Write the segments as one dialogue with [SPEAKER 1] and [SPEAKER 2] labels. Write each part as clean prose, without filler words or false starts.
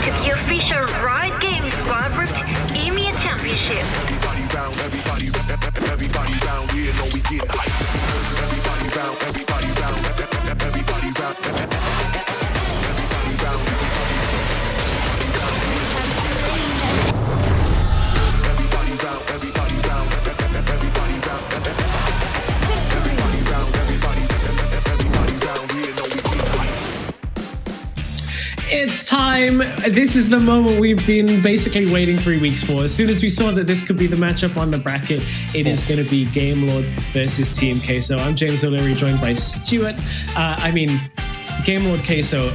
[SPEAKER 1] to the official Riot Games Wild EMEA Championship.
[SPEAKER 2] Everybody round, everybody round, we know we get hype. Everybody round, everybody round, everybody round, everybody round, everybody round, everybody round, everybody round, everybody round, everybody round, we know we get hype.
[SPEAKER 3] It's time. This is the moment we've been basically waiting 3 weeks for. As soon as we saw that this could be the matchup on the bracket, it is going to be Game Lord versus Team Queso. I'm James O'Leary, joined by Stuart. Game Lord Queso.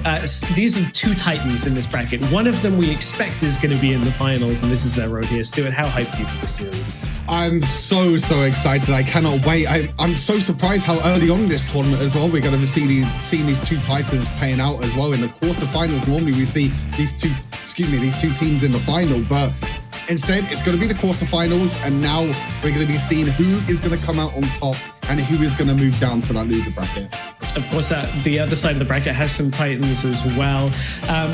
[SPEAKER 3] These are two titans in this bracket. One of them we expect is going to be in the finals, and this is their road here. Stuart, how hyped are you for this series?
[SPEAKER 4] I'm so excited. I cannot wait. I'm so surprised how early on in this tournament as well we're going to be seeing these two titans playing out as well in the quarterfinals. Normally we see these two teams in the final, but instead it's going to be the quarterfinals, and now we're going to be seeing who is going to come out on top and who is going to move down to that loser bracket.
[SPEAKER 3] Of course, the other side of the bracket has some titans as well.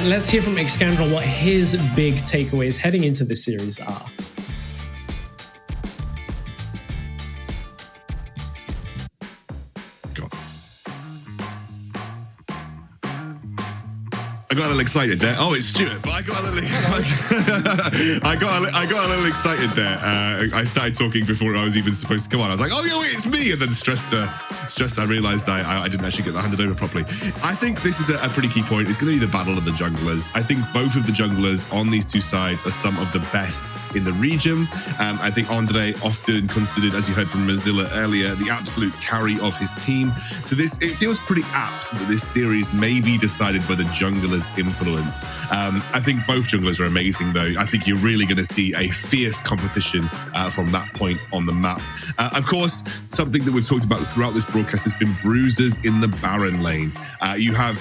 [SPEAKER 3] Let's hear from Excandral what his big takeaways heading into this series are.
[SPEAKER 5] I got a little excited there. Oh, it's Stuart, but I got a little excited there. I started talking before I was even supposed to come on. I was like, oh yeah, wait, it's me, and then stressed. I realised I didn't actually get that handed over properly. I think this is a pretty key point. It's going to be the battle of the junglers. I think both of the junglers on these two sides are some of the best in the region. I think Andre often considered, as you heard from Mozilla earlier, the absolute carry of his team. So it feels pretty apt that this series may be decided by the jungler's influence. I think both junglers are amazing, though. I think you're really going to see a fierce competition from that point on the map. Of course, something that we've talked about throughout this broadcast has been bruisers in the Baron lane. You have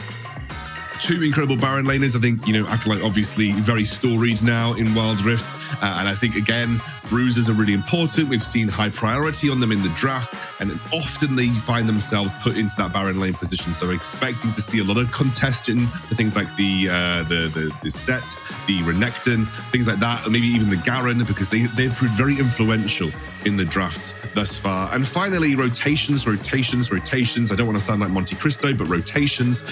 [SPEAKER 5] two incredible Baron laners. I think, Acolyte obviously very storied now in Wild Rift. And I think, again, bruisers are really important. We've seen high priority on them in the draft, and often they find themselves put into that Baron lane position. So we're expecting to see a lot of contestation for things like the Set, the Renekton, things like that, or maybe even the Garen, because they've proved very influential in the drafts thus far. And finally, rotations. I don't want to sound like Monte Cristo, but rotations.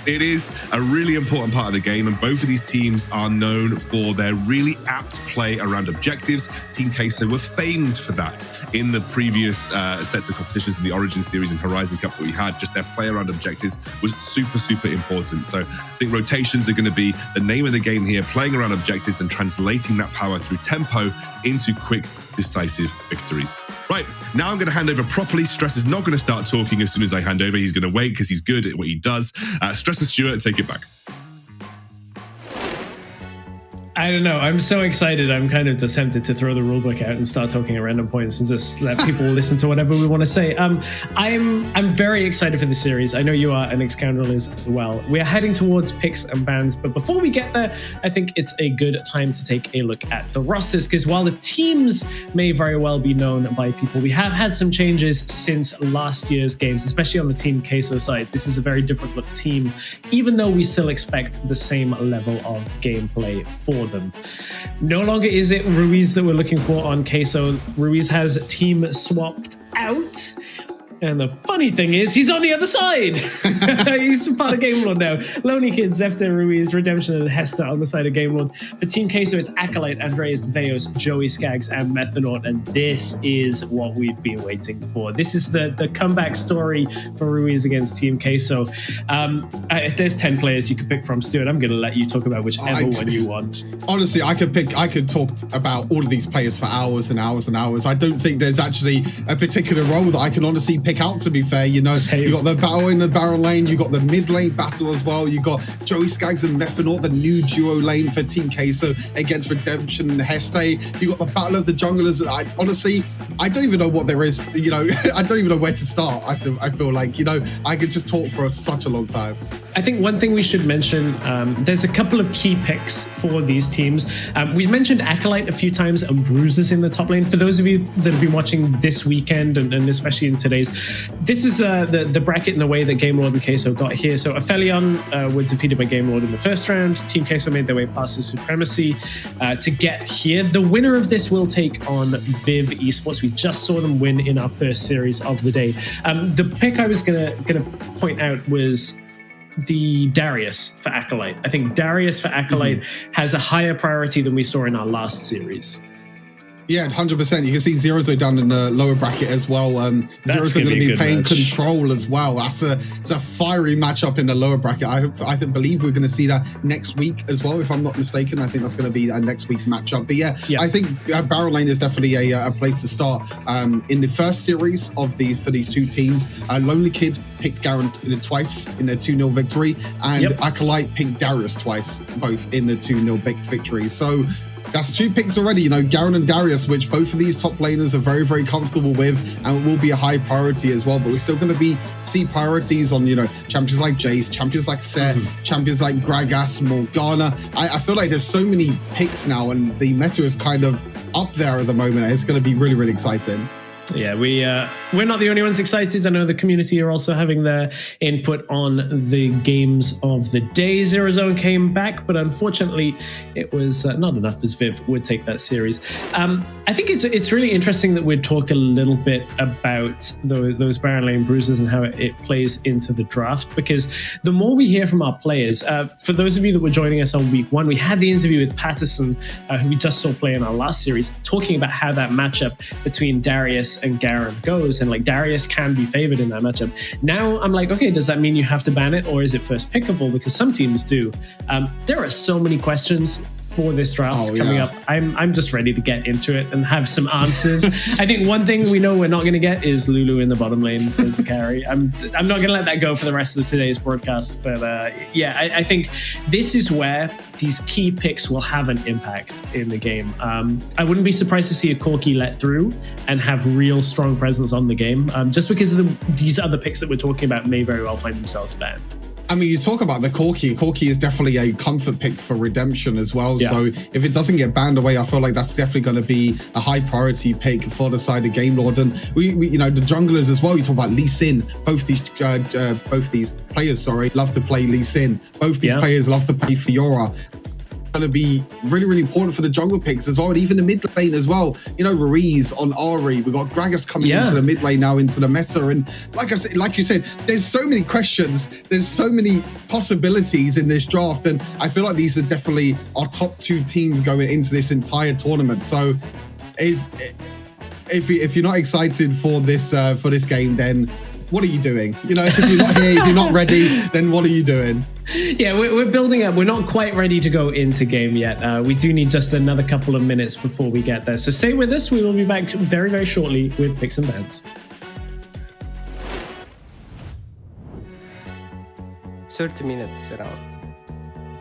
[SPEAKER 5] It is a really important part of the game, and both of these teams are known for their really apt play around objectives. Team Queso were famed for that in the previous sets of competitions in the Origin Series and Horizon Cup that we had. Just their play around objectives was super important. So I think rotations are going to be the name of the game here, playing around objectives and translating that power through tempo into quick, decisive victories. Right, now I'm going to hand over properly. Stress is not going to start talking as soon as I hand over. He's going to wait because he's good at what he does. Stress and Stuart, take it back.
[SPEAKER 3] I don't know. I'm so excited. I'm kind of just tempted to throw the rulebook out and start talking at random points and just let people listen to whatever we want to say. I'm very excited for the series. I know you are, and Excandral is as well. We are heading towards picks and bans, but before we get there, I think it's a good time to take a look at the rosters, because while the teams may very well be known by people, we have had some changes since last year's games, especially on the Team Queso side. This is a very different look team, even though we still expect the same level of gameplay for them. No longer is it Ruiz that we're looking for on Queso. Ruiz has team swapped out. And the funny thing is, he's on the other side. He's part of Game Lord now. Lonely Kid, Zefter, Ruiz, Redemption, and Hester on the side of Game Lord. For Team Queso, it's Acolyte, Andreas, Veos, Joey Skaggs, and Methanaut. And this is what we've been waiting for. This is the comeback story for Ruiz against Team Queso. If there's 10 players you could pick from, Stuart, I'm going to let you talk about whichever one you want.
[SPEAKER 4] Honestly, I could talk about all of these players for hours and hours and hours. I don't think there's actually a particular role that I can honestly pick out, to be fair. You got the battle in the Baron lane, you got the mid lane battle as well, you got Joey Skaggs and Methanaut, the new duo lane for Team Queso against Redemption and Heste. You got the battle of the junglers. I don't even know what there is. I don't even know where to start. I feel like I could just talk for such a long time.
[SPEAKER 3] I think one thing we should mention, there's a couple of key picks for these teams. We've mentioned Acolyte a few times and Bruisers in the top lane. For those of you that have been watching this weekend and especially in today's, this is the bracket in the way that Game Lord and Queso got here. So Aphelion were defeated by Game Lord in the first round. Team Queso made their way past the Supremacy to get here. The winner of this will take on Viv Esports. We just saw them win in our first series of the day. The pick I was gonna point out was the Darius for Acolyte. I think Darius for Acolyte has a higher priority than we saw in our last series.
[SPEAKER 4] Yeah, 100%. You can see Zerozo down in the lower bracket as well. Zerozo going to be playing Control as well. It's a fiery matchup in the lower bracket. I believe we're going to see that next week as well, if I'm not mistaken. I think that's going to be a next week matchup. But yeah. I think Baron Lane is definitely a place to start. In the first series for these two teams, Lonely Kid picked Garen twice in a 2-0 victory, and Acolyte picked Darius twice, both in the 2-0 victory. So that's two picks already, you know, Garen and Darius, which both of these top laners are very, very comfortable with, and it will be a high priority as well. But we're still going to see priorities on, you know, champions like Jace, champions like Set, champions like Gragas, Morgana. I feel like there's so many picks now, and the meta is kind of up there at the moment. It's going to be really, really exciting.
[SPEAKER 3] Yeah, we're not the only ones excited. I know the community are also having their input on the games of the day. Zero Zone came back, but unfortunately, it was not enough as Viv would take that series. I think it's really interesting that we'd talk a little bit about those Baron Lane Bruisers and how it plays into the draft, because the more we hear from our players, for those of you that were joining us on week 1, we had the interview with Patterson, who we just saw play in our last series, talking about how that matchup between Darius and Garen goes, and like Darius can be favored in that matchup. Now I'm like, okay, does that mean you have to ban it, or is it first pickable? Because some teams do. There are so many questions for this draft coming up. I'm just ready to get into it and have some answers. I think one thing we know we're not going to get is Lulu in the bottom lane as a carry. I'm not going to let that go for the rest of today's broadcast. But I think this is where these key picks will have an impact in the game. I wouldn't be surprised to see a Corki let through and have real strong presence on the game, just because of these other picks that we're talking about may very well find themselves banned.
[SPEAKER 4] I mean, you talk about the Corki. Corki is definitely a comfort pick for Redemption as well. Yeah. So if it doesn't get banned away, I feel like that's definitely going to be a high priority pick for the side of Game Lord. And we you know, the junglers as well. You talk about Lee Sin. Both these players, love to play Lee Sin. Both these players love to play Fiora. Going to be really, really important for the jungle picks as well, and even the mid lane as well. You know, Ruiz on Ari. We've got Gragas coming into the mid lane now, into the meta, and like you said, there's so many questions, there's so many possibilities in this draft, and I feel like these are definitely our top 2 teams going into this entire tournament. So if you're not excited for this game, then what are you doing? You know, if you're not here, if you're not ready, then what are you doing?
[SPEAKER 3] Yeah, we're building up. We're not quite ready to go into game yet. We do need just another couple of minutes before we get there. So stay with us. We will be back very, very shortly with picks and bans.
[SPEAKER 6] 30 minutes around.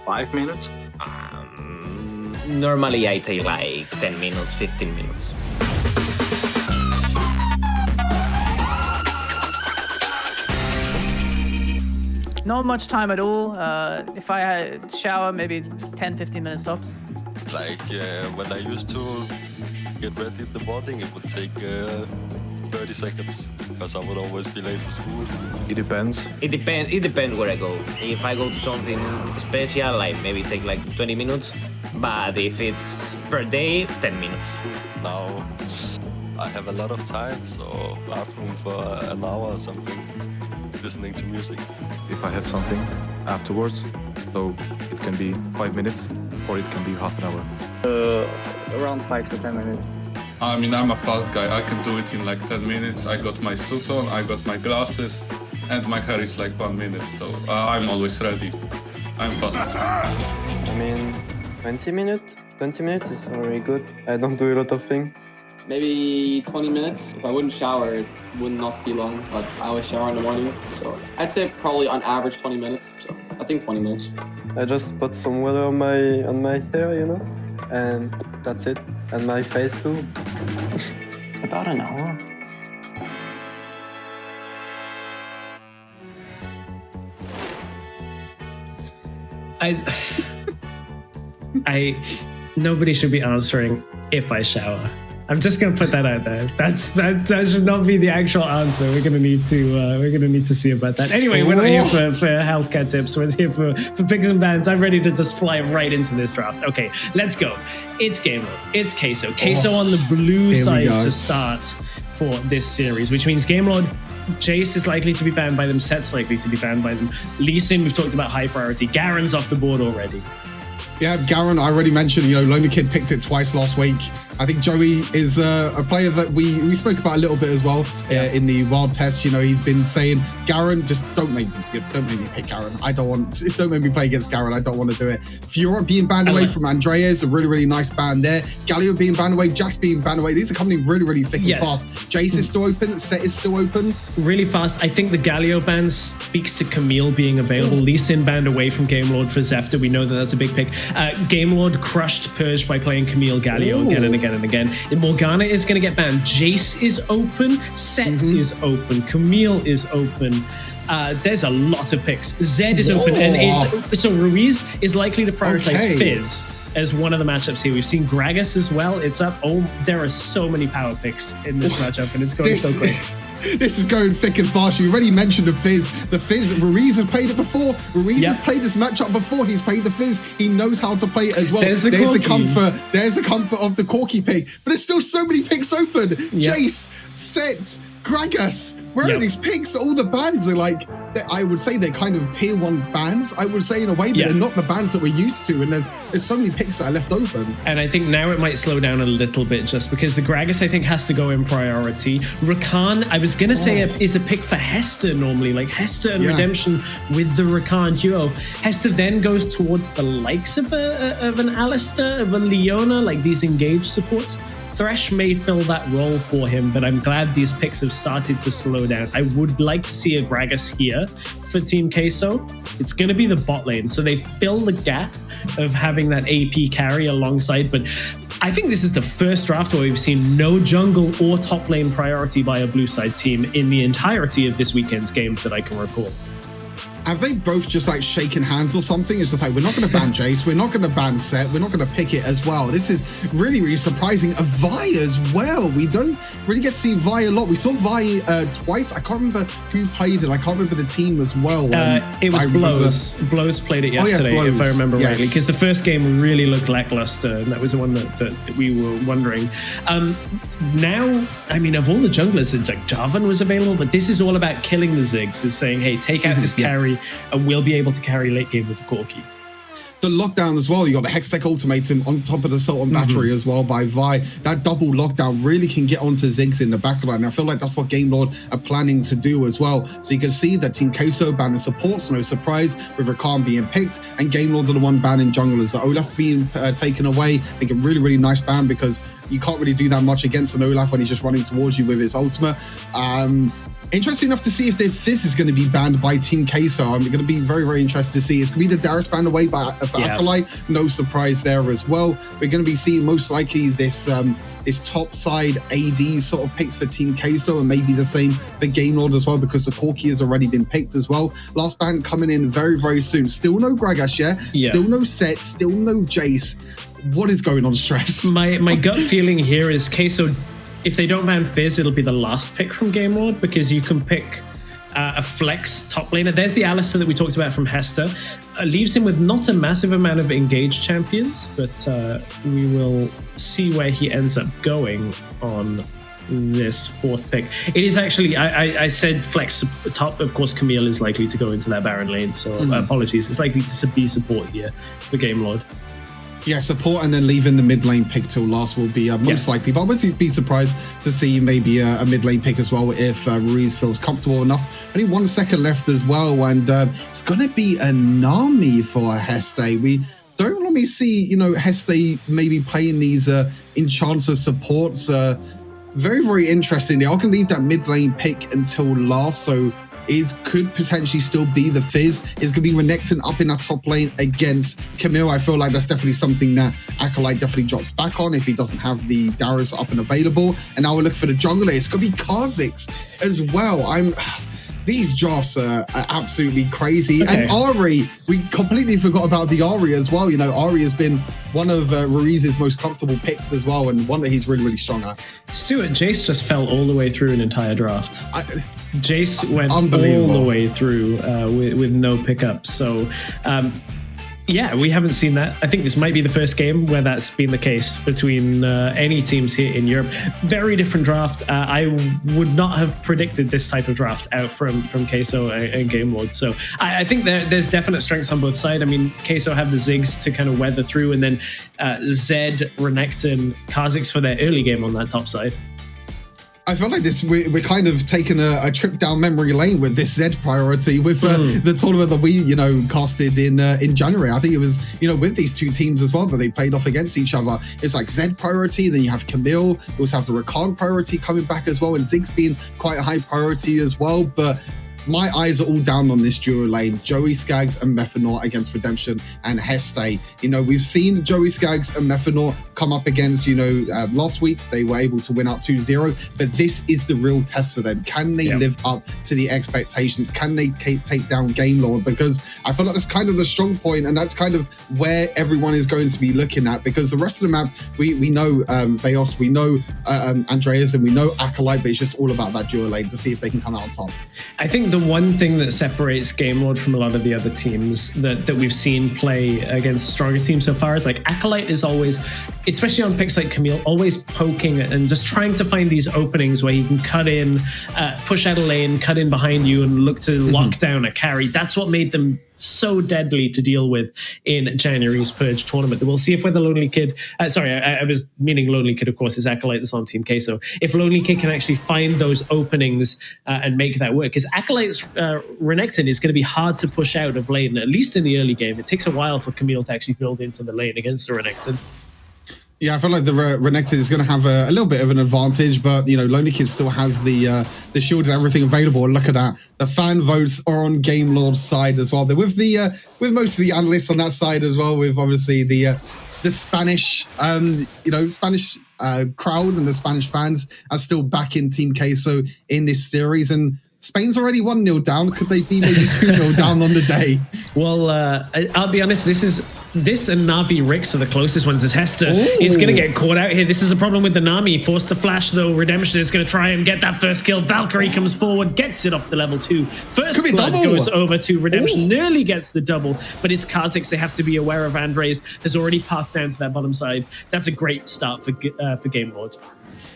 [SPEAKER 7] 5 minutes?
[SPEAKER 8] Normally I take like 10 minutes, 15 minutes.
[SPEAKER 9] Not much time at all. If I had shower, maybe 10-15 minutes tops.
[SPEAKER 10] Like when I used to get ready in the morning, it would take 30 seconds because I would always be late to school.
[SPEAKER 7] It depends.
[SPEAKER 8] It depends where I go. If I go to something special, like maybe take like 20 minutes. But if it's per day, 10 minutes.
[SPEAKER 10] Now I have a lot of time, so bathroom for an hour or something, listening to music.
[SPEAKER 7] If I have something afterwards, so it can be 5 minutes or it can be half an hour.
[SPEAKER 11] Around 5 to 10 minutes.
[SPEAKER 12] I mean, I'm a fast guy. I can do it in like 10 minutes. I got my suit on, I got my glasses, and my hair is like 1 minute. So I'm always ready. I'm fast.
[SPEAKER 11] I mean, 20 minutes? 20 minutes is already good. I don't do a lot of things.
[SPEAKER 13] Maybe 20 minutes. If I wouldn't shower, it would not be long, but I always shower in the morning. So I'd say probably on average 20 minutes. So I think 20 minutes.
[SPEAKER 11] I just put some water on my hair, you know, and that's it. And my face too.
[SPEAKER 13] About an hour.
[SPEAKER 3] Nobody should be answering if I shower. I'm just gonna put that out there. That should not be the actual answer. We're gonna need to see about that. Anyway, we're not here for healthcare tips. We're here for picks and bans. I'm ready to just fly right into this draft. Okay, let's go. It's Game Lord. It's Queso. Queso on the blue side to start for this series, which means Game Lord. Jace is likely to be banned by them. Set's likely to be banned by them. Lee Sin, we've talked about high priority. Garen's off the board already.
[SPEAKER 4] Yeah, Garen, I already mentioned, Loner Kid picked it twice last week. I think Joey is a player that we spoke about a little bit as well in the wild test. He's been saying, Garen, just don't make me pick Garen. Don't make me play against Garen. I don't want to do it. Fiora being banned away from Andreas, a really, really nice ban there. Galio being banned away, Jax being banned away. These are coming really, really thick and fast. Jace is still open. Set is still open. Really fast.
[SPEAKER 3] I think the Galio ban speaks to Camille being available. Lee Sin banned away from Game Lord for Zefta. We know that that's a big pick. Game Lord crushed Purge by playing Camille Galio again and again and again. Morgana is going to get banned. Jace is open. Set is open. Camille is open. There's a lot of picks. Zed is open. And so Ruiz is likely to prioritize Fizz as one of the matchups here. We've seen Gragas as well. It's up. There are so many power picks in this matchup, and it's going so quick.
[SPEAKER 4] This is going thick and fast. You already mentioned the Fizz. The Fizz, Ruiz has played it before. Ruiz has played this matchup before. He's played the Fizz. He knows how to play it as well. There's the comfort. There's the comfort of the Corky pick. But there's still so many picks open. Jace, Set, Gragas. Where are these picks? All the bans are like, I would say they're kind of tier 1 bans, I would say in a way, but they're not the bans that we're used to. And there's so many picks that are left open.
[SPEAKER 3] And I think now it might slow down a little bit just because the Gragas, I think, has to go in priority. Rakan, I was going to say, is a pick for Hester normally, like Hester and Redemption with the Rakan duo. Hester then goes towards the likes of an Alistair, of a Leona, like these engaged supports. Thresh may fill that role for him, but I'm glad these picks have started to slow down. I would like to see a Gragas here for Team Queso. It's going to be the bot lane, so they fill the gap of having that AP carry alongside, but I think this is the first draft where we've seen no jungle or top lane priority by a blue side team in the entirety of this weekend's games that I can recall.
[SPEAKER 4] Have they both just like shaken hands or something? It's just like, we're not going to ban Jace, we're not going to ban Set, we're not going to pick it as well. This is really, really surprising. A Vi as well. We don't really get to see Vi a lot. We saw Vi twice. I can't remember who played it. I can't remember the team as well.
[SPEAKER 3] It was Blows. Blows played it yesterday, if I remember rightly, because the first game really looked lackluster, and that was the one that we were wondering. Now, I mean, of all the junglers, like Jarvan was available, but this is all about killing the Ziggs, is saying, hey, take out his carry, and we'll be able to carry late game with the Corky.
[SPEAKER 4] The lockdown as well. You got the Hextech Ultimatum on top of the Sultan Battery as well by Vi. That double lockdown really can get onto Ziggs in the backline. I feel like that's what Game Lord are planning to do as well. So you can see that Team Queso banning supports, no surprise, with Rakan being picked, and Game Lord's are the one banning junglers. The Olaf being taken away. I think a really, really nice ban, because you can't really do that much against an Olaf when he's just running towards you with his ultimate. Interesting enough to see if the Fizz is going to be banned by Team Queso. I'm going to be very, very interested to see. It's going to be the Darius banned away for Acolyte. No surprise there as well. We're going to be seeing most likely this top side AD sort of picks for Team Queso, and maybe the same for Game Lord as well, because the Corky has already been picked as well. Last ban coming in very, very soon. Still no Gragas, still no Set, still no Jace. What is going on, Stress?
[SPEAKER 3] My gut feeling here is Queso, if they don't ban Fizz, it'll be the last pick from Game Lord, because you can pick a flex top laner. There's the Alistair that we talked about from Hester. Leaves him with not a massive amount of engaged champions, but we will see where he ends up going on this fourth pick. It is actually, I said flex top. Of course, Camille is likely to go into that Baron lane, so apologies. It's likely to be support here for Game Lord.
[SPEAKER 4] Yeah, support and then leaving the mid lane pick till last will be most likely. But I wouldn't be surprised to see maybe a mid lane pick as well if Ruiz feels comfortable enough. Only 1 second left as well, and it's going to be a Nami for Heste. We don't normally see, Heste maybe playing these Enchanter supports. Very, very interesting. They all can leave that mid lane pick until last, so could potentially still be the Fizz. Is going to be Renekton up in that top lane against Camille. I feel like that's definitely something that Acolyte definitely drops back on if he doesn't have the Darius up and available. And now we're looking for the jungler. It's going to be Kha'Zix as well. these drafts are absolutely crazy. Okay. And Ari, we completely forgot about the Ari as well. You know, Ari has been one of RWREC's most comfortable picks as well, and one that he's really, really strong at.
[SPEAKER 3] Stuart, Jace just fell all the way through an entire draft. Jace went all the way through with no pickups. So, yeah, we haven't seen that. I think this might be the first game where that's been the case between any teams here in Europe. Very different draft. I would not have predicted this type of draft out from Queso and Game Lord. So I think there's definite strengths on both sides. I mean, Queso have the Ziggs to kind of weather through, and then Zed, Renekton, Kha'Zix for their early game on that top side.
[SPEAKER 4] I feel like we're kind of taking a trip down memory lane with this Zed priority with the tournament that we, you know, casted in January. I think it was, you know, with these two teams as well that they played off against each other. It's like Zed priority, then you have Camille, you also have the Rakan priority coming back as well, and Ziggs being quite a high priority as well. But my eyes are all down on this duo lane, Joey Skaggs and Mephinork against Redemption and Heste. You know, we've seen Joey Skaggs and Mephinork come up against, you know, last week they were able to win out 2-0, but this is the real test for them. Can they live up to the expectations? Can they take down Game Lord? Because I feel like that's kind of the strong point, and that's kind of where everyone is going to be looking at, because the rest of the map, we know Veos, we know Andreas, and we know Acolyte, but it's just all about that duo lane to see if they can come out on top.
[SPEAKER 3] I think the one thing that separates Game Lord from a lot of the other teams that we've seen play against stronger teams so far is like Acolyte is always, especially on picks like Camille, always poking and just trying to find these openings where he can cut in, push out a lane, cut in behind you and look to lock down a carry. That's what made them so deadly to deal with in January's Purge tournament. We'll see if whether Lonely Kid, sorry, I was meaning Lonely Kid, of course, is Acolyte that's on Team Queso. If Lonely Kid can actually find those openings and make that work, because Acolyte's Renekton is going to be hard to push out of lane, at least in the early game. It takes a while for Camille to actually build into the lane against the Renekton.
[SPEAKER 4] Yeah, I feel like the Renekton is going to have a little bit of an advantage, but, you know, Lonely Kid still has the shield and everything available. And look at that. The fan votes are on Game Lord's side as well. They're with most of the analysts on that side as well, with obviously the Spanish, Spanish crowd and the Spanish fans are still back in Team Queso in this series. And Spain's already 1-0 down. Could they be maybe 2-0 down on the day?
[SPEAKER 3] Well, I'll be honest, this and Na'Vi Rix are the closest ones. As Hester is going to get caught out here. This is a problem with the Nami. Forced to flash, though. Redemption is going to try and get that first kill. Valkyrie comes forward, gets it off the level 2. First blood goes over to Redemption. Nearly gets the double, but it's Kha'Zix. They have to be aware of. Andres has already parked down to that bottom side. That's a great start for Game Lord.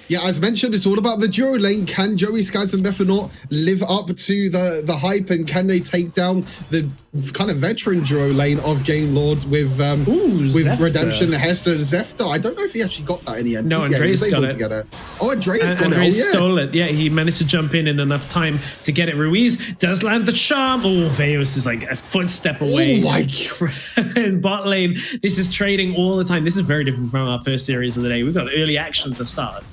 [SPEAKER 4] Yeah, as mentioned, it's all about the duo lane. Can Joey Skaggs and Mephinork live up to the hype, and can they take down the kind of veteran duo lane of Game Lord with Redemption, Hester, and Zefta? I don't know if he actually got that in the end.
[SPEAKER 3] No, Andreas got it.
[SPEAKER 4] Oh, Andreas got it.
[SPEAKER 3] Andreas stole it. Yeah, he managed to jump in enough time to get it. Ruiz does land the charm. Oh, Veos is like a footstep away.
[SPEAKER 4] Oh my God.
[SPEAKER 3] In bot lane, this is trading all the time. This is very different from our first series of the day. We've got early action to start.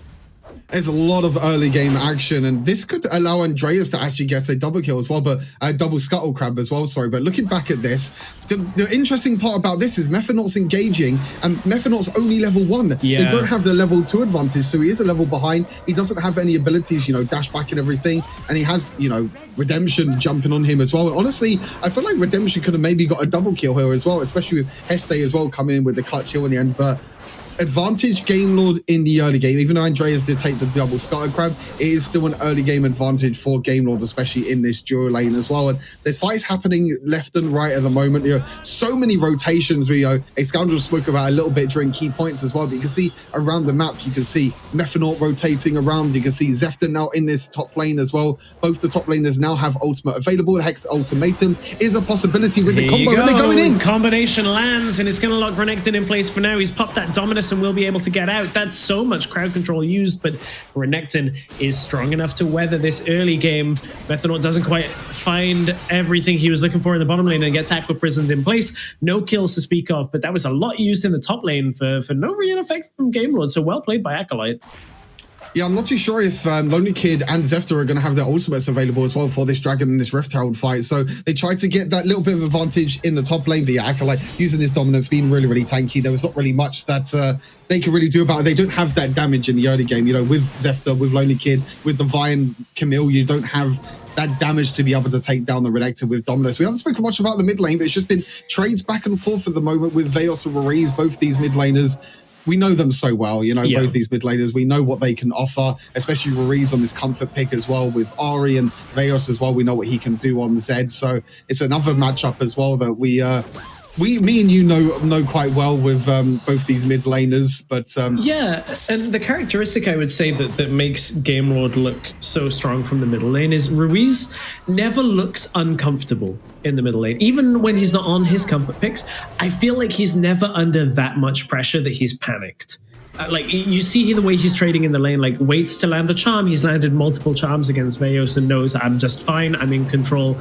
[SPEAKER 4] There's a lot of early game action, and this could allow Andreas to actually get a double kill as well, but a double scuttle crab as well, sorry. But looking back at this, the interesting part about this is Mephinork's engaging, and Mephinork's only level 1.
[SPEAKER 3] Yeah.
[SPEAKER 4] They don't have the level 2 advantage, so he is a level behind. He doesn't have any abilities, you know, dash back and everything, and he has, you know, Redemption jumping on him as well. And honestly, I feel like Redemption could have maybe got a double kill here as well, especially with Heste as well coming in with the clutch kill in the end. But advantage Game Lord in the early game. Even though Andreas did take the double scuttle crab, it is still an early game advantage for Game Lord, especially in this duo lane as well. And there's fights happening left and right at the moment. You know, so many rotations. We, you know, a Scoundrel spoke about a little bit during key points as well. But you can see around the map, you can see Mephinork rotating around. You can see Zefta now in this top lane as well. Both the top laners now have ultimate available. The Hex Ultimatum is a possibility with the combo, and they're going in.
[SPEAKER 3] Combination lands, and it's going to lock Renekton in place for now. He's popped that Dominus and will be able to get out. That's so much crowd control used, but Renekton is strong enough to weather this early game. Mephinork doesn't quite find everything he was looking for in the bottom lane and gets Aqua Prisoned in place. No kills to speak of, but that was a lot used in the top lane for no real effect from Game Lord, so well played by Acolyte.
[SPEAKER 4] Yeah, I'm not too sure if Lonely Kid and Zefta are going to have their ultimates available as well for this Dragon and this Rift Herald fight. So they tried to get that little bit of advantage in the top lane via Acolyte, using his dominance, being really, really tanky. There was not really much that they could really do about it. They don't have that damage in the early game. You know, with Zefta, with Lonely Kid, with the Vine Camille, you don't have that damage to be able to take down the Renekton with Dominus. We haven't spoken much about the mid lane, but it's just been trades back and forth at the moment with Veos and Ruiz, both these mid laners. We know them so well, you know, both these mid laners. We know what they can offer, especially Ruiz on this comfort pick as well with Ari, and Veos as well. We know what he can do on Zed. So it's another matchup as well that me and you know quite well with both these mid laners. But
[SPEAKER 3] yeah, and the characteristic I would say that makes Game Lord look so strong from the middle lane is Ruiz never looks uncomfortable in the middle lane. Even when he's not on his comfort picks, I feel like he's never under that much pressure that he's panicked. Like, you see the way he's trading in the lane, like, waits to land the charm. He's landed multiple charms against Veos and knows I'm just fine, I'm in control.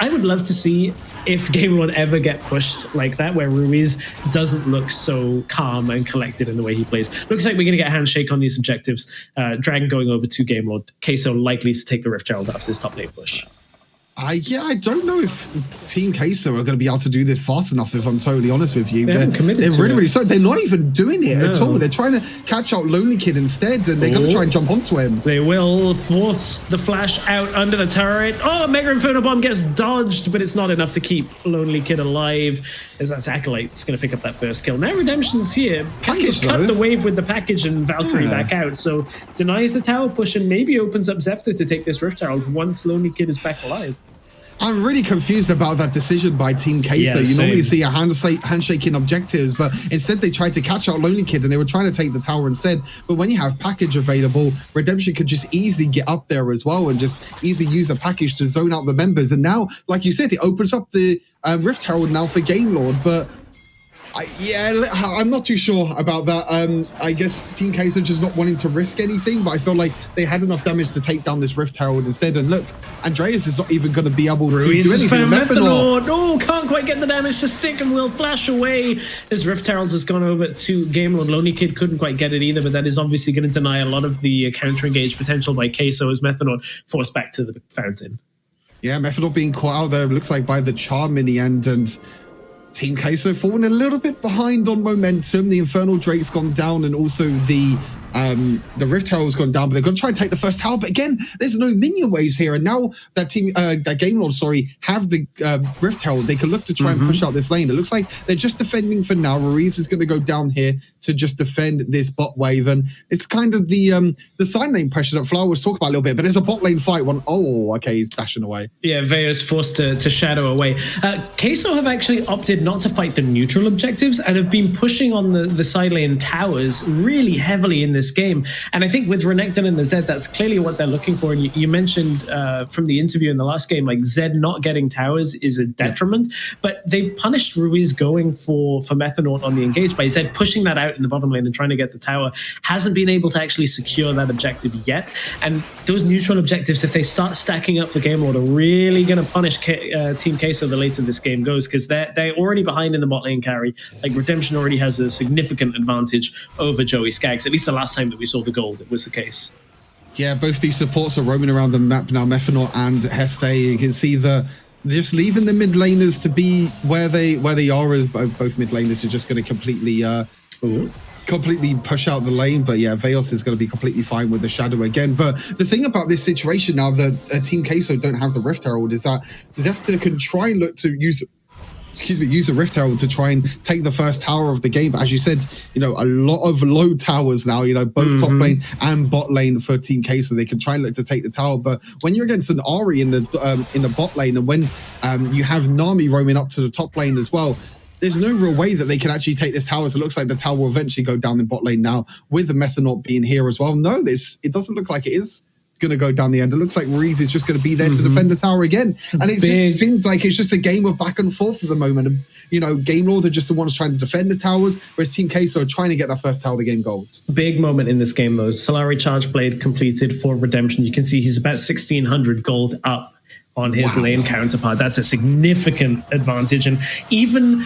[SPEAKER 3] I would love to see if Game Lord ever get pushed like that, where Ruiz doesn't look so calm and collected in the way he plays. Looks like we're going to get a handshake on these objectives. Dragon going over to Game Lord. Queso likely to take the Rift Herald after his top lane push.
[SPEAKER 4] Yeah, I don't know if Team Queso are going to be able to do this fast enough, if I'm totally honest with you.
[SPEAKER 3] They're
[SPEAKER 4] really slow. They're not even doing it at all. They're trying to catch out Lonely Kid instead, and they're going to try and jump onto him.
[SPEAKER 3] They will force the flash out under the turret. Oh, Mega Inferno Bomb gets dodged, but it's not enough to keep Lonely Kid alive, as that's Acolyte's going to pick up that first kill. Now Redemption's here. Can just cut the wave with the package and Valkyrie back out, so denies the tower push and maybe opens up Zephyr to take this Rift Herald once Lonely Kid is back alive.
[SPEAKER 4] I'm really confused about that decision by Team Queso. You normally see a handshake in objectives, but instead they tried to catch out Lonely Kid and they were trying to take the tower instead. But when you have package available, Redemption could just easily get up there as well and just easily use the package to zone out the members. And now, like you said, it opens up the Rift Herald now for Game Lord, but I'm not too sure about that. I guess Team Queso just not wanting to risk anything, but I feel like they had enough damage to take down this Rift Herald instead. And look, Andreas is not even going to be able to do anything.
[SPEAKER 3] Oh, can't quite get the damage to stick and will flash away as Rift Herald has gone over to Game Lord. Lonely Kid couldn't quite get it either, but that is obviously going to deny a lot of the counter-engage potential by Queso as Methanol forced back to the fountain.
[SPEAKER 4] Yeah, Methanol being caught out there, looks like by the charm in the end, and Team Queso falling a little bit behind on momentum. The Infernal Drake's gone down, and also the Rift Herald's gone down, but they're going to try and take the first tower. But again, there's no minion waves here, and now that Game Lord, have the Rift Herald, they can look to try and push out this lane. It looks like they're just defending for now. Ruiz is going to go down here to just defend this bot wave, and it's kind of the side lane pressure that Flower was talking about a little bit. But there's a bot lane fight. Okay, he's dashing away.
[SPEAKER 3] Yeah, Veo's forced to shadow away. Queso have actually opted not to fight the neutral objectives and have been pushing on the side lane towers really heavily in this game. And I think with Renekton and the Zed, that's clearly what they're looking for. And you mentioned from the interview in the last game, like Zed not getting towers is a detriment, but they punished Ruiz going for Methanol on the engage by Zed pushing that out in the bottom lane and trying to get the tower. Hasn't been able to actually secure that objective yet. And those neutral objectives, if they start stacking up for Game Lord, are really going to punish Team Queso the later this game goes, because they're already behind in the bot lane carry. Like, Redemption already has a significant advantage over Joey Skaggs. At least the last time that we saw the gold, it was the case.
[SPEAKER 4] Yeah, both these supports are roaming around the map now, Methanol and Heste. You can see just leaving the mid laners to be where they are, as both mid laners are just going to completely push out the lane. But yeah, Veos is going to be completely fine with the shadow again. But the thing about this situation now that Team Queso don't have the Rift Herald is that Zephyr can try and look to use a Rift Herald to try and take the first tower of the game. But as you said, a lot of low towers now, both top lane and bot lane for Team Queso. They can try and look to take the tower. But when you're against an Ari in the bot lane, and when you have Nami roaming up to the top lane as well, there's no real way that they can actually take this tower. So it looks like the tower will eventually go down in bot lane now, with the Methanol being here as well. No, it doesn't look like it is going to go down the end. It looks like Ruiz is just going to be there to defend the tower again. And it just seems like it's just a game of back and forth at the moment. And, Game Lord are just the ones trying to defend the towers, whereas Team Queso are trying to get that first tower of the game gold.
[SPEAKER 3] Big moment in this game, though. Solari Charge Blade completed for Redemption. You can see he's about 1,600 gold up on his lane counterpart. That's a significant advantage. And even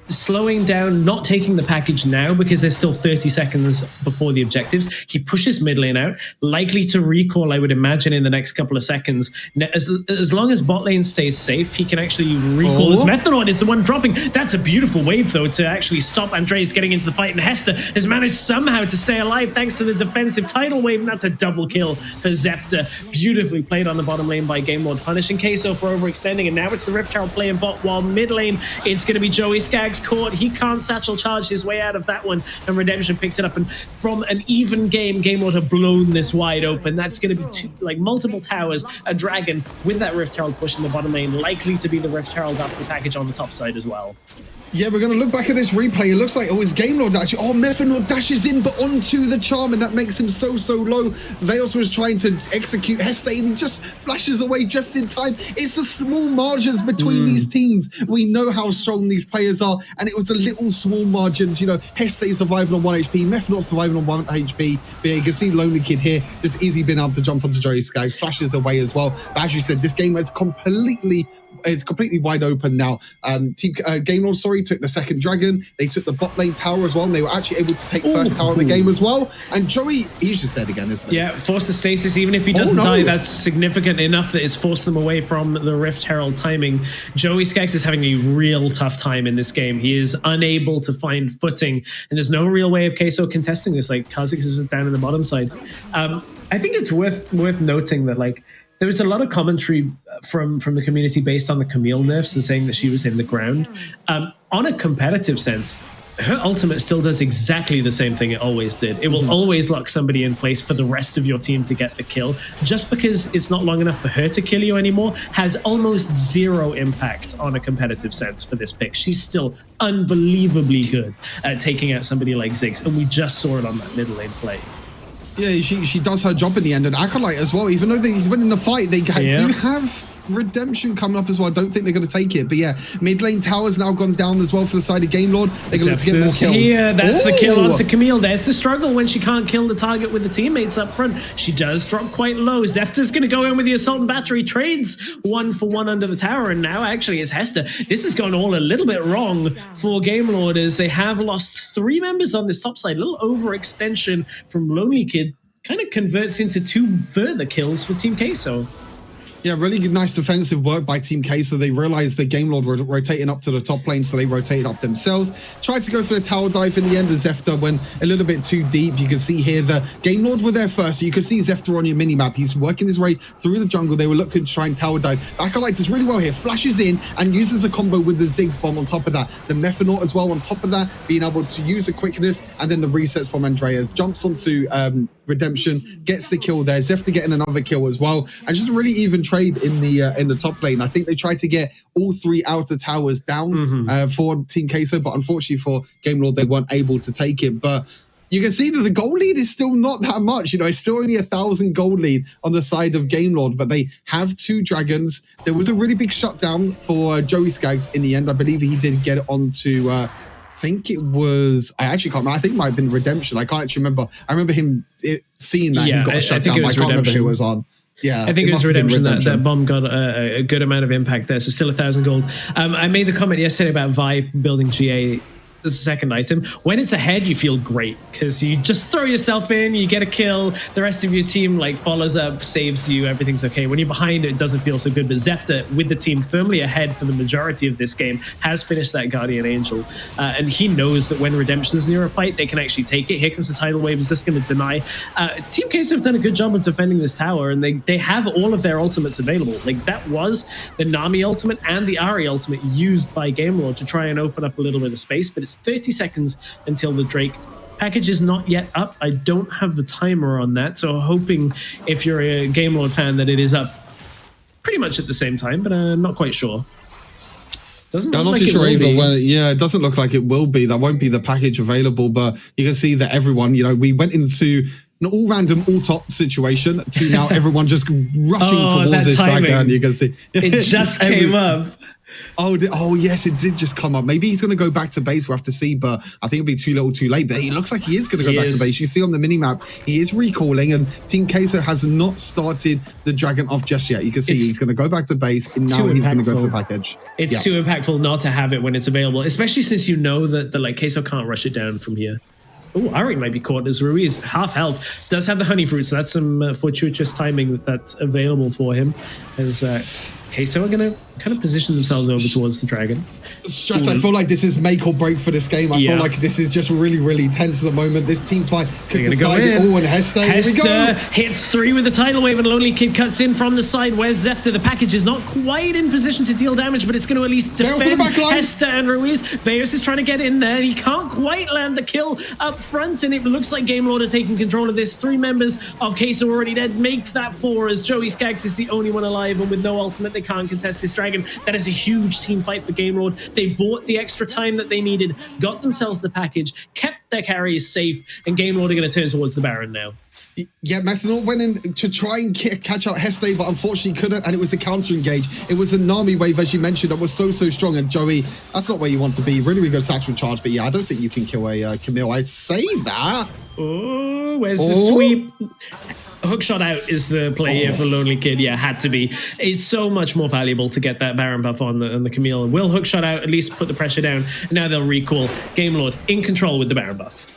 [SPEAKER 3] slowing down, not taking the package now because there's still 30 seconds before the objectives. He pushes mid lane out, likely to recall, I would imagine, in the next couple of seconds. As long as bot lane stays safe, he can actually recall his Methanord is the one dropping. That's a beautiful wave, though, to actually stop Andreas getting into the fight, and Hester has managed somehow to stay alive thanks to the defensive tidal wave, and that's a double kill for Zefter. Beautifully played on the bottom lane by Game Lord, punishing Queso for overextending, and now it's the Rift Herald playing bot, while mid lane, it's going to be Joey Skaggs caught. He can't satchel charge his way out of that one, and Redemption picks it up, and from an even game, Game Lord have blown this wide open. That's going to be multiple towers, a dragon with that Rift Herald push in the bottom lane, likely to be the Rift Herald after the package on the top side as well.
[SPEAKER 4] Yeah, we're going to look back at this replay. It looks like, it's Game Lord actually. Methanord dashes in, but onto the charm, and that makes him so low. Veos was trying to execute Hester, and just flashes away just in time. It's the small margins between these teams. We know how strong these players are, and it was the little small margins. Hester surviving on 1 HP, Methanord surviving on 1 HP. But you can see Lonely Kid here just easily being able to jump onto Joey Skaggs, flashes away as well. But as you said, this game is completely wide open now. Game Lord, took the second dragon. They took the bot lane tower as well, and they were actually able to take first tower of the game as well. And Joey, he's just dead again, isn't he?
[SPEAKER 3] Yeah, forced to stasis. Even if he doesn't die, that's significant enough that it's forced them away from the Rift Herald timing. Joey Skaggs is having a real tough time in this game. He is unable to find footing, and there's no real way of Queso contesting this. Kha'Zix is down in the bottom side. I think it's worth noting that there was a lot of commentary from the community based on the Camille nerfs and saying that she was in the ground. On a competitive sense, her ultimate still does exactly the same thing it always did. It will always lock somebody in place for the rest of your team to get the kill. Just because it's not long enough for her to kill you anymore has almost zero impact on a competitive sense for this pick. She's still unbelievably good at taking out somebody like Ziggs, and we just saw it on that middle lane play.
[SPEAKER 4] Yeah, she does her job in the end, and Acolyte as well. Even though he's winning the fight, they do have Redemption coming up as well. I don't think they're going to take it, but yeah, mid lane tower's now gone down as well for the side of Game Lord. They're going to get more kills.
[SPEAKER 3] Yeah, that's the kill onto Camille. There's the struggle when she can't kill the target with the teammates up front. She does drop quite low. Zefter's going to go in with the assault and battery, trades 1 for 1 under the tower, and now actually it's Hester. This has gone all a little bit wrong for Game Lord, as they have lost 3 members on this top side. A little overextension from Lonely Kid kind of converts into 2 further kills for Team Queso.
[SPEAKER 4] Yeah, really nice defensive work by Team Queso. They realized the Game Lord were rotating up to the top lane, so they rotated up themselves. Tried to go for the tower dive in the end, as Zefter went a little bit too deep. You can see here the Game Lord were there first, so you can see Zefter on your minimap. He's working his way through the jungle. They were looking to try and tower dive. Acolyte does really well here, flashes in and uses a combo with the Ziggs bomb on top of that. The Methanort as well on top of that, being able to use the quickness, and then the resets from Andreas. Jumps onto Redemption, gets the kill there. Zefter getting another kill as well, and just a really even trade in the top lane. I think they tried to get all 3 outer towers down for Team Queso, but unfortunately for Game Lord, they weren't able to take it. But you can see that the gold lead is still not that much. It's still only 1,000 gold lead on the side of Game Lord, but they have 2 dragons. There was a really big shutdown for Joey Skaggs in the end. I believe he did get it onto I think it was, I actually can't remember. I think it might have been Redemption. I can't actually remember. I remember him seeing that he got a shutdown, but I can't remember who it was on. Yeah,
[SPEAKER 3] I think it was Redemption. That bomb got a good amount of impact there, so still 1,000 gold. I made the comment yesterday about Vi building GA as a second item. When it's ahead, you feel great because you just throw yourself in, you get a kill, the rest of your team follows up, saves you, everything's okay. When you're behind, it doesn't feel so good. But Zefter, with the team firmly ahead for the majority of this game, has finished that Guardian Angel, and he knows that when Redemption is near a fight, they can actually take it. Here comes the tidal wave. Is this going to deny? Team Queso have done a good job of defending this tower, and they have all of their ultimates available. That was the Nami ultimate and the Ahri ultimate used by Game Lord to try and open up a little bit of space, but it's 30 seconds until the Drake package is not yet up. I don't have the timer on that, so hoping if you're a Game Lord fan that it is up pretty much at the same time, but I'm not quite sure. Doesn't look
[SPEAKER 4] I'm not
[SPEAKER 3] like
[SPEAKER 4] too sure either.
[SPEAKER 3] It
[SPEAKER 4] doesn't look like it will be. That won't be the package available, but you can see that everyone, we went into an all random, all top situation to now everyone just rushing towards this dragon. You can see
[SPEAKER 3] it just came up.
[SPEAKER 4] Oh, yes, it did just come up. Maybe he's going to go back to base. We'll have to see, but I think it'll be too little too late. But he looks like he is going to go back to base. You see on the minimap, he is recalling, and Team Queso has not started the Dragon off just yet. You can see he's going to go back to base, and now he's going to go for the package.
[SPEAKER 3] It's too impactful not to have it when it's available, especially since you know that the Queso can't rush it down from here. Oh, Ari might be caught as Ruiz, half health, does have the honey fruit, so that's some fortuitous timing that's available for him. As Queso are going to kind of position themselves over towards the Dragon.
[SPEAKER 4] Stress, I feel like this is make or break for this game. I feel like this is just really, really tense at the moment. This team fight could decide it all, and Hester, here we go.
[SPEAKER 3] Hits 3 with the tidal wave, and Lonely Kid cuts in from the side. Where's Zefta? The package is not quite in position to deal damage, but it's going to at least defend Hester and Ruiz. Veos is trying to get in there. He can't quite land the kill up front, and it looks like Game Lord are taking control of this. 3 members of Queso already dead. Make that 4 as Joey Skaggs is the only one alive, and with no ultimate, they can't contest this Dragon. That is a huge team fight for Game Lord. They bought the extra time that they needed, got themselves the package, kept their carries safe, and Game Lord are going to turn towards the Baron now.
[SPEAKER 4] Yeah, Methanol went in to try and catch out Heste, but unfortunately couldn't, and it was a counter engage. It was a Nami wave, as you mentioned, that was so strong, and Joey, that's not where you want to be. Really good Saxon charge, but yeah, I don't think you can kill a Camille. I say that.
[SPEAKER 3] Oh, where's the sweep? Hookshot out is the play here for Lonely Kid. Yeah, had to be. It's so much more valuable to get that Baron buff on the Camille. Will Hookshot out at least put the pressure down? And now they'll recall. Game Lord in control with the Baron buff.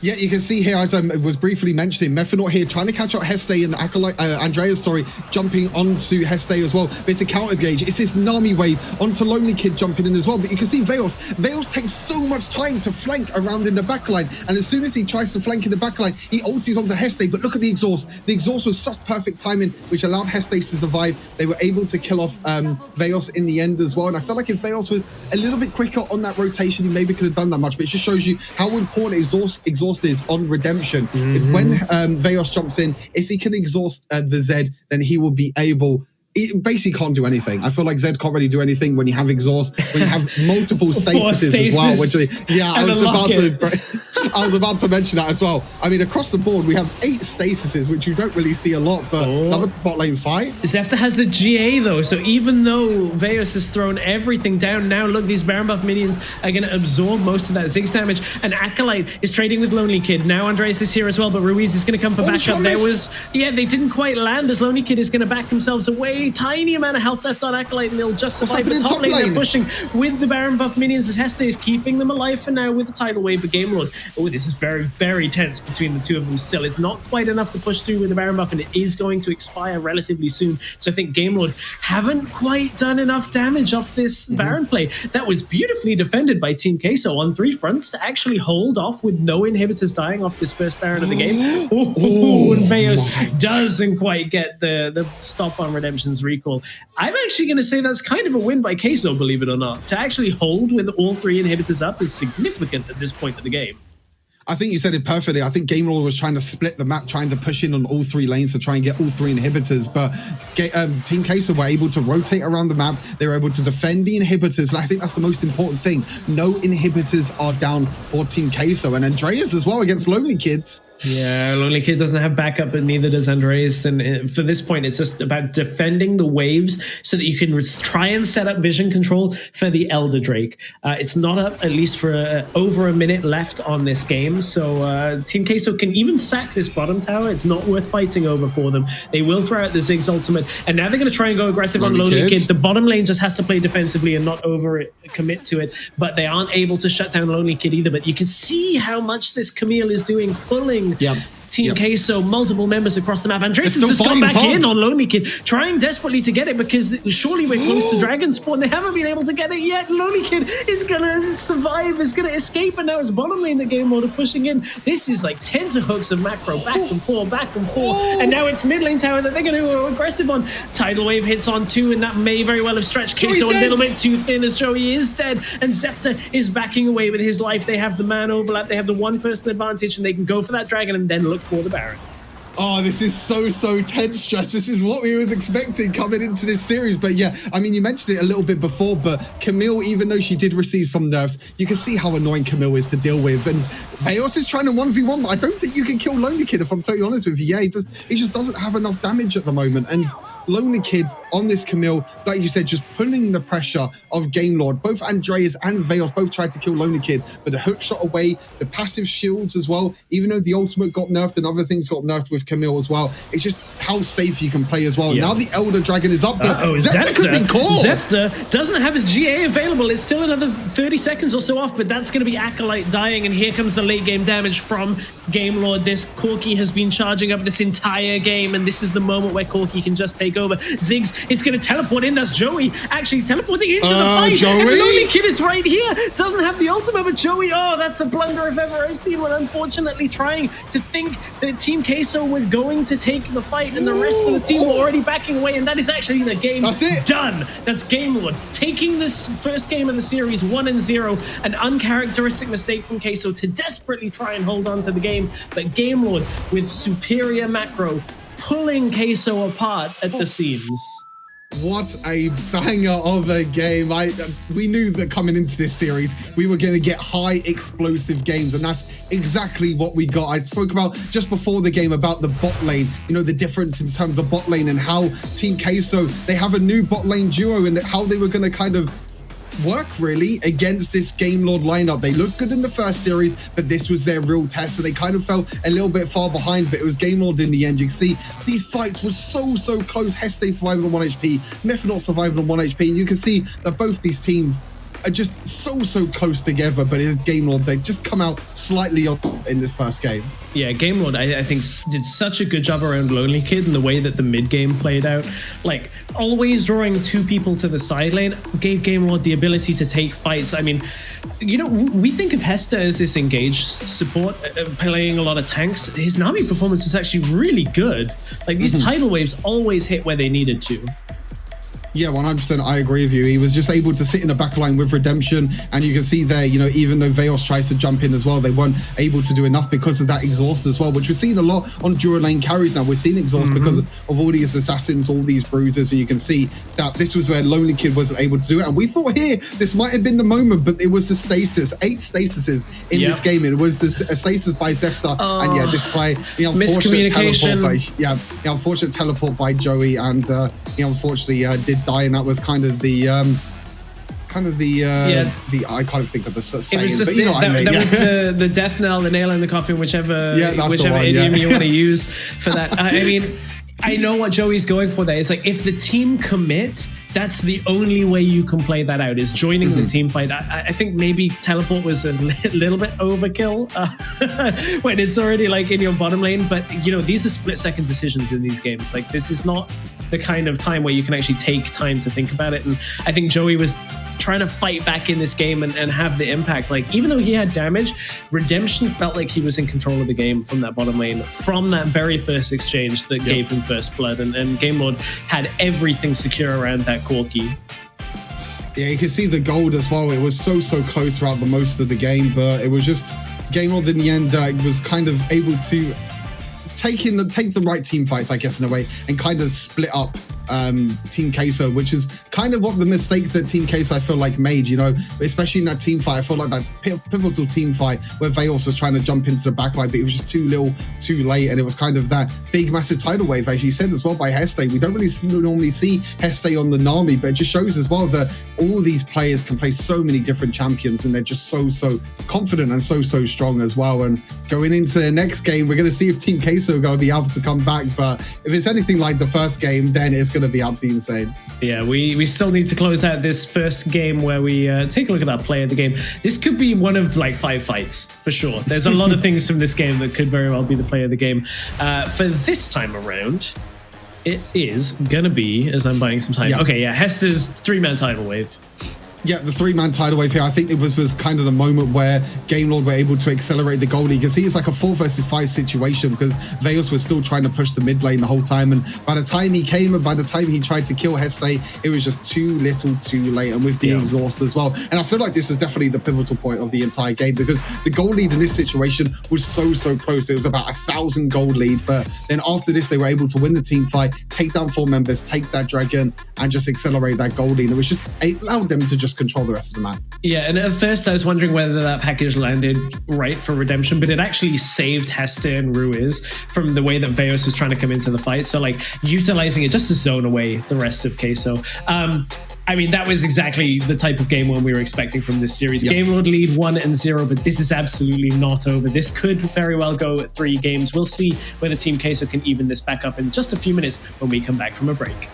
[SPEAKER 4] Yeah, you can see here, as I was briefly mentioning, Mephanor here trying to catch out Heste, and Acolyte, Andreas, jumping onto Heste as well. But it's a counter gauge. It's this Nami wave onto Lonely Kid jumping in as well. But you can see Veos takes so much time to flank around in the backline. And as soon as he tries to flank in the backline, he ulties onto Heste. But look at the exhaust. The exhaust was such perfect timing, which allowed Heste to survive. They were able to kill off Veos in the end as well. And I felt like if Veos was a little bit quicker on that rotation, he maybe could have done that much. But it just shows you how important exhaust is on redemption. When Veos jumps in, if he can exhaust the Z, then he will be able. He basically can't do anything. I feel like Zed can't really do anything when you have exhaust, when you have multiple stasises as well. Which, yeah, I was about to mention that as well. I mean, across the board, we have 8 stasises, which you don't really see a lot for another bot lane fight.
[SPEAKER 3] Zefta has the GA though, so even though Veos has thrown everything down, now look, these Baron buff minions are going to absorb most of that Ziggs damage, and Acolyte is trading with Lonely Kid. Now Andreas is here as well, but Ruiz is going to come for backup. They didn't quite land as Lonely Kid is going to back themselves away. Tiny amount of health left on Acolyte, and they'll just survive. But top lane, they're pushing with the Baron buff minions as Heste is keeping them alive for now with the tidal wave. But Game Lord, this is very, very tense between the two of them still. It's not quite enough to push through with the Baron buff, and it is going to expire relatively soon. So I think Game Lord haven't quite done enough damage off this Baron play. That was beautifully defended by Team Queso on 3 fronts to actually hold off with no inhibitors dying off this first Baron of the game. And Veos doesn't quite get the stop on Redemption's recall. I'm actually going to say that's kind of a win by Queso, believe it or not. To actually hold with all 3 inhibitors up is significant at this point of the game.
[SPEAKER 4] I think you said it perfectly. I think Game Lord was trying to split the map, trying to push in on all 3 lanes to try and get all 3 inhibitors. But Team Queso were able to rotate around the map. They were able to defend the inhibitors. And I think that's the most important thing. No inhibitors are down for Team Queso. And Andreas as well against Lonely Kids.
[SPEAKER 3] Yeah, Lonely Kid doesn't have backup, but neither does Andreas. And for this point, it's just about defending the waves so that you can try and set up vision control for the Elder Drake. It's not up, at least for over a minute left on this game. So Team Queso can even sack this bottom tower. It's not worth fighting over for them. They will throw out the Ziggs ultimate. And now they're going to try and go aggressive on Lonely Kid. The bottom lane just has to play defensively and not commit to it. But they aren't able to shut down Lonely Kid either. But you can see how much this Camille is doing, pulling Team Queso, multiple members across the map. Andreas has just gone back in on Lonely Kid, trying desperately to get it because surely we're close to Dragon Spawn. They haven't been able to get it yet. Lonely Kid is going to survive, is going to escape, and now it's bottom lane the game mode of pushing in. This is like tenterhooks of macro, back and forth, and now it's mid lane tower that they're going to go aggressive on. Tidal wave hits on 2, and that may very well have stretched Queso a little bit too thin as Joey is dead, and Zefta is backing away with his life. They have the man overlap, they have the 1-person advantage, and they can go for that dragon and then look for the Baron.
[SPEAKER 4] Oh, this is so tense, Stress. This is what we was expecting coming into this series. But yeah, I mean, you mentioned it a little bit before, but Camille, even though she did receive some nerfs, you can see how annoying Camille is to deal with. And Veos is trying to 1v1, but I don't think you can kill Lonely Kid, if I'm totally honest with you. Yeah, he just doesn't have enough damage at the moment. And Lonely Kid on this Camille, like you said, just pulling the pressure of Game Lord. Both Andreas and Veos both tried to kill Lonely Kid, but the hook shot away, the passive shields as well, even though the ultimate got nerfed and other things got nerfed with Camille as well. It's just how safe you can play as well. Yeah. Now the Elder Dragon is up, but Zepter could be caught.
[SPEAKER 3] Zepter doesn't have his GA available. It's still another 30 seconds or so off, but that's going to be Acolyte dying, and here comes the late game damage from Game Lord. This Corki has been charging up this entire game, and this is the moment where Corki can just take over. Ziggs is going to teleport in. That's Joey actually teleporting into the fight.
[SPEAKER 4] Joey?
[SPEAKER 3] And Lonely Kid is right here. Doesn't have the ultimate, but Joey, oh, that's a blunder if ever I've seen one. Unfortunately, trying to think that Team Queso was going to take the fight, and the rest of the team were already backing away, and that is actually the game done. That's Game Lord taking this first game of the series 1-0. An uncharacteristic mistake from Queso to desperately try and hold on to the game, but Game Lord with superior macro pulling Queso apart at the seams.
[SPEAKER 4] What a banger of a game. We knew that coming into this series, we were going to get high explosive games, and that's exactly what we got. I spoke about just before the game about the bot lane, you know, the difference in terms of bot lane and how Team Queso, they have a new bot lane duo and how they were going to kind of work really against this Game Lord lineup. They looked good in the first series, but this was their real test, and they kind of fell a little bit far behind, but it was Game Lord in the end. You can see these fights were so close. Heste surviving on 1 HP, Mythonaut surviving on 1 HP, and you can see that both these teams are just so close together, but it's Game Lord. They just come out slightly on in this first game.
[SPEAKER 3] Yeah, Game Lord, I think, did such a good job around Lonely Kid and the way that the mid game played out. Like, always drawing two people to the side lane gave Game Lord the ability to take fights. I mean, you know, we think of Hester as this engaged support, playing a lot of tanks. His Nami performance is actually really good. Like, these tidal waves always hit where they needed to.
[SPEAKER 4] Yeah, 100%. I agree with you. He was just able to sit in the back line with Redemption, and you can see there, you know, even though Veos tries to jump in as well, they weren't able to do enough because of that exhaust as well, which we're seeing a lot on dual lane carries now. We're seeing exhaust because of all these assassins, all these bruisers, and you can see that this was where Lonely Kid wasn't able to do it. And we thought here this might have been the moment, but it was the stasis, 8 stasises in this game. It was the stasis by Zepter, and yeah, this by the unfortunate teleport by the unfortunate teleport by Joey, and he unfortunately did die, and that was kind of the I can't think of the saying, but you know what I mean.
[SPEAKER 3] That was the death knell, the nail in the coffin, whichever idiom you want to use for that. I mean, I know what Joey's going for there. It's like, if the team commit, that's the only way you can play that out, is joining the team fight. I think maybe teleport was a little bit overkill when it's already like in your bottom lane. But you know, these are split-second decisions in these games. Like, this is not the kind of time where you can actually take time to think about it. And I think Joey was trying to fight back in this game and have the impact. Like, even though he had damage, Redemption felt like he was in control of the game from that bottom lane, from that very first exchange that gave him first blood, and Game Lord had everything secure around that Corki.
[SPEAKER 4] Yeah, you can see the gold as well. It was so close throughout the most of the game, but it was just Game Lord in the end was kind of able to take the right team fights, I guess, in a way, and kind of split up Team Queso, which is kind of what the mistake that Team Queso, I feel like, made, you know, especially in that team fight. I feel like that pivotal team fight where Veos was trying to jump into the backline, but it was just too little, too late, and it was kind of that big, massive tidal wave, as you said as well, by Heste. We don't really normally see Heste on the Nami, but it just shows as well that all these players can play so many different champions, and they're just so confident and so strong as well. And going into the next game, we're going to see if Team Queso are going to be able to come back, but if it's anything like the first game, then it's going to be absolutely insane.
[SPEAKER 3] Yeah, we still need to close out this first game where we take a look at our play of the game. This could be one of like 5 fights for sure. There's a lot of things from this game that could very well be the play of the game. For this time around, it is gonna be, as I'm buying some time. Okay, yeah, Hester's 3-man tidal wave.
[SPEAKER 4] Yeah, the 3-man tidal wave here, I think it was kind of the moment where Game Lord were able to accelerate the goal lead. You can see it's like a 4 versus 5 situation because Veos was still trying to push the mid lane the whole time. And by the time he came and by the time he tried to kill Heste, it was just too little too late, and with the exhaust as well. And I feel like this is definitely the pivotal point of the entire game because the goal lead in this situation was so close. It was about 1,000 gold lead. But then after this, they were able to win the team fight, take down 4 members, take that dragon, and just accelerate that gold lead. It allowed them to just control the rest of the map.
[SPEAKER 3] Yeah, and at first I was wondering whether that package landed right for Redemption, but it actually saved Hester and Ruiz from the way that Veos was trying to come into the fight. So like utilizing it just to zone away the rest of Queso. I mean, that was exactly the type of game one we were expecting from this series. Game Lord lead 1-0, but this is absolutely not over. This could very well go 3 games. We'll see whether Team Queso can even this back up in just a few minutes when we come back from a break.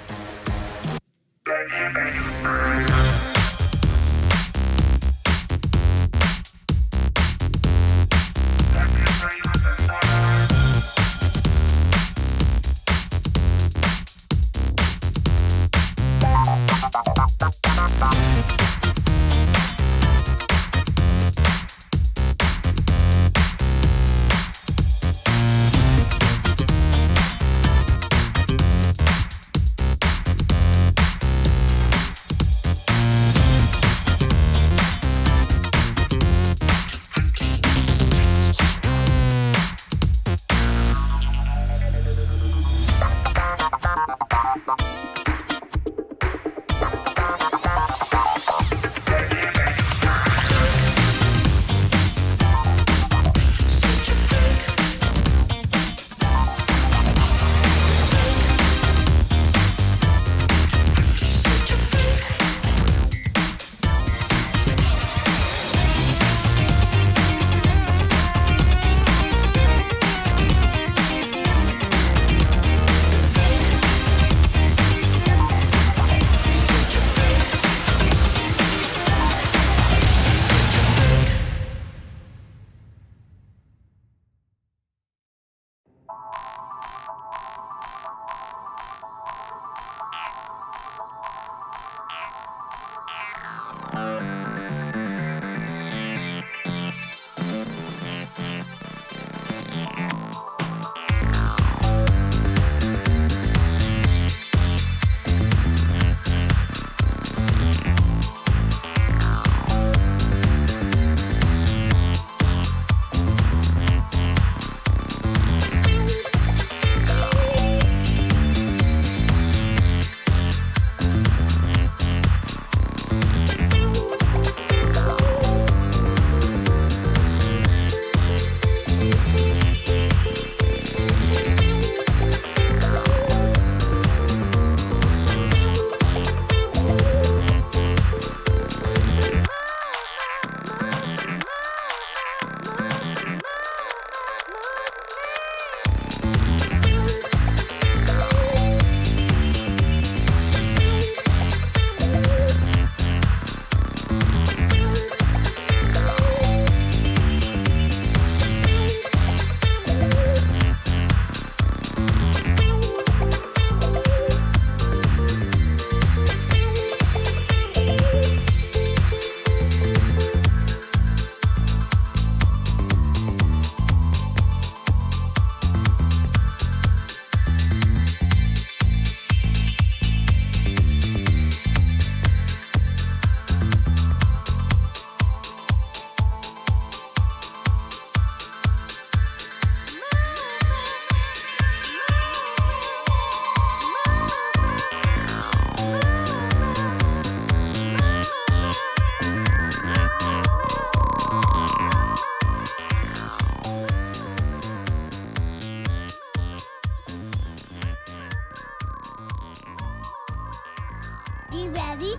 [SPEAKER 14] You ready?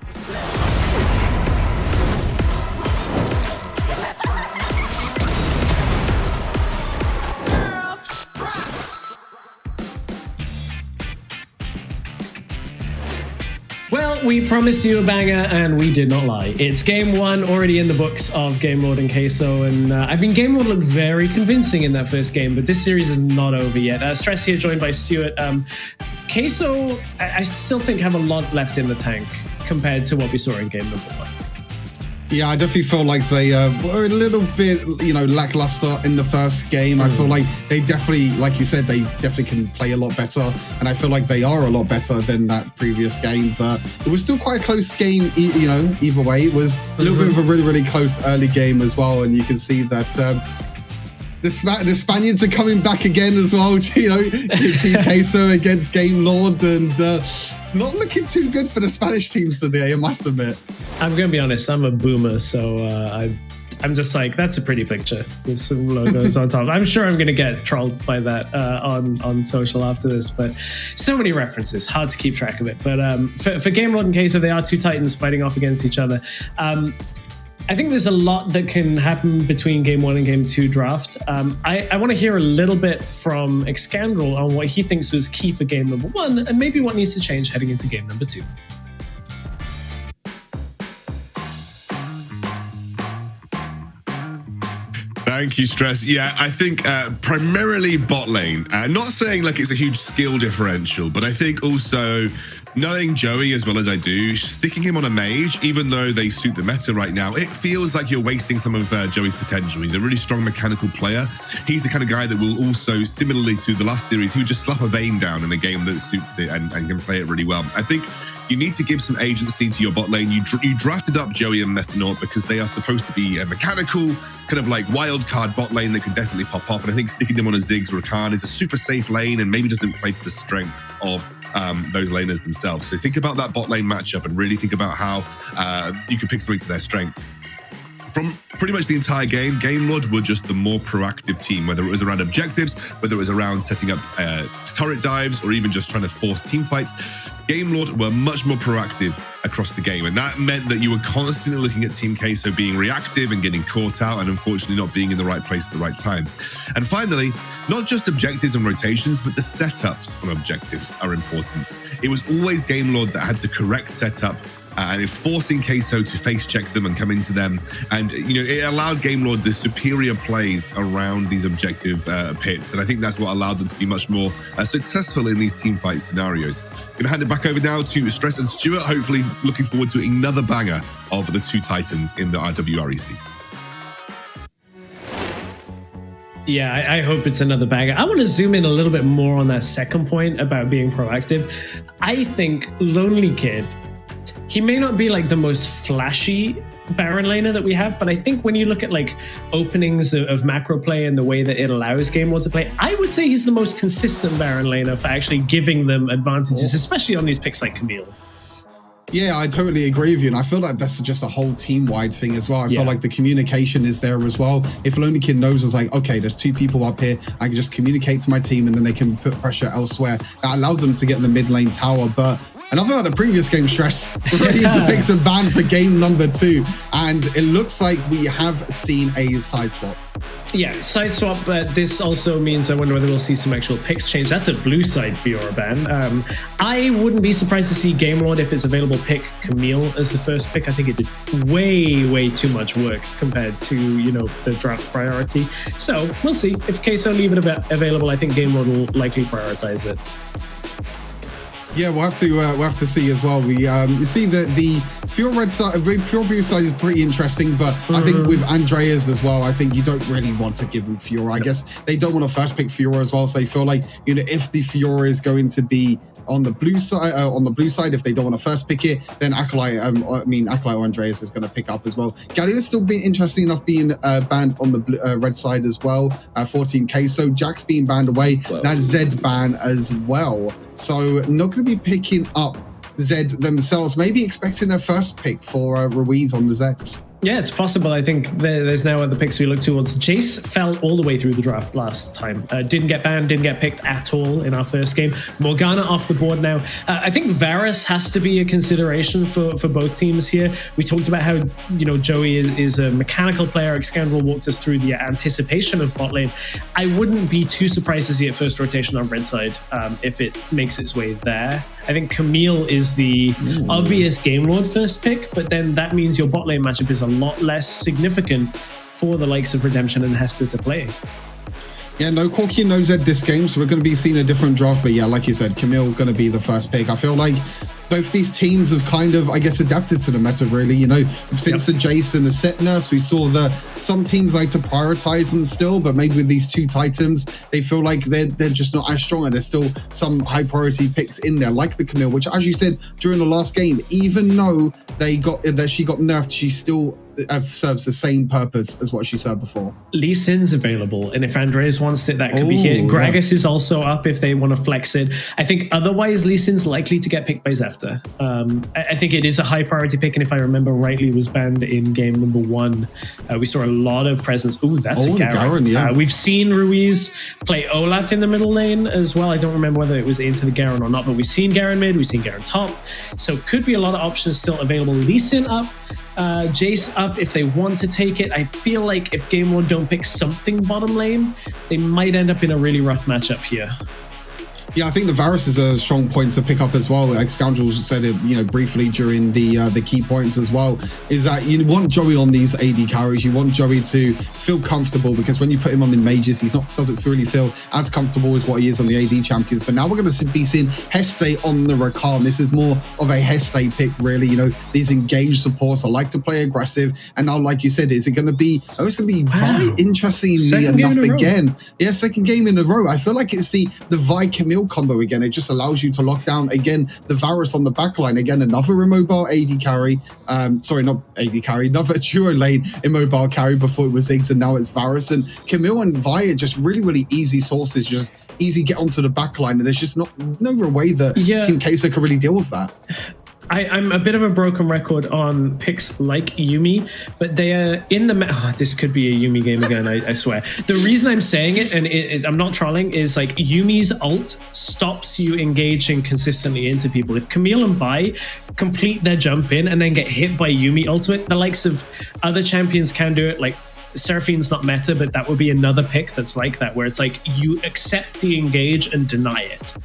[SPEAKER 3] Well, we promised you a banger, and we did not lie. It's game one, already in the books of Game Lord and Queso, and I mean, Game Lord looked very convincing in that first game, but this series is not over yet. Stress here, joined by Stuart. Queso, I still think have a lot left in the tank compared to what we saw in game number one.
[SPEAKER 4] Yeah, I definitely feel like they were a little bit, lackluster in the first game. I feel like they definitely, like you said, they definitely can play a lot better. And I feel like they are a lot better than that previous game. But it was still quite a close game, either way. It was a little bit of a really, really close early game as well. And you can see that the Spaniards are coming back again as well. Team Queso against Game Lord, and not looking too good for the Spanish teams today, I must admit.
[SPEAKER 3] I'm going to be honest, I'm a boomer, so I'm just like, that's a pretty picture with some logos on top. I'm sure I'm going to get trolled by that on social after this, but so many references, hard to keep track of it. But for Game Lord and Queso, they are two titans fighting off against each other. I think there's a lot that can happen between Game 1 and Game 2 draft. I want to hear a little bit from Excandral on what he thinks was key for Game number 1 and maybe what needs to change heading into Game number 2.
[SPEAKER 5] Thank you, Stress. Yeah, I think primarily bot lane. Not saying like it's a huge skill differential, but I think also knowing Joey as well as I do, sticking him on a mage, even though they suit the meta right now, it feels like you're wasting some of Joey's potential. He's a really strong mechanical player. He's the kind of guy that will also, similarly to the last series, he would just slap a Vayne down in a game that suits it and can play it really well. I think you need to give some agency to your bot lane. You drafted up Joey and Methanaut because they are supposed to be a mechanical, kind of like wild card bot lane that can definitely pop off. And I think sticking them on a Ziggs or a Khan is a super safe lane and maybe doesn't play to the strengths of those laners themselves. So think about that bot lane matchup and really think about how you can pick something to their strengths. From pretty much the entire game, Game Lord were just the more proactive team, whether it was around objectives, whether it was around setting up turret dives, or even just trying to force team fights. Game Lord were much more proactive across the game, and that meant that you were constantly looking at Team Queso being reactive and getting caught out and unfortunately not being in the right place at the right time. And finally, not just objectives and rotations, but the setups on objectives are important. It was always Game Lord that had the correct setup and forcing Queso to face check them and come into them. And, it allowed Game Lord the superior plays around these objective pits. And I think that's what allowed them to be much more successful in these team fight scenarios. I'm going to hand it back over now to Stress and Stuart, hopefully looking forward to another banger of the two titans in the WREC.
[SPEAKER 3] Yeah, I hope it's another banger. I want to zoom in a little bit more on that second point about being proactive. I think Lonely Kid, he may not be like the most flashy Baron laner that we have, but I think when you look at like openings of macro play and the way that it allows Game Lord to play, I would say he's the most consistent Baron laner for actually giving them advantages, especially on these picks like Camille.
[SPEAKER 4] Yeah, I totally agree with you. And I feel like that's just a whole team-wide thing as well. I feel like the communication is there as well. If Lonely Kid knows, it's like, okay, there's two people up here, I can just communicate to my team and then they can put pressure elsewhere. That allowed them to get in the mid lane tower. But another about the previous game, Stress, ready to pick some bans for game number 2. And it looks like we have seen a side swap.
[SPEAKER 3] Yeah, side swap, but this also means I wonder whether we'll see some actual picks change. That's a blue side Fiora ban. I wouldn't be surprised to see Game Lord, if it's available, pick Camille as the first pick. I think it did way too much work compared to, the draft priority. So we'll see. If Queso leave it available, I think Game Lord will likely prioritize it.
[SPEAKER 4] Yeah, we'll have to see as well. We you see that the Fiora blue side is pretty interesting, but I think with Andreas as well, I think you don't really want to give him Fiora. I guess they don't want to first pick Fiora as well, so they feel like if the Fiora is going to be on the blue side, if they don't want to first pick it, then Acolyte or Andreas is going to pick up as well. Galio's still being interesting enough being banned on the red side as well. 14K, so Jack's being banned away. That's Zed ban as well. So not going to be picking up Zed themselves. Maybe expecting a first pick for Ruiz on the Zed.
[SPEAKER 3] Yeah, it's possible. I think there's now other picks we look towards. Jace fell all the way through the draft last time. Didn't get banned, didn't get picked at all in our first game. Morgana off the board now. I think Varus has to be a consideration for both teams here. We talked about how, Joey is a mechanical player. Excandral walked us through the anticipation of bot lane. I wouldn't be too surprised to see it first rotation on red side if it makes its way there. I think Camille is the obvious Game Lord first pick, but then that means your bot lane matchup is a lot less significant for the likes of Redemption and Hester to play.
[SPEAKER 4] Yeah, no Corky and no Zed this game, so we're going to be seeing a different draft. But yeah, like you said, Camille going to be the first pick. I feel like both these teams have kind of, I guess, adapted to the meta, really. You know, since the Jace and the Set nerfs, we saw some teams like to prioritize them still, but maybe with these 2 Titans, they feel like they're just not as strong, and there's still some high priority picks in there, like the Camille, which, as you said during the last game, even though she got nerfed, she still serves the same purpose as what she served before.
[SPEAKER 3] Lee Sin's available, and if Andreas wants it, that could be here. Gragas is also up if they want to flex it. I think otherwise Lee Sin's likely to get picked by Zefta. I think it is a high priority pick, and if I remember rightly, was banned in game number 1. We saw a lot of presence. Ooh, that's a Garen.
[SPEAKER 4] Yeah.
[SPEAKER 3] We've seen Ruiz play Olaf in the middle lane as well. I don't remember whether it was into the Garen or not, but we've seen Garen mid, we've seen Garen top. So could be a lot of options still available. Lee Sin up. Jace up if they want to take it. I feel like if Game 1 don't pick something bottom lane, they might end up in a really rough matchup here.
[SPEAKER 4] Yeah, I think the Varus is a strong point to pick up as well. Like Scoundrels said it, you know, briefly during the key points as well, is that you want Joey on these AD carries. You want Joey to feel comfortable, because when you put him on the mages, doesn't really feel as comfortable as what he is on the AD champions. But now we're going to be seeing Heste on the Rakan. This is more of a Heste pick, really. You know, these engaged supports. I like to play aggressive. And now, like you said, is it going to be? Oh, it's going to be Vi. Interestingly enough, again, yeah, second game in a row. I feel like it's the Vi Camille combo again. It just allows you to lock down again the Varus on the backline. Again, another immobile AD carry. Sorry, not AD carry, another duo lane immobile carry. Before it was Ziggs and now it's Varus. And Camille and Vi are just really easy sources, just easy get onto the backline, and there's just no real way that Team Queso can really deal with that.
[SPEAKER 3] I'm a bit of a broken record on picks like Yuumi, but they are in the... this could be a Yuumi game again, I swear. The reason I'm saying it, and I'm not trolling, is like Yuumi's ult stops you engaging consistently into people. If Camille and Vi complete their jump in and then get hit by Yuumi ultimate, the likes of other champions can do it, like Seraphine's not meta, but that would be another pick that's like that, where it's like you accept the engage and deny it.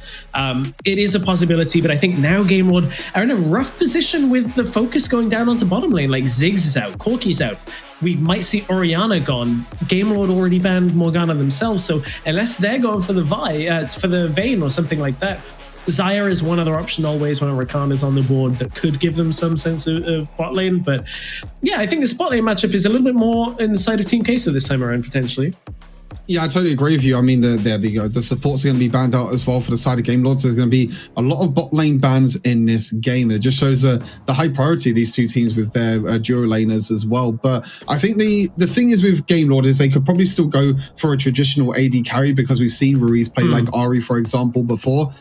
[SPEAKER 3] It is a possibility, but I think now Game Lord are in a rough position with the focus going down onto bottom lane. Like Ziggs is out, Corki's out. We might see Orianna gone. Game Lord already banned Morgana themselves, so unless they're going for the for the Vayne or something like that, Xayah is one other option always when Rakan is on the board that could give them some sense of bot lane. But yeah, I think the spot lane matchup is a little bit more in the side of Team Queso this time around, potentially.
[SPEAKER 4] Yeah, I totally agree with you. I mean, the supports are going to be banned out as well for the side of Game Lords. There's going to be a lot of bot lane bans in this game. It just shows the high priority of these two teams with their duo laners as well. But I think the thing is with Game Lord is they could probably still go for a traditional AD carry, because we've seen Ruiz play like Ahri, for example, before.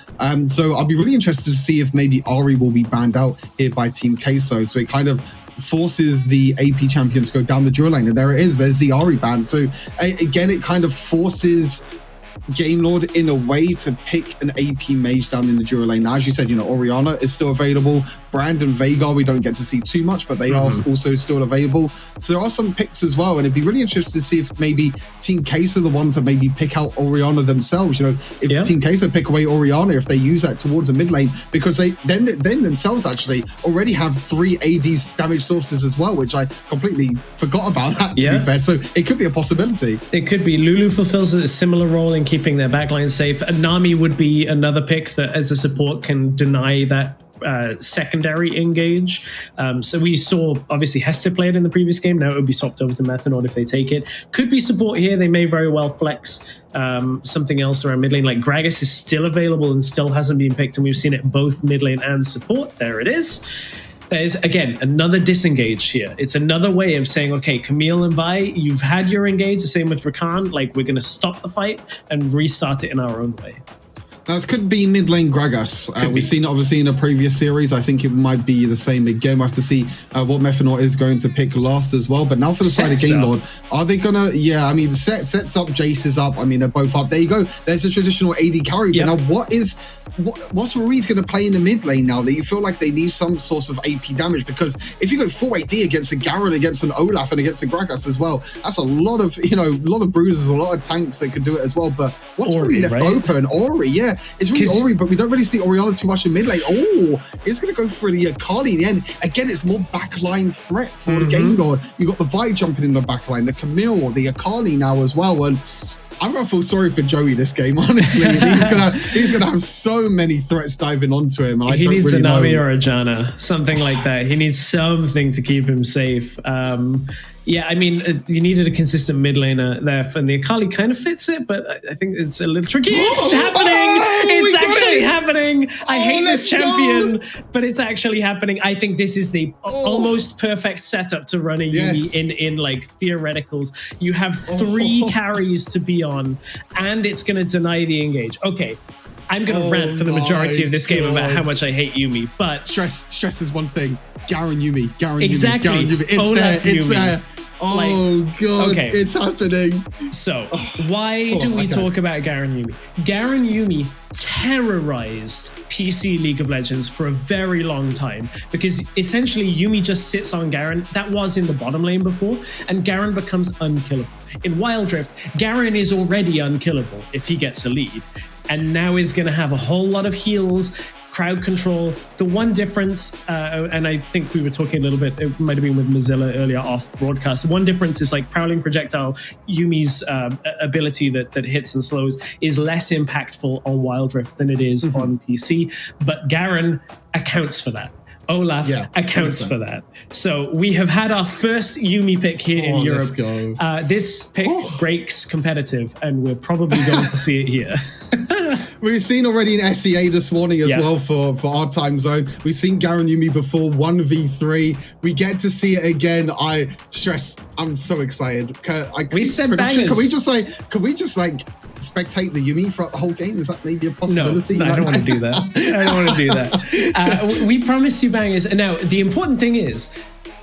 [SPEAKER 4] So I'll be really interested to see if maybe Ahri will be banned out here by Team Queso. So it kind of forces the AP champion to go down the duo lane, and there it is, there's the Ahri ban. So again, it kind of forces Game Lord in a way to pick an AP mage down in the duo lane. Now, as you said, you know, Orianna is still available. Brand and Veigar we don't get to see too much, but they are also still available. So there are some picks as well, and it'd be really interesting to see if maybe Team Queso are the ones that maybe pick out Orianna themselves. You know, if Team Queso pick away Orianna, if they use that towards the mid lane, because they then themselves actually already have 3 AD damage sources as well, which I completely forgot about that, to be fair. So it could be a possibility.
[SPEAKER 3] It could be. Lulu fulfills a similar role in keeping their backline safe. Nami would be another pick that as a support can deny that secondary engage. So we saw obviously Hester play it in the previous game. Now it would be swapped over to Methanord if they take it. Could be support here. They may very well flex something else around mid lane. Like Gragas is still available and still hasn't been picked, and we've seen it both mid lane and support. There it is. There's, again, another disengage here. It's another way of saying, okay, Camille and Vi, you've had your engage, the same with Rakan, like we're going to stop the fight and restart it in our own way.
[SPEAKER 4] Now, this could be mid lane Gragas. We've seen it obviously in a previous series. I think it might be the same again. We'll have to see what Methanor is going to pick last as well. But now for the side of Game Lord, are they going to... Yeah, I mean, sets up, Jace is up. I mean, they're both up. There you go. There's a traditional AD carry. But now what's Ruiz going to play in the mid lane now that you feel like they need some source of AP damage? Because if you go full AD against a Garen, against an Olaf, and against a Gragas as well, that's a lot of, you know, a lot of bruises, a lot of tanks that could do it as well. But what's really left open? Ori, yeah. It's really Ori, but we don't really see Orianna too much in mid lane. Oh, he's going to go for the Akali in the end. Again, it's more backline threat for the Game Lord. You've got the Vi jumping in the backline, the Camille, the Akali now as well. And I'm gonna feel sorry for Joey this game, honestly. he's gonna have so many threats diving onto him. And
[SPEAKER 3] He needs
[SPEAKER 4] really
[SPEAKER 3] a Nami
[SPEAKER 4] know.
[SPEAKER 3] or a Janna, something like that. He needs something to keep him safe. Yeah, I mean, you needed a consistent mid laner there, and the Akali kind of fits it, but I think it's a little tricky. It's happening! It's actually happening! I hate this champion, but it's actually happening. I think this is the almost perfect setup to run a Yuumi in like theoreticals. You have 3 carries to be on, and it's going to deny the engage. Okay. I'm going to rant for the majority of this game about how much I hate Yuumi, but...
[SPEAKER 4] Stress is one thing. Garen Yuumi.
[SPEAKER 3] Exactly.
[SPEAKER 4] Yuumi. It's
[SPEAKER 3] Olaf
[SPEAKER 4] there. It's
[SPEAKER 3] Yuumi.
[SPEAKER 4] there. Oh, God.
[SPEAKER 3] Okay.
[SPEAKER 4] It's happening.
[SPEAKER 3] So, why do we talk about Garen Yuumi? Garen Yuumi terrorized PC League of Legends for a very long time because essentially Yuumi just sits on Garen. That was in the bottom lane before, and Garen becomes unkillable. In Wild Rift, Garen is already unkillable if he gets a lead, and now is going to have a whole lot of heals, crowd control. The one difference, and I think we were talking a little bit, it might have been with Mozilla earlier off broadcast. One difference is like Prowling Projectile, Yumi's ability that hits and slows is less impactful on Wild Rift than it is on PC, but Garen accounts for that. Olaf accounts for that. So we have had our first Yuumi pick here in Europe.
[SPEAKER 4] Let's go.
[SPEAKER 3] This pick breaks competitive, and we're probably going to see it here.
[SPEAKER 4] We've seen already in SEA this morning as well for our time zone. We've seen Garen Yuumi before 1v3. We get to see it again. I'm so excited.
[SPEAKER 3] We said bangers.
[SPEAKER 4] Can we just spectate the Yuumi throughout the whole game? Is that maybe a possibility?
[SPEAKER 3] No, I don't want to do that. I don't want to do that. We promise you bangers. And now, the important thing is,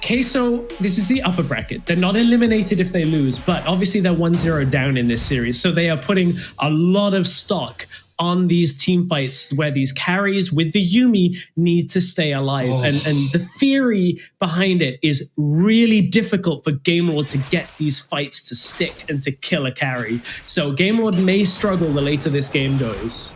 [SPEAKER 3] Queso, this is the upper bracket. They're not eliminated if they lose, but obviously they're 1-0 down in this series. So they are putting a lot of stock on these team fights where these carries with the Yuumi need to stay alive. And the theory behind it is really difficult for Game Lord to get these fights to stick and to kill a carry. So Game Lord may struggle the later this game goes.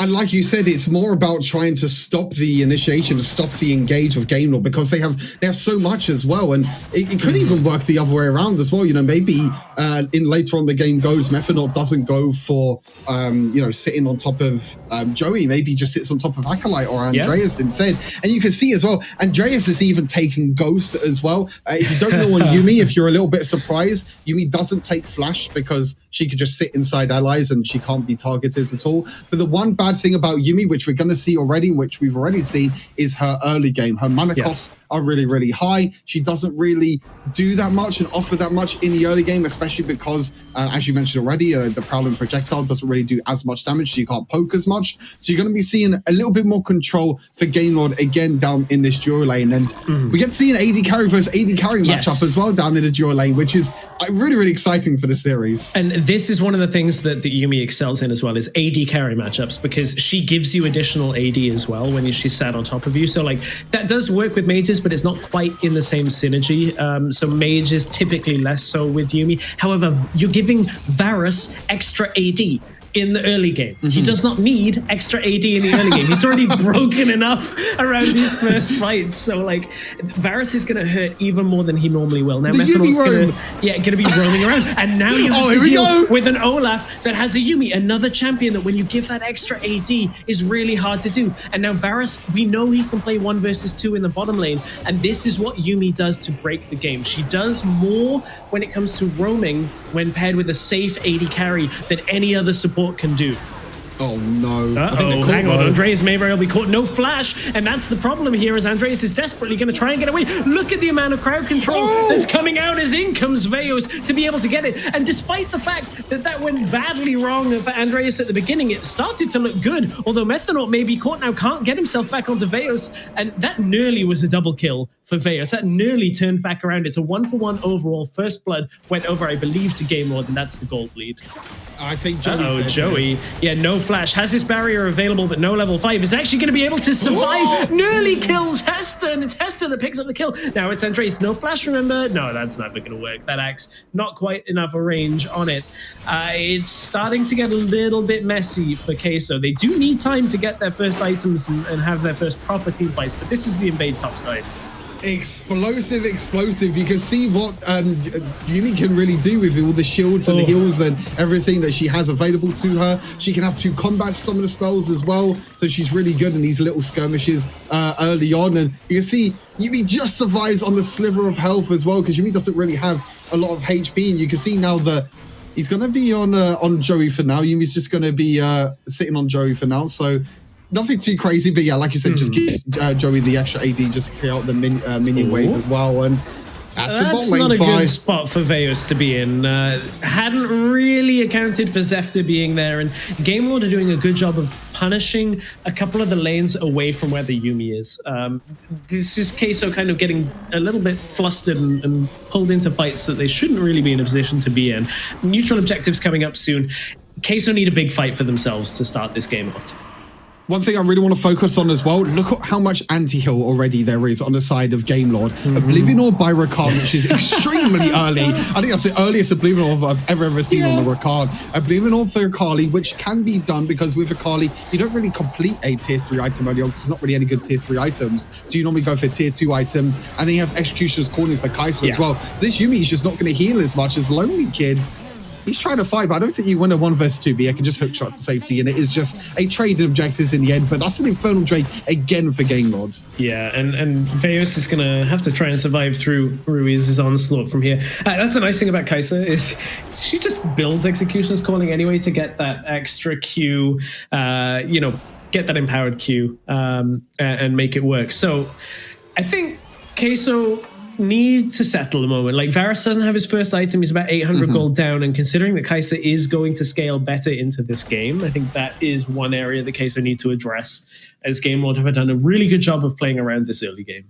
[SPEAKER 4] And like you said, it's more about trying to stop the initiation, stop the engage of Game Lord, because they have so much as well, and it could even work the other way around as well. You know, maybe in later on the game goes, Methanol doesn't go for sitting on top of Joey, maybe just sits on top of Acolyte or Andreas instead. And you can see as well, Andreas is even taking Ghost as well. If you don't know on Yuumi, if you're a little bit surprised, Yuumi doesn't take Flash because she could just sit inside allies and she can't be targeted at all. But the one bad thing about Yuumi, which we're going to see already, which we've already seen, is her early game. Her mana costs are really, really high. She doesn't really do that much and offer that much in the early game, especially because, as you mentioned already, the Prowling Projectile doesn't really do as much damage, so you can't poke as much. So you're going to be seeing a little bit more control for Game Lord again down in this duo lane. And we get to see an AD carry versus AD carry matchup as well down in the duo lane, which is really, really exciting for the series.
[SPEAKER 3] And this is one of the things that Yuumi excels in as well, is AD carry matchups, because she gives you additional AD as well when she's sat on top of you. So like that does work with mages, but it's not quite in the same synergy. So mage is typically less so with Yuumi. However, you're giving Varus extra AD in the early game. He does not need extra AD in the early game. He's already broken enough around these first fights. So like Varus is going to hurt even more than he normally will. Now Methanol's going to be roaming around. And now you have to deal with an Olaf that has a Yuumi, another champion that when you give that extra AD is really hard to do. And now Varus, we know he can play 1 versus 2 in the bottom lane. And this is what Yuumi does to break the game. She does more when it comes to roaming when paired with a safe AD carry than any other support can do.
[SPEAKER 4] Oh no.
[SPEAKER 3] Hang on, Andreas may very well be caught. No flash, and that's the problem here, as Andreas is desperately going to try and get away. Look at the amount of crowd control that's coming out as in comes Veos to be able to get it. And despite the fact that went badly wrong for Andreas at the beginning, it started to look good, although Methanol may be caught now, can't get himself back onto Veos, and that nearly was a double kill for Veos. That nearly turned back around. It's a 1-for-1 overall. First blood went over, I believe, to Game Lord, and that's the gold lead.
[SPEAKER 4] I think Joey's
[SPEAKER 3] Joey. Yeah, no flash. Has his barrier available, but no level 5. Is actually going to be able to survive. Nearly kills Hester, and it's Hester that picks up the kill. Now it's Andres. No flash, remember? No, that's never going to work. That axe, not quite enough range on it. It's starting to get a little bit messy for Queso. They do need time to get their first items and have their first proper team fights, but this is the invade top side.
[SPEAKER 4] Explosive. You can see what Yumi can really do with all the shields and the heals and everything that she has available to her. She can have to combat some of the spells as well, so she's really good in these little skirmishes early on. And you can see Yumi just survives on the sliver of health as well, because Yumi doesn't really have a lot of HP. And you can see now that he's going to be on Joey for now. Yumi's just going to be sitting on Joey for now, so nothing too crazy, but yeah, like you said, just give Joey the extra AD just to clear out the minion wave as well. And
[SPEAKER 3] that's not a good spot for Veos to be in. Hadn't really accounted for Zefta being there, and Game Lord are doing a good job of punishing a couple of the lanes away from where the Yumi is. This is Queso kind of getting a little bit flustered and pulled into fights that they shouldn't really be in a position to be in. Neutral objectives coming up soon. Queso need a big fight for themselves to start this game off.
[SPEAKER 4] One thing I really want to focus on as well, look at how much anti-heal already there is on the side of Game Lord. Oblivion Orb by Rakan, which is extremely early. I think that's the earliest Oblivion Orb I've ever seen on the Rakan. Oblivion Orb for Akali, which can be done because with Akali, you don't really complete a tier 3 item early on because there's not really any good tier 3 items. So you normally go for tier 2 items, and then you have Executioner's Calling for Kai'Sa as well. So this Yumi is just not going to heal as much as Lonely Kids. He's trying to fight, but I don't think you win a 1 versus 2, but you can just hook shot to safety, and it is just a trade in objectives in the end. But that's an Infernal Drake again for Game Lord.
[SPEAKER 3] Yeah, and Veos is going to have to try and survive through Ruiz's onslaught from here. That's the nice thing about Kai'Sa is she just builds Executioner's Calling anyway to get that extra Q, get that empowered Q and make it work. So I think Queso need to settle a moment. Like, Varus doesn't have his first item. He's about 800 gold down, and considering that Kai'Sa is going to scale better into this game, I think that is one area that Queso need to address, as Game Lord have done a really good job of playing around this early game.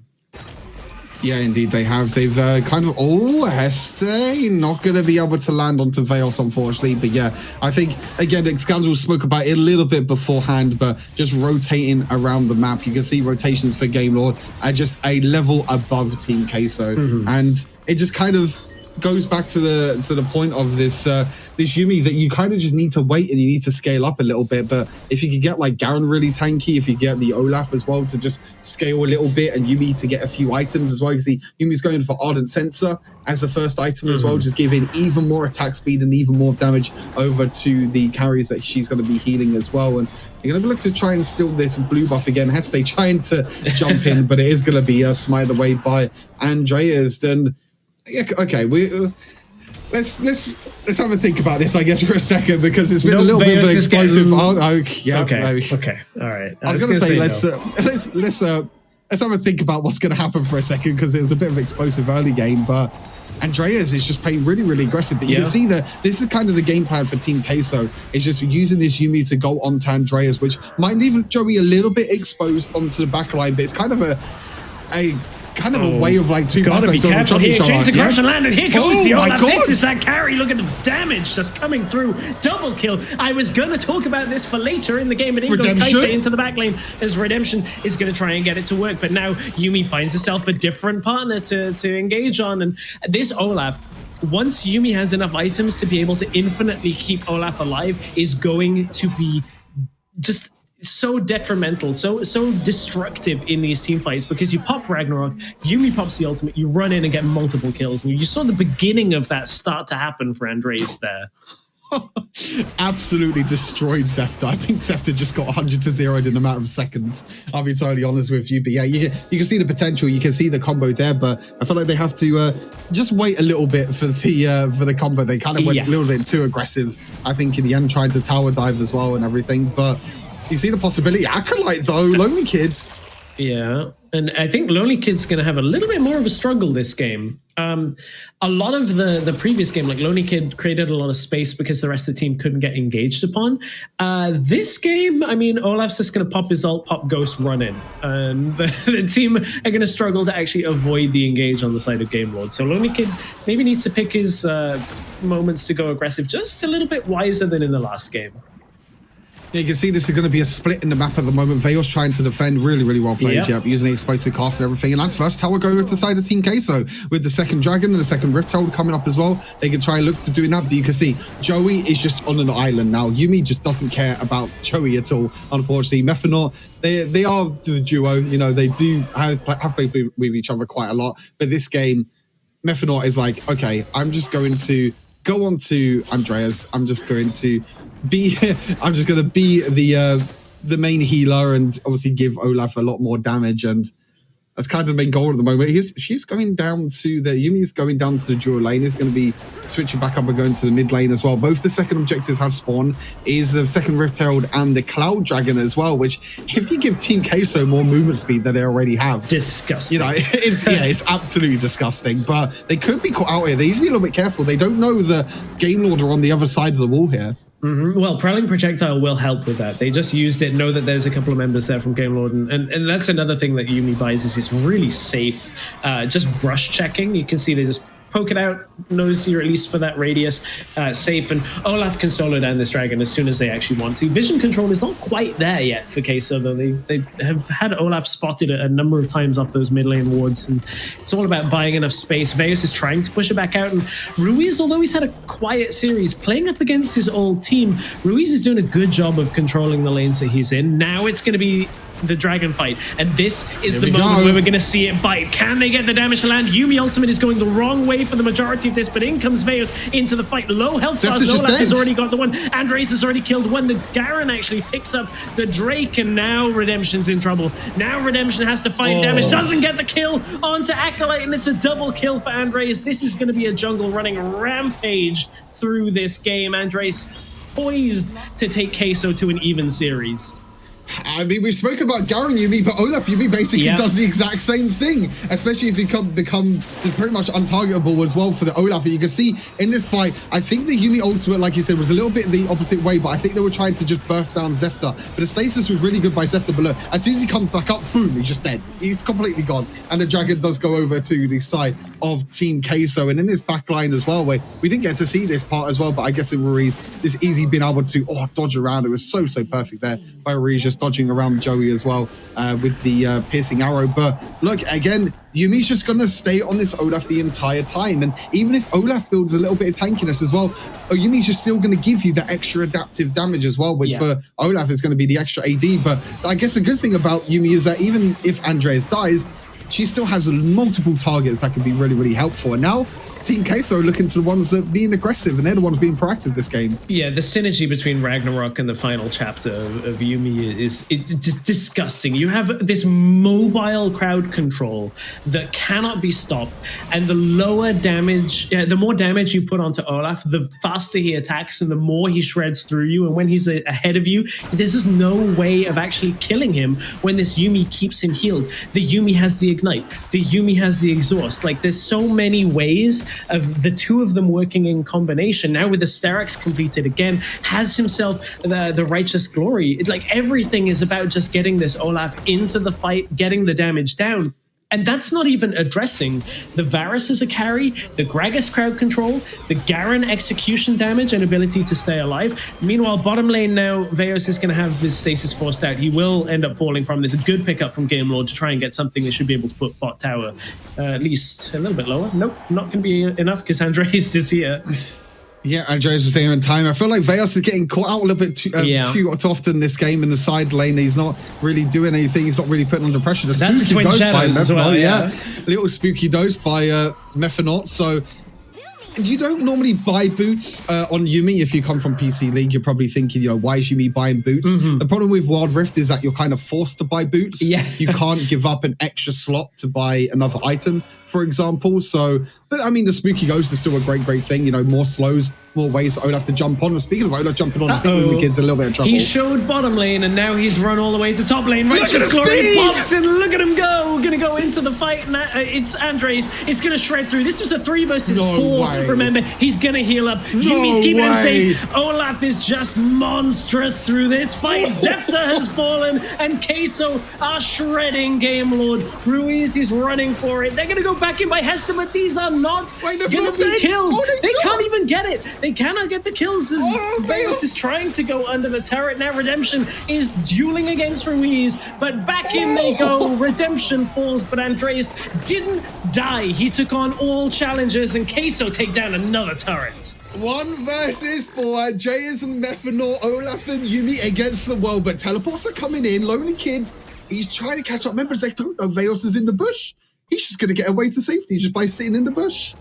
[SPEAKER 4] Yeah, indeed they have. They've kind of... Oh, Heste not going to be able to land onto Veos, unfortunately. But yeah, I think, again, Scandal spoke about it a little bit beforehand, but just rotating around the map. You can see rotations for Game Lord are just a level above Team Queso. And it just kind of goes back to the point of this this Yumi, that you kind of just need to wait and you need to scale up a little bit. But if you could get like Garen really tanky, if you get the Olaf as well to just scale a little bit, and Yumi to get a few items as well, you see Yumi's going for Ardent Sensor as the first item as well, just giving even more attack speed and even more damage over to the carries that she's going to be healing as well. And you're going to look to try and steal this blue buff again. Heste trying to jump in, but it is going to be smited away by Andreas. And okay, let's have a think about this, I guess, for a second, because it's been a little bit of an explosive.
[SPEAKER 3] Okay, all right.
[SPEAKER 4] I was going to say let's have a think about what's going to happen for a second, because it was a bit of an explosive early game, but Andreas is just playing really, really aggressive. But you can see that this is kind of the game plan for Team Queso. It's just using this Yumi to go on to Andreas, which might leave Joey a little bit exposed onto the back line, but it's kind of a way of like two
[SPEAKER 3] gotta be careful here. Chains of Corruption landed. Here goes the Olaf.
[SPEAKER 4] God.
[SPEAKER 3] This is that carry. Look at the damage just coming through. Double kill. I was going to talk about this for later in the game, but in goes Kai'Sa into the back lane as Redemption is going to try and get it to work. But now Yumi finds herself a different partner to engage on. And this Olaf, once Yumi has enough items to be able to infinitely keep Olaf alive, is going to be just so detrimental, so destructive in these team fights, because you pop Ragnarok, Yumi pops the ultimate, you run in and get multiple kills, and you saw the beginning of that start to happen for Andreas there.
[SPEAKER 4] Absolutely destroyed Zefta. I think Zefta just got 100 to 0 in a matter of seconds. I'll be totally honest with you, but yeah, you can see the potential, you can see the combo there, but I feel like they have to just wait a little bit for the combo. They kind of went a little bit too aggressive, I think, in the end, trying to tower dive as well and everything, but you see the possibility. Acolyte, though, Lonely Kids.
[SPEAKER 3] Yeah, and I think Lonely Kid's going to have a little bit more of a struggle this game. A lot of the previous game, like Lonely Kid created a lot of space because the rest of the team couldn't get engaged upon. This game, I mean, Olaf's just going to pop his ult, pop Ghost, run in. And the team are going to struggle to actually avoid the engage on the side of Game Lord. So Lonely Kid maybe needs to pick his moments to go aggressive just a little bit wiser than in the last game.
[SPEAKER 4] Yeah, you can see this is going to be a split in the map at the moment. Veos trying to defend really, really well played.
[SPEAKER 3] Yep.
[SPEAKER 4] Using the explosive cast and everything. And that's first tower going to the side of Team Queso with the second dragon and the second rift hold coming up as well. They can try and look to doing that, but you can see Joey is just on an island now. Yuumi just doesn't care about Joey at all, unfortunately. Mephanor, they are the duo. You know, they do have played with each other quite a lot. But this game, Mephanor is like, okay, I'm just going to go on to Andreas. I'm just going to be the main healer and obviously give Olaf a lot more damage, and that's kind of the main goal at the moment. She's going down to the Yumi's going down to the dual lane. Is going to be switching back up and going to the mid lane as well. Both the second objectives have spawned. Is the second Rift Herald and the Cloud Dragon as well, which if you give Team Queso more movement speed than they already have,
[SPEAKER 3] disgusting.
[SPEAKER 4] You know, it's absolutely disgusting. But they could be caught out here. They need to be a little bit careful. They don't know the Game Lord are on the other side of the wall here.
[SPEAKER 3] Well, Prowling Projectile will help with that. They just used it, know that there's a couple of members there from Game Lord, and that's another thing that Yuumi buys is this really safe, just brush checking. You can see they just poke it out, knows you're at least for that radius, safe, and Olaf can solo down this dragon as soon as they actually want to. Vision control is not quite there yet for Queso, though. They have had Olaf spotted a number of times off those mid lane wards, and it's all about buying enough space. Veos is trying to push it back out, and Ruiz, although he's had a quiet series, playing up against his old team, Ruiz is doing a good job of controlling the lanes that he's in. Now it's going to be the dragon fight, and this is the moment where we're going to see it bite. Can they get the damage to land? Yuumi ultimate is going the wrong way for the majority of this, but in comes Veos into the fight. Low health bars. Olaf has already got the one. Andres has already killed one. The Garen actually picks up the Drake, and now Redemption's in trouble. Now Redemption has to find damage. Doesn't get the kill onto Acolyte, and it's a double kill for Andres. This is going to be a jungle running rampage through this game. Andres poised to take Queso to an even series.
[SPEAKER 4] I mean, we spoke about Garen Yuumi, but Olaf Yuumi basically does the exact same thing, especially if you become pretty much untargetable as well for the Olaf. And you can see in this fight, I think the Yuumi ultimate, like you said, was a little bit the opposite way, but I think they were trying to just burst down Zefta. But the stasis was really good by Zefta, but look, as soon as he comes back up, boom, he's just dead. He's completely gone. And the dragon does go over to the side of Team Queso, and in this backline as well, where we didn't get to see this part as well, but I guess in Ruiz, this easy being able to dodge around. It was so perfect there by Ruiz, just dodging around Joey as well with the piercing arrow. But look, again, Yumi's just going to stay on this Olaf the entire time, and even if Olaf builds a little bit of tankiness as well, Yumi's just still going to give you that extra adaptive damage as well, which for Olaf is going to be the extra AD. But I guess a good thing about Yuumi is that even if Andreas dies, she still has multiple targets that can be really helpful. And now Team Queso looking to the ones that being aggressive, and they're the ones being proactive this game.
[SPEAKER 3] Yeah, the synergy between Ragnarok and the final chapter of Yuumi is just disgusting. You have this mobile crowd control that cannot be stopped, and the lower damage, the more damage you put onto Olaf, the faster he attacks and the more he shreds through you. And when he's ahead of you, there's just no way of actually killing him when this Yuumi keeps him healed. The Yuumi has the ignite, the Yuumi has the exhaust. Like, there's so many ways of the two of them working in combination. Now with the Sterak's completed again, has himself the righteous glory. It's like everything is about just getting this Olaf into the fight, getting the damage down. And that's not even addressing the Varus as a carry, the Gragas crowd control, the Garen execution damage and ability to stay alive. Meanwhile, bottom lane now, Veos is going to have his stasis forced out. He will end up falling from this. A good pickup from Game Lord to try and get something that should be able to put bot tower at least a little bit lower. Nope, not going to be enough because Andres is here.
[SPEAKER 4] Yeah, Andreas was saying in time. I feel like Veos is getting caught out a little bit too often this game in the side lane. He's not really doing anything. He's not really putting under pressure. The
[SPEAKER 3] That's
[SPEAKER 4] spooky dose by
[SPEAKER 3] as well,
[SPEAKER 4] a little spooky dose by Mephanor. So you don't normally buy boots on Yuumi. If you come from PC League, you're probably thinking, why is Yuumi buying boots? The problem with Wild Rift is that you're kind of forced to buy boots.
[SPEAKER 3] Yeah.
[SPEAKER 4] You can't give up an extra slot to buy another item, for example. So, but I mean, the Spooky Ghost is still a great thing. More slows, more ways that Olaf to jump on. And speaking of Olaf jumping on, I think the kid's a little bit of trouble.
[SPEAKER 3] He showed bottom lane, and now he's run all the way to top lane. Righteous Glory popped, and look at him go. Gonna go into the fight, and it's Andres. It's gonna shred through. This was a 3 versus 4. Remember, he's gonna heal up. Yumi's keeping him safe. Olaf is just monstrous through this fight. Zefta has fallen, and Queso are shredding Game Lord. Ruiz is running for it. They're gonna go back in by Hester, but these are not going to be killed. They can't even get it. They cannot get the kills as Veos is trying to go under the turret. Now Redemption is dueling against Ruiz, but back in they go. Redemption falls, but Andreas didn't die. He took on all challengers, and Queso take down another turret.
[SPEAKER 4] 1 versus 4. Andreas and Methanol, Olaf and Yumi against the world, but teleports are coming in. Lonely Kids, he's trying to catch up. Members, they don't know Veos is in the bush. He's just going to get away to safety just by sitting in the bush.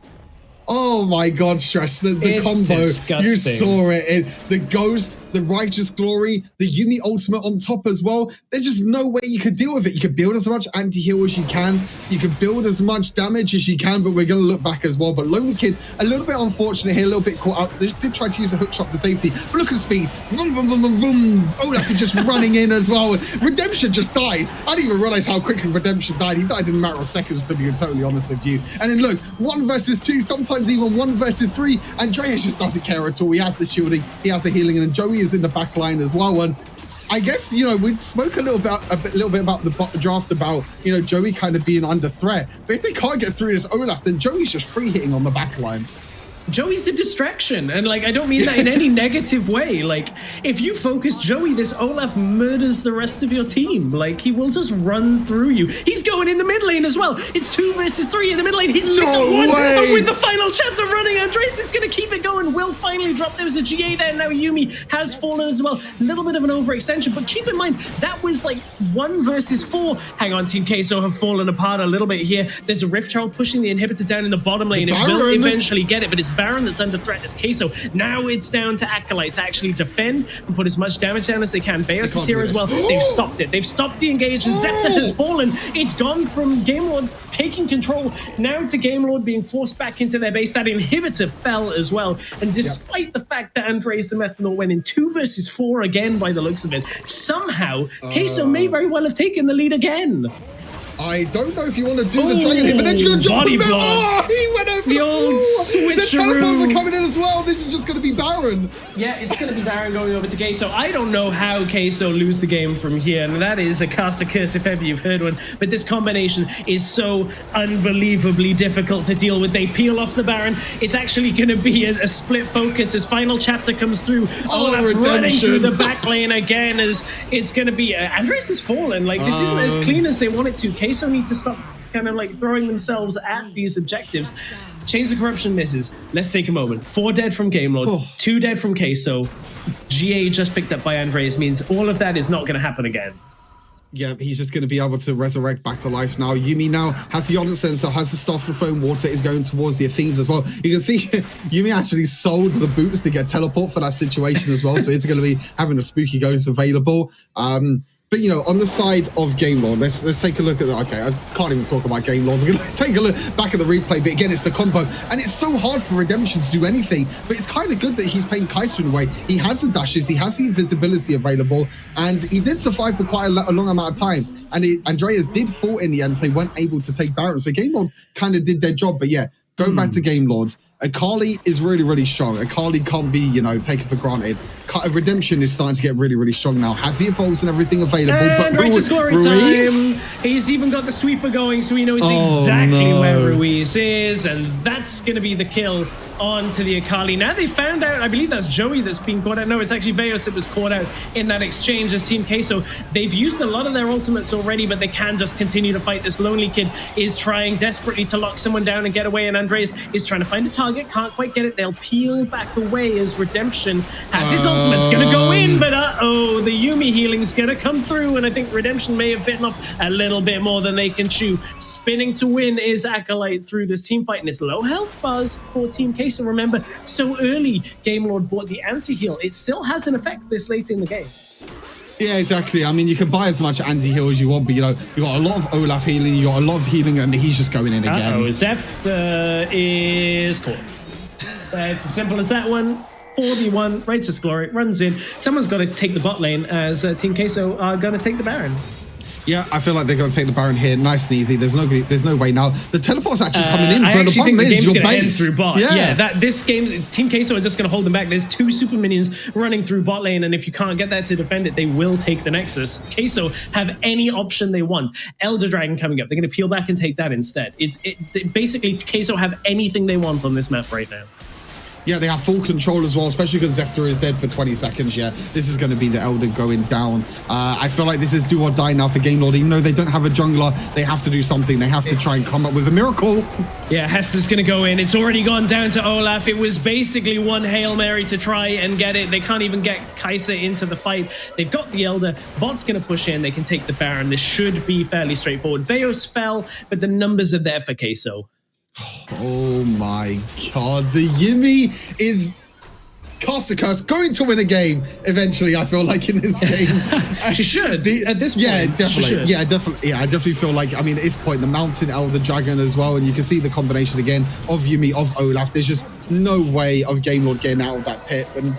[SPEAKER 4] Oh my God, Stress, the combo,
[SPEAKER 3] disgusting.
[SPEAKER 4] You saw it. The Ghost, the Righteous Glory, the Yumi ultimate on top as well. There's just no way you could deal with it. You could build as much anti-heal as you can. You can build as much damage as you can, but we're going to look back as well. But Lonely Kid, a little bit unfortunate here, a little bit caught up. They did try to use a hook shot to safety, but look at the speed. Vroom, vroom, vroom, vroom, vroom. Olaf is just running in as well. Redemption just dies. I didn't even realize how quickly Redemption died. He died in a matter of seconds, to be totally honest with you. And then look, 1 versus 2, sometimes even 1 versus 3. Andreas just doesn't care at all. He has the shielding, he has the healing, and Joey is in the back line as well. And I guess, you know, we spoke a little bit about the draft about, you know, Joey kind of being under threat. But if they can't get through this Olaf, then Joey's just free hitting on the back line.
[SPEAKER 3] Joey's a distraction, and like I don't mean that in any negative way. Like if you focus Joey, this Olaf murders the rest of your team. Like he will just run through you. He's going in the mid lane as well. It's 2 versus 3 in the mid lane. He's picked up 1, and with the final chapter running, Andres is going to keep it going. Will finally drop. There was a GA there. Now Yumi has fallen as well. A little bit of an overextension, but keep in mind that was like 1 versus 4. Hang on, Team Queso have fallen apart a little bit here. There's a Rift Herald pushing the inhibitor down in the bottom lane. It will eventually get it, but it's Baron that's under threat as Queso. Now it's down to Acolyte to actually defend and put as much damage down as they can. Veos is here as well. They've stopped it. They've stopped the engage, and Zephyr has fallen. It's gone from Game Lord taking control now to Game Lord being forced back into their base. That inhibitor fell as well. And despite the fact that Andres and Methanol went in 2 versus 4 again by the looks of it, somehow Queso may very well have taken the lead again.
[SPEAKER 4] I don't know if you want to do the dragon hit, but then you're going to jump the middle. Oh, he went over
[SPEAKER 3] the old switcheroo.
[SPEAKER 4] The teleports are coming in as well. This is just going to be Baron.
[SPEAKER 3] Yeah, it's going to be Baron going over to Queso. I don't know how Queso lose the game from here, and that is a caster curse if ever you've heard one. But this combination is so unbelievably difficult to deal with. They peel off the Baron. It's actually going to be a split focus as final chapter comes through. Olaf running through the back lane again as it's going to be... Andres has fallen. Like, this isn't as clean as they want it to. Queso need to stop kind of like throwing themselves at these objectives. Chains of Corruption misses. Let's take a moment. 4 dead from Game Lord, 2 dead from Queso. GA just picked up by Andreas means all of that is not going to happen again.
[SPEAKER 4] Yeah, he's just going to be able to resurrect back to life now. Yumi now has the Ardent Sensor, has the Staff for Flowing Water, is going towards the Athenes as well. You can see Yumi actually sold the boots to get teleport for that situation as well. So he's going to be having a spooky ghost available. But, you know, on the side of Game Lord, let's take a look at that. Okay, I can't even talk about Game Lord. We're going to take a look back at the replay. But again, it's the combo. And it's so hard for Redemption to do anything. But it's kind of good that he's playing Kaiser in a way. He has the dashes. He has the invisibility available. And he did survive for quite a long amount of time. And Andreas did fall in the end, so they weren't able to take Baron. So Game Lord kind of did their job. But yeah, going back to Game Lord, Akali is really, really strong. Akali can't be, you know, taken for granted. Redemption is starting to get really, really strong now. Has the evolves and everything available.
[SPEAKER 3] And
[SPEAKER 4] but
[SPEAKER 3] Righteous Glory time. He's even got the sweeper going, so he knows exactly where Ruiz is. And that's going to be the kill onto the Akali. Now they found out, I believe that's Joey that's been caught out. No, it's actually Veos that was caught out in that exchange as Team Queso. They've used a lot of their ultimates already, but they can just continue to fight. This Lonely Kid is trying desperately to lock someone down and get away, and Andres is trying to find a target, can't quite get it. They'll peel back away as Redemption has his ultimate's gonna go in, but the Yumi healing's gonna come through, and I think Redemption may have bitten off a little bit more than they can chew. Spinning to win is Acolyte through this team fight, and it's low health buzz for Team Queso. Remember, so early Game Lord bought the anti-heal. It still has an effect this late in the game.
[SPEAKER 4] Yeah, exactly. I mean, you can buy as much anti-heal as you want, but, you know, you got a lot of Olaf healing, you got a lot of healing, and he's just going in again.
[SPEAKER 3] Zephyr is caught. It's as simple as that one. 4v1, Righteous Glory runs in. Someone's got to take the bot lane as Team Queso are going to take the Baron.
[SPEAKER 4] Yeah, I feel like they're going to take the Baron here, nice and easy. There's no way now. The teleport's actually coming in, but the problem is your base.
[SPEAKER 3] Through bot. Yeah, this game's Team Queso are just going to hold them back. There's 2 super minions running through bot lane, and if you can't get there to defend it, they will take the Nexus. Queso have any option they want. Elder Dragon coming up. They're going to peel back and take that instead. Basically, Queso have anything they want on this map right now.
[SPEAKER 4] Yeah, they have full control as well, especially because Zefter is dead for 20 seconds. Yeah, this is going to be the Elder going down. I feel like this is do or die now for Game Lord. Even though they don't have a jungler, they have to do something. They have to try and come up with a miracle.
[SPEAKER 3] Yeah, Hester's going to go in. It's already gone down to Olaf. It was basically one Hail Mary to try and get it. They can't even get Kai'Sa into the fight. They've got the Elder. Bot's going to push in. They can take the Baron. This should be fairly straightforward. Veos fell, but the numbers are there for Queso.
[SPEAKER 4] Oh my god, the Yuumi is cast a curse, going to win a game eventually. I feel like in this game
[SPEAKER 3] she should at this point.
[SPEAKER 4] Yeah, definitely. Yeah, definitely. Yeah, I definitely feel like, I mean, at this point, the Mountain Elder Dragon as well, and you can see the combination again of Yuumi, of Olaf. There's just no way of Game Lord getting out of that pit, and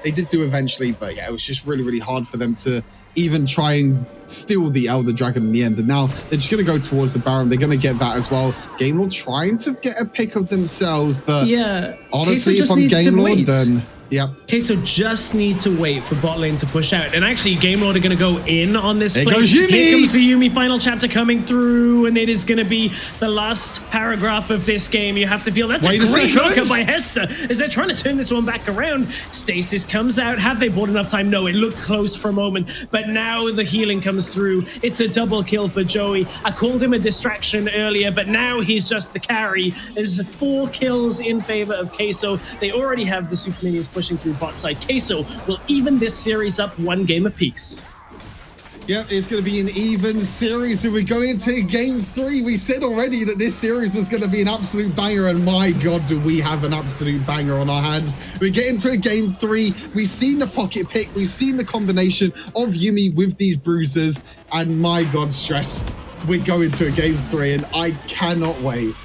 [SPEAKER 4] they did do eventually, but yeah, it was just really, really hard for them to even try and steal the Elder Dragon in the end. And now they're just going to go towards the Baron. They're going to get that as well. Game Lord trying to get a pick of themselves, but
[SPEAKER 3] yeah,
[SPEAKER 4] honestly, if I'm Game Lord, then yeah.
[SPEAKER 3] Okay, so just need to wait for bot lane to push out. And actually, Game Lord are going to go in on this play.
[SPEAKER 4] Goes Yuumi.
[SPEAKER 3] Here comes the Yuumi final chapter coming through, and it is going to be the last paragraph of this game. You have to feel that's a great knockup by Hester as they're trying to turn this one back around. Stasis comes out. Have they bought enough time? No, it looked close for a moment, but now the healing comes through. It's a double kill for Joey. I called him a distraction earlier, but now he's just the carry. There's 4 kills in favor of Queso. They already have the super minions pushing through bot side. Queso will even this series up 1 game apiece.
[SPEAKER 4] Yep, it's going to be an even series. So we're going into game 3. We said already that this series was going to be an absolute banger, and my God, do we have an absolute banger on our hands. We get into a game 3. We've seen the pocket pick. We've seen the combination of Yuumi with these bruisers, and my God, stress. We're going to a game 3, and I cannot wait.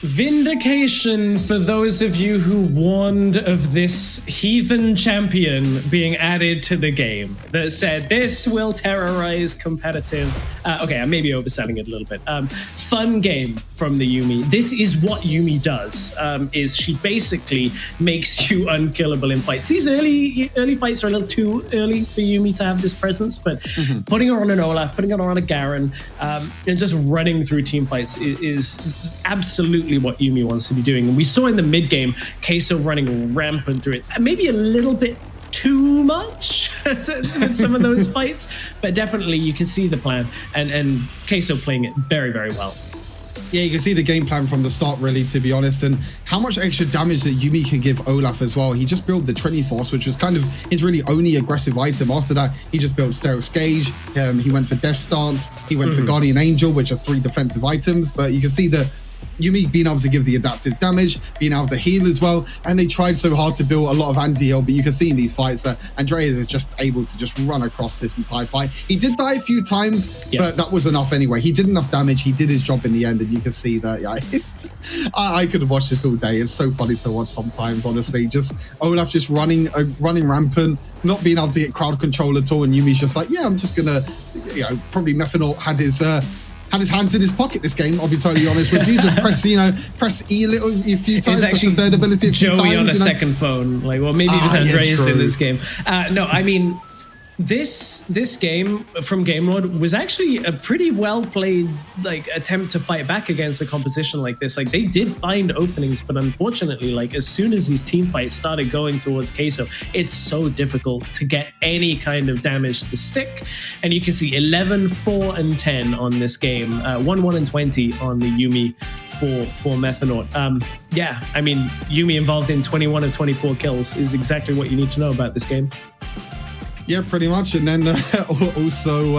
[SPEAKER 3] Vindication for those of you who warned of this heathen champion being added to the game, that said this will terrorize competitive. Okay, I may be overselling it a little bit. Fun game from the Yuumi. This is what Yuumi does. Is she basically makes you unkillable in fights. These early fights are a little too early for Yuumi to have this presence, but putting her on an Olaf, putting her on a Garen, and just running through team fights is absolutely what Yuumi wants to be doing. And we saw in the mid game Queso running rampant through it, maybe a little bit too much with some of those fights, but definitely you can see the plan, and Queso playing it very, very well.
[SPEAKER 4] Yeah, you can see the game plan from the start, really, to be honest, and how much extra damage that Yuumi can give Olaf as well. He just built the Trinity Force, which was kind of his really only aggressive item. After that, he just built Sterox Gauge. He went for Death Stance. He went for Guardian Angel, which are 3 defensive items, but you can see that Yuumi being able to give the adaptive damage, being able to heal as well, and they tried so hard to build a lot of anti-heal, but you can see in these fights that Andreas is just able to just run across this entire fight. He did die a few times, but that was enough anyway. He did enough damage, he did his job in the end, and you can see that, yeah, I could have watched this all day. It's so funny to watch sometimes, honestly. Just Olaf just running rampant, not being able to get crowd control at all, and Yumi's just like, yeah, I'm just gonna, probably Mephinork had his hands in his pocket this game, I'll be totally honest with you. Just press E a few times, press the third ability a few times.
[SPEAKER 3] Joey on a second phone. Like, well, maybe it was Andreas in this game. No, I mean, this game from Game Lord was actually a pretty well played attempt to fight back against a composition like this. Like, they did find openings, but unfortunately, as soon as these team fights started going towards Queso, it's so difficult to get any kind of damage to stick. And you can see 11, 4, and 10 on this game. 1, 1, and 20 on the Yuumi for Mephinork. Yeah, I mean, Yuumi involved in 21 of 24 kills is exactly what you need to know about this game.
[SPEAKER 4] Yeah, pretty much. And then also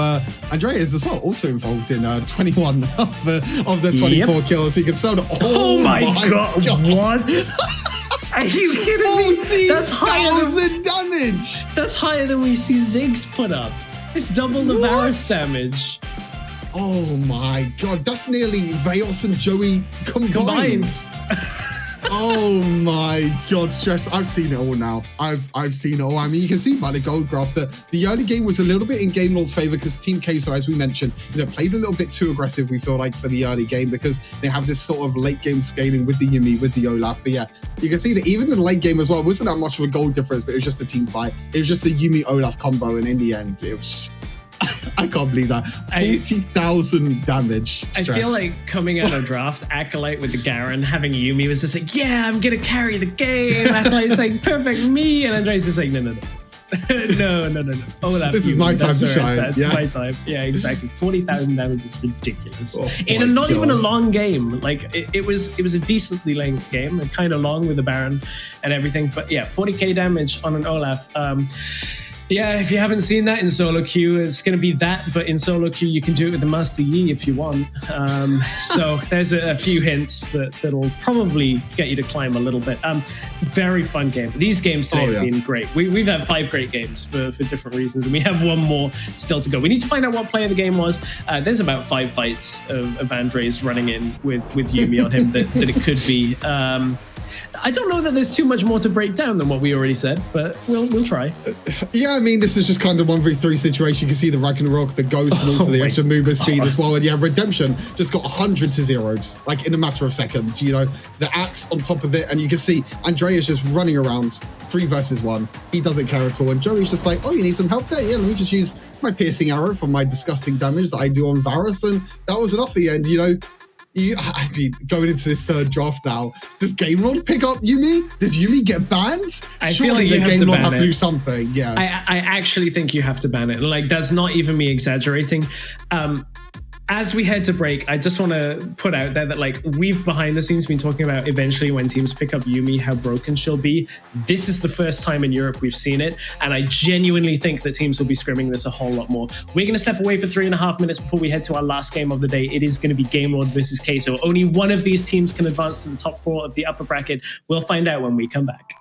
[SPEAKER 4] Andreas as well, also involved in 21 of the 24 kills. He can sell the
[SPEAKER 3] oh my god, what? Are you kidding me? That's higher than
[SPEAKER 4] damage.
[SPEAKER 3] That's higher than we see Ziggs put up. It's double the Varus damage.
[SPEAKER 4] Oh my god, that's nearly Veos and Joey combined. Oh my God, Stress. I've seen it all now. I've seen it all. I mean, you can see by the gold graph that the early game was a little bit in Game Lord's favor because Team Queso, as we mentioned, played a little bit too aggressive, we feel like, for the early game because they have this sort of late game scaling with the Yuumi, with the Olaf. But yeah, you can see that even in the late game as well, it wasn't that much of a gold difference, but it was just a team fight. It was just a Yuumi Olaf combo, and in the end, it was... I can't believe that. 40,000 damage. Stress.
[SPEAKER 3] I feel like coming out of draft, Acolyte with the Garen, having Yuumi was just like, yeah, I'm going to carry the game. Acolyte's like, perfect, me. And Andreas is like, no. no. Oh, that
[SPEAKER 4] this is my time to shine.
[SPEAKER 3] It's my time. Yeah, exactly. 40,000 damage is ridiculous. Not even a long game. Like it was a decently length game, and kind of long with the Baron and everything. But yeah, 40k damage on an Olaf. Yeah, if you haven't seen that in solo queue, it's going to be that, but in solo queue, you can do it with the Master Yi if you want. So there's a few hints that'll probably get you to climb a little bit. Very fun game. These games today have been great. We've had 5 great games for different reasons, and we have 1 more still to go. We need to find out what player the game was. There's about 5 fights of Andres running in with Yuumi on him that it could be. I don't know that there's too much more to break down than what we already said, but we'll try.
[SPEAKER 4] Yeah, I mean, this is just kind of 1v3 situation. You can see the Ragnarok, the Ghost, and also the extra movement speed as well. And yeah, Redemption just got 100 to 0s, like in a matter of seconds. The axe on top of it, and you can see Andreas just running around 3 versus 1. He doesn't care at all. And Joey's just like, oh, you need some help there? Yeah, let me just use my piercing arrow for my disgusting damage that I do on Varus. And that was enough at the end, I mean, going into this 3rd draft now, does Game Lord pick up Yuumi? Does Yuumi get banned?
[SPEAKER 3] I feel like the
[SPEAKER 4] Game Lord have
[SPEAKER 3] to
[SPEAKER 4] do something. Yeah,
[SPEAKER 3] I actually think you have to ban it. Like, that's not even me exaggerating. As we head to break, I just want to put out there that, like, we've behind the scenes been talking about eventually when teams pick up Yuumi, how broken she'll be. This is the first time in Europe we've seen it, and I genuinely think that teams will be scrimming this a whole lot more. We're going to step away for 3.5 minutes before we head to our last game of the day. It is going to be Game Lord versus Queso. Only one of these teams can advance to the top 4 of the upper bracket. We'll find out when we come back.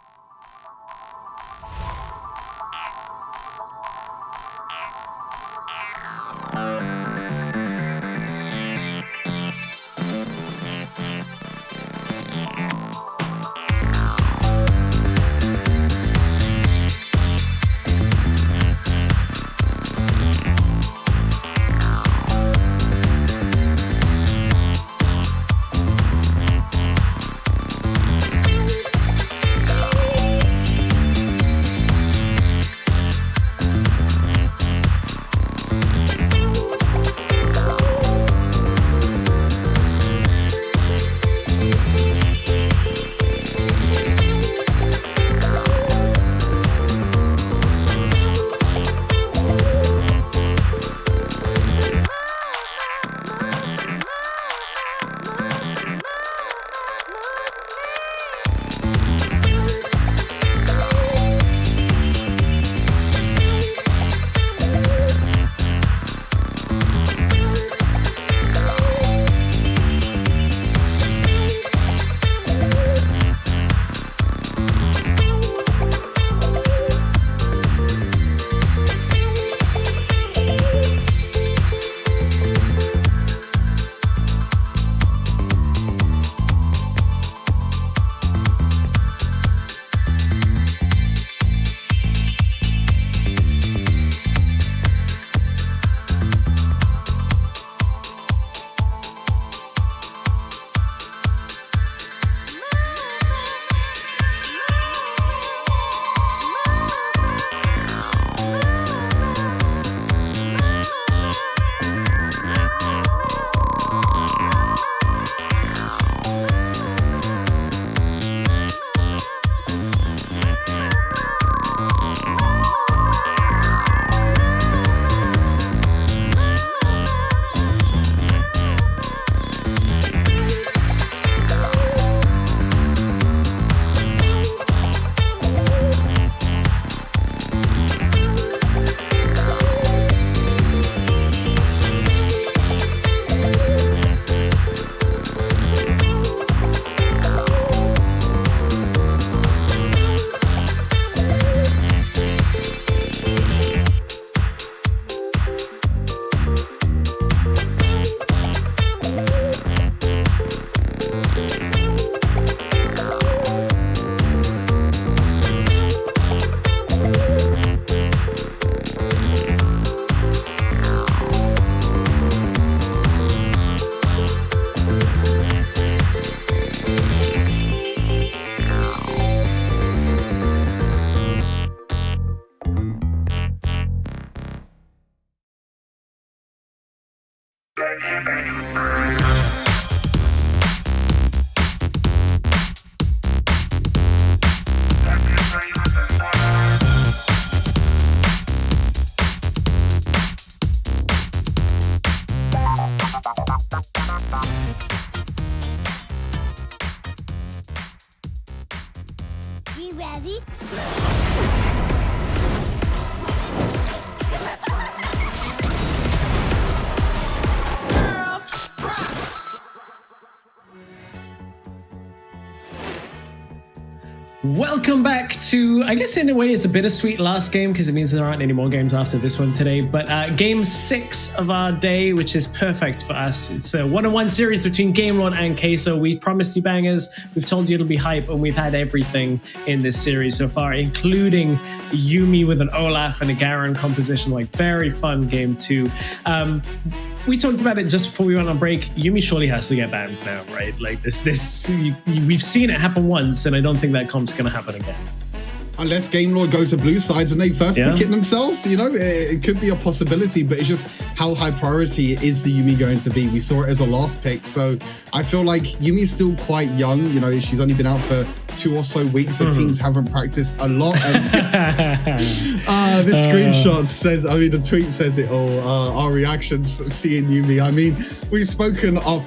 [SPEAKER 3] Welcome back to, I guess in a way it's a bittersweet last game because it means there aren't any more games after this one today, but game 6 of our day, which is perfect for us. It's a 1-on-1 series between Gamelord and Queso. We promised you bangers, we've told you it'll be hype, and we've had everything in this series so far, including Yuumi with an Olaf and a Garen composition. Like, very fun game too. We talked about it just before we went on break. Yuumi surely has to get banned now, right? Like we've seen it happen once, and I don't think that comp's going to happen again.
[SPEAKER 4] Unless Gamelord go to blue sides and they first pick it themselves, you know, it could be a possibility, but it's just how high priority is the Yuumi going to be? We saw it as a last pick, so I feel like Yumi's still quite young. You know, she's only been out for 2 or so weeks, so teams haven't practiced a lot. And this screenshot says, I mean, the tweet says it all. Our reactions seeing Yuumi. I mean, we've spoken off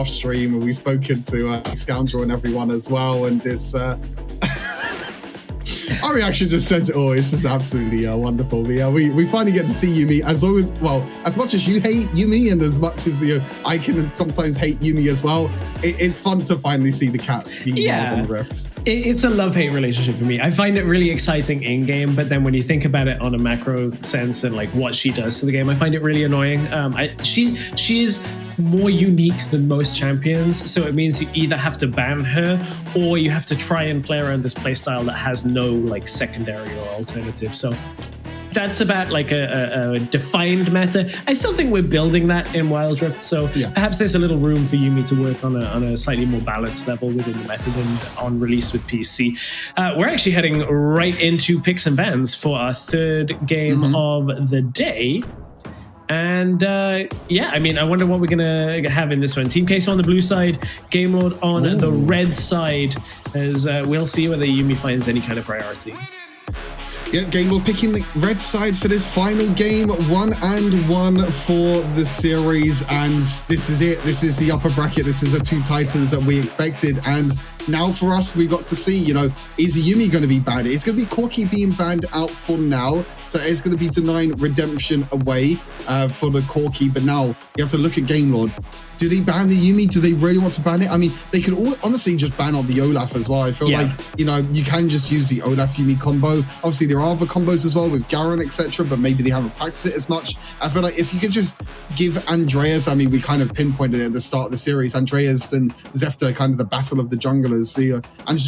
[SPEAKER 4] stream, and we've spoken to Scoundrel and everyone as well, and this. Our reaction just says it all. It's just absolutely wonderful. But yeah, we finally get to see Yuumi. As always, well, as much as you hate Yuumi, and as much as I can sometimes hate Yuumi as well, it's fun to finally see the cat being on the Rift.
[SPEAKER 3] It's a love-hate relationship for me. I find it really exciting in-game, but then when you think about it on a macro sense and like what she does to the game, I find it really annoying. She is more unique than most champions, so it means you either have to ban her or you have to try and play around this playstyle that has no like secondary or alternative. So that's about like a defined meta. I still think we're building that in Wild Rift, so perhaps there's a little room for Yuumi to work on a slightly more balanced level within the meta than on release with PC. We're actually heading right into picks and bans for our third game of the day. And yeah, I mean, I wonder what we're going to have in this one. Team Queso on the blue side, Gamelord on the red side, as we'll see whether Yuumi finds any kind of priority.
[SPEAKER 4] Yeah, Gamelord picking the red side for this final game, 1-1 for the series, and this is it. This is the upper bracket. This is the 2 titans that we expected, and now for us, we got to see, you know, is Yuumi going to be banned? It's going to be Corki being banned out for now, so it's going to be denying redemption away for the Corki, but now you have to look at Gamelord. Do they ban the Yuumi? Do they really want to ban it? I mean, they could all honestly just ban on the Olaf as well. I feel like, you know, you can just use the Olaf Yuumi combo. Obviously, there are other combos as well with Garen, etc., but maybe they haven't practiced it as much. I feel like if you could just give Andreas, I mean, we kind of pinpointed it at the start of the series, Andreas and Zefta, kind of the battle of the junglers. So,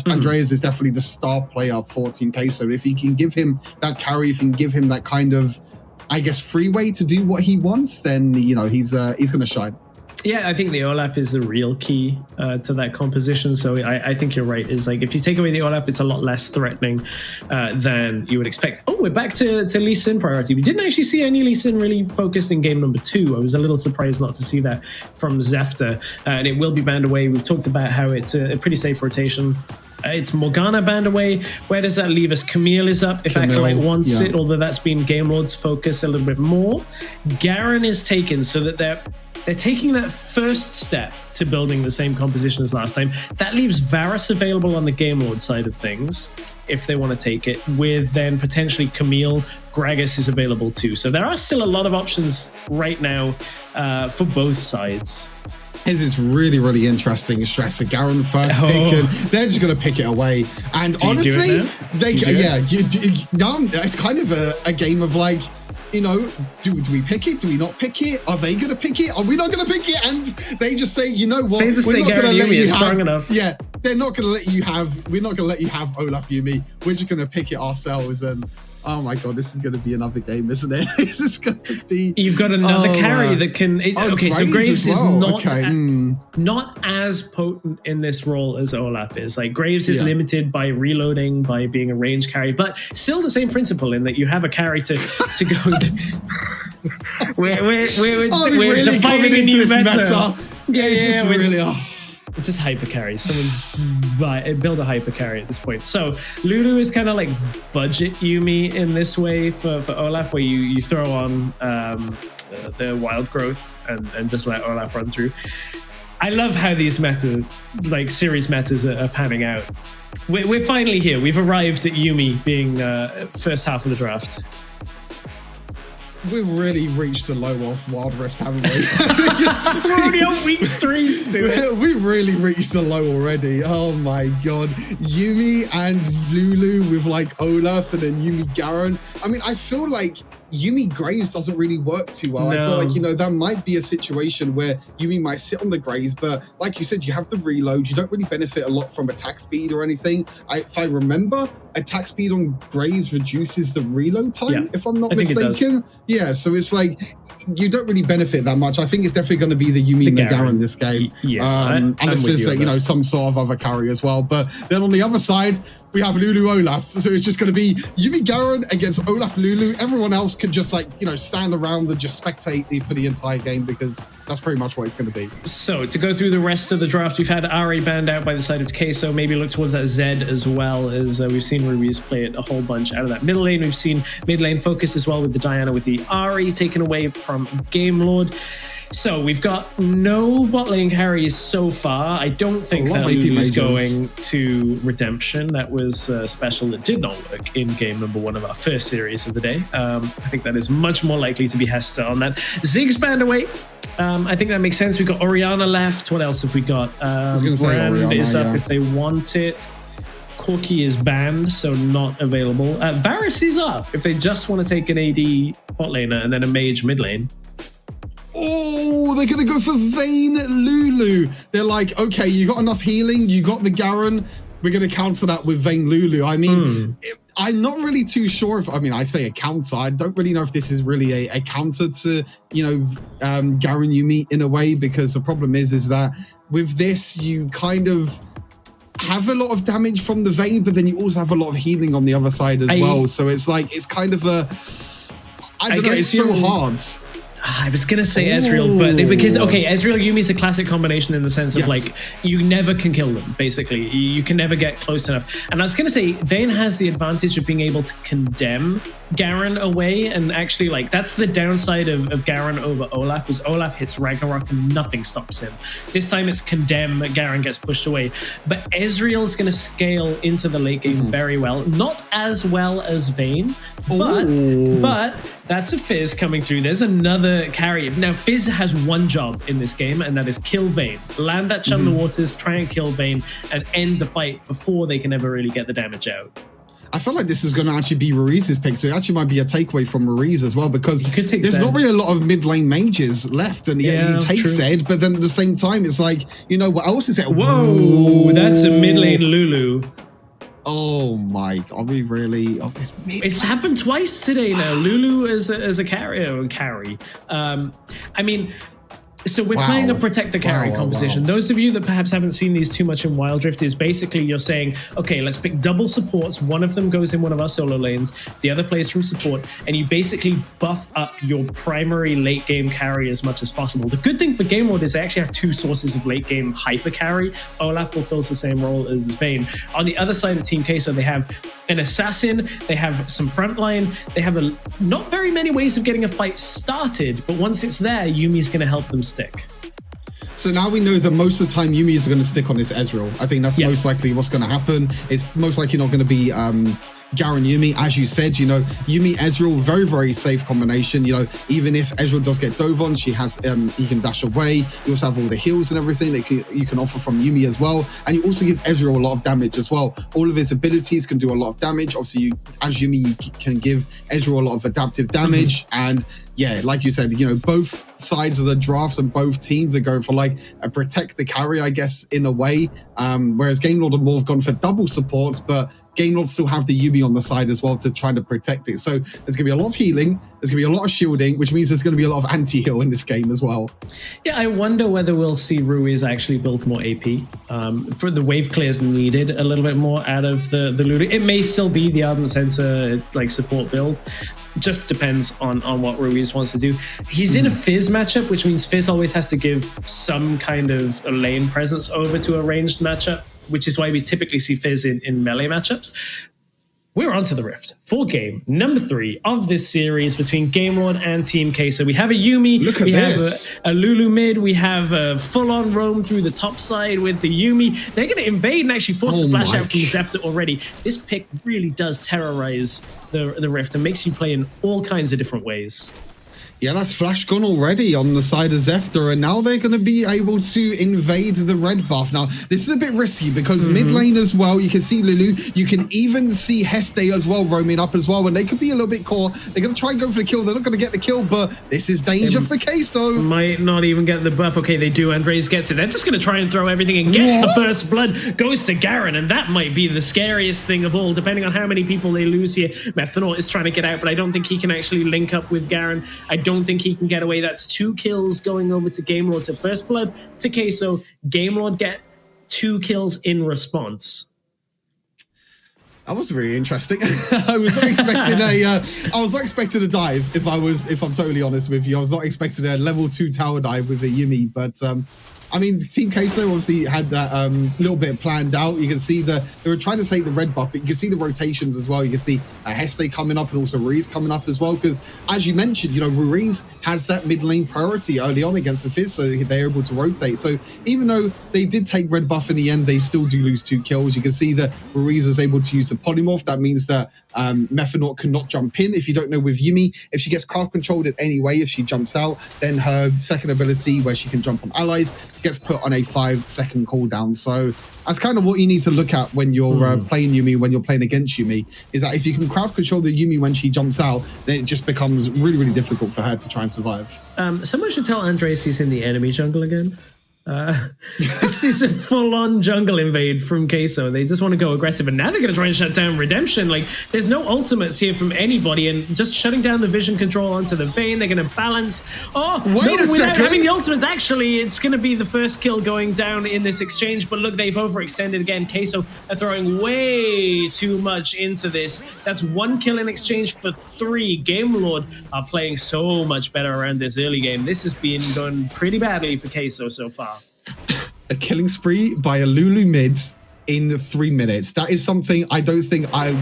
[SPEAKER 4] Andreas is definitely the star player for Team Queso. If you can give him that carry, if you can give him that kind of, I guess, free way to do what he wants, then, you know, he's going to shine.
[SPEAKER 3] Yeah, I think the Olaf is the real key to that composition. So I think you're right. Is like if you take away the Olaf, it's a lot less threatening than you would expect. Oh, we're back to Lee Sin priority. We didn't actually see any Lee Sin really focused in game number 2. I was a little surprised not to see that from Zefta, and it will be banned away. We've talked about how it's a pretty safe rotation. It's Morgana banned away. Where does that leave us? Camille is up if Acolyte wants it, although that's been Gamelord's focus a little bit more. Garen is taken, so that they're taking that first step to building the same composition as last time. That leaves Varus available on the Gamelord side of things, if they want to take it, with then potentially Camille. Gragas is available too. So there are still a lot of options right now for both sides.
[SPEAKER 4] It's really, really interesting. Stress the Garen first pick, and they're just going to pick it away. And honestly, it's kind of a game of like, you know, do we pick it? Do we not pick it? Are they going to pick it? Are we not going to pick it? And they just say, you know what?
[SPEAKER 3] They just say Garen Yuumi is strong enough.
[SPEAKER 4] Yeah, they're not going to let you have. We're not going to let you have Olaf Yuumi. We're just going to pick it ourselves. And oh my god, this is going to be another game, isn't it? This is going to be.
[SPEAKER 3] You've got another carry that can. Okay, so Graves is not as potent in this role as Olaf is. Like Graves is limited by reloading, by being a range carry, but still the same principle in that you have a carry to go. we're really defining a new meta. Yeah, we're really. Just hyper carry. Someone's build a hyper carry at this point. So Lulu is kind of like budget Yuumi in this way for Olaf, where you throw on the wild growth and just let Olaf run through. I love how these series metas are panning out. We're finally here. We've arrived at Yuumi being first half of the draft.
[SPEAKER 4] We've really reached a low of Wild Rift, haven't we?
[SPEAKER 3] We're already on week 3, Stuart.
[SPEAKER 4] We've really reached a low already. Oh my god. Yumi and Lulu with like Olaf and then Yumi Garen. I mean, I feel like Yumi Graves doesn't really work too well. I feel like, you know, that might be a situation where Yumi might sit on the Graves, but like you said, you have the reload. You don't really benefit a lot from attack speed or anything. If I remember, attack speed on Graves reduces the reload time, if I'm not mistaken. Yeah, so it's like, you don't really benefit that much. I think it's definitely going to be the Yumi and the Garen this game. Unless there's, you know, some sort of other carry as well. But then on the other side, we have Lulu Olaf. So it's just going to be Yumi Garen against Olaf Lulu. Everyone else could just like, you know, stand around and just spectate for the entire game because that's pretty much what it's going to be.
[SPEAKER 3] So to go through the rest of the draft, we've had Ari banned out by the side of Queso. Maybe look towards that Zed as well, as we've seen Ruiz play it a whole bunch out of that middle lane. We've seen mid lane focus as well with the Diana with the Ari taken away from Game Lord. So we've got no bot lane carries so far. I don't think that Lulu is going to Redemption. That was special that did not work in game number 1 of our first series of the day. I think that is much more likely to be Hester on that. Ziggs banned away. I think that makes sense. We've got Orianna left. What else have we got? Brand is up if they want it. Corki is banned, so not available. Varus is up if they just want to take an AD bot laner and then a mage mid lane.
[SPEAKER 4] Oh, they're going to go for Vayne Lulu. They're like, okay, you got enough healing. You got the Garen. We're going to counter that with Vayne Lulu. I mean, I'm not really too sure if, I mean, I say a counter. I don't really know if this is really a counter to, you know, Garen Yumi in a way, because the problem is that with this, you kind of have a lot of damage from the Vayne, but then you also have a lot of healing on the other side as well. So it's like, it's kind of a, I don't know, it's so hard.
[SPEAKER 3] I was going to say Ezreal, but because, okay, Ezreal Yumi is a classic combination in the sense of like, you never can kill them, basically. You can never get close enough. And I was going to say, Vayne has the advantage of being able to condemn Garen away. And actually, like, that's the downside of Garen over Olaf, is Olaf hits Ragnarok and nothing stops him. This time it's condemn, Garen gets pushed away. But Ezreal's going to scale into the late game very well. Not as well as Vayne, but that's a Fizz coming through. There's another carry. Now, Fizz has one job in this game, and that is kill Vayne. Land that Chum the Waters, try and kill Vayne, and end the fight before they can ever really get the damage out.
[SPEAKER 4] I felt like this was going to actually be Ruiz's pick, so it actually might be a takeaway from Ruiz as well, because there's not really a lot of mid lane mages left, and yet you take Zed, but then at the same time, it's like, you know, what else is it?
[SPEAKER 3] Whoa, that's a mid lane Lulu.
[SPEAKER 4] Oh my god, we really? Oh,
[SPEAKER 3] it's happened twice today now. Lulu as a carry. I mean, so we're playing a protect the carry composition. Those of you that perhaps haven't seen these too much in Wild Rift, is basically you're saying, okay, let's pick double supports. One of them goes in one of our solo lanes, the other plays from support, and you basically buff up your primary late game carry as much as possible. The good thing for Game Lord is they actually have 2 sources of late game hyper carry. Olaf fulfills the same role as Vayne. On the other side of Team Queso, they have an assassin, they have some frontline, they have not very many ways of getting a fight started, but once it's there, Yumi's going to help them stick.
[SPEAKER 4] So now we know that most of the time Yumi is going to stick on this Ezreal. I think that's most likely what's going to happen. It's most likely not going to be Garen Yumi, as you said. You know, Yumi Ezreal, very, very safe combination. You know, even if Ezreal does get dove on, she has he can dash away. You also have all the heals and everything that you can offer from Yumi as well, and you also give Ezreal a lot of damage as well. All of his abilities can do a lot of damage. Obviously, as Yumi, you can give Ezreal a lot of adaptive damage, and yeah, like you said, you know, both sides of the draft and both teams are going for like a protect the carry, I guess, in a way. Whereas Game Lord and more have gone for double supports, but Game Lord still have the Yumi on the side as well to try to protect it. So there's going to be a lot of healing, there's going to be a lot of shielding, which means there's going to be a lot of anti-heal in this game as well.
[SPEAKER 3] Yeah, I wonder whether we'll see Ruiz actually build more AP. For the wave clears needed a little bit more out of the Lulu. It may still be the Ardent Center like support build. Just depends on what Ruiz wants to do. He's in a Fizz matchup, which means Fizz always has to give some kind of a lane presence over to a ranged matchup, which is why we typically see Fizz in melee matchups. We're onto the Rift for game number 3 of this series between Game Lord and Team K. So we have a Yumi, we have a Lulu mid, we have a full-on roam through the top side with the Yumi. They're going to invade and actually force the flash out from Zefta already. This pick really does terrorize the Rift and makes you play in all kinds of different ways.
[SPEAKER 4] Yeah, that's Flash gone already on the side of Zefta, and now they're going to be able to invade the red buff. Now, this is a bit risky because mid lane as well, you can see Lulu, you can even see Heste as well roaming up as well, and they could be a little bit core. They're going to try and go for the kill. They're not going to get the kill, but this is danger for Queso.
[SPEAKER 3] Might not even get the buff. Okay, they do. Andres gets it. They're just going to try and throw everything and get the first blood. Goes to Garen, and that might be the scariest thing of all, depending on how many people they lose here. Methanol is trying to get out, but I don't think he can actually link up with Garen. I don't think he can get away. That's 2 kills going over to Gamelord. So first blood to Queso. Gamelord get 2 kills in response.
[SPEAKER 4] That was really interesting. I was not expecting I was not expecting a dive. If I'm totally honest with you, I was not expecting a level 2 tower dive with a Yuumi. But I mean, Team Queso obviously had that little bit planned out. You can see they were trying to take the red buff, but you can see the rotations as well. You can see Heste coming up and also Ruiz coming up as well. Because as you mentioned, you know, Ruiz has that mid lane priority early on against the Fizz, so they're able to rotate. So even though they did take red buff in the end, they still do lose 2 kills. You can see that Ruiz was able to use the polymorph. That means that Mephanort cannot jump in. If you don't know with Yuumi, if she gets card controlled in any way, if she jumps out, then her second ability where she can jump on allies gets put on a 5-second cooldown. So that's kind of what you need to look at when you're playing Yuumi, when you're playing against Yuumi, is that if you can crowd control the Yuumi when she jumps out, then it just becomes really, really difficult for her to try and survive.
[SPEAKER 3] Someone should tell Andres he's in the enemy jungle again. This is a full-on jungle invade from Queso. They just want to go aggressive, and now they're going to try and shut down Redemption. Like, there's no ultimates here from anybody, and just shutting down the vision control onto the Vayne, they're going to balance. Oh,
[SPEAKER 4] wait a
[SPEAKER 3] without
[SPEAKER 4] second.
[SPEAKER 3] having the ultimates, actually, it's going to be the first kill going down in this exchange, but look, they've overextended again. Queso are throwing way too much into this. That's 1 kill in exchange for 3. Gamelord are playing so much better around this early game. This has been going pretty badly for Queso so far.
[SPEAKER 4] A killing spree by a Lulu mid in 3 minutes. That is something I don't think I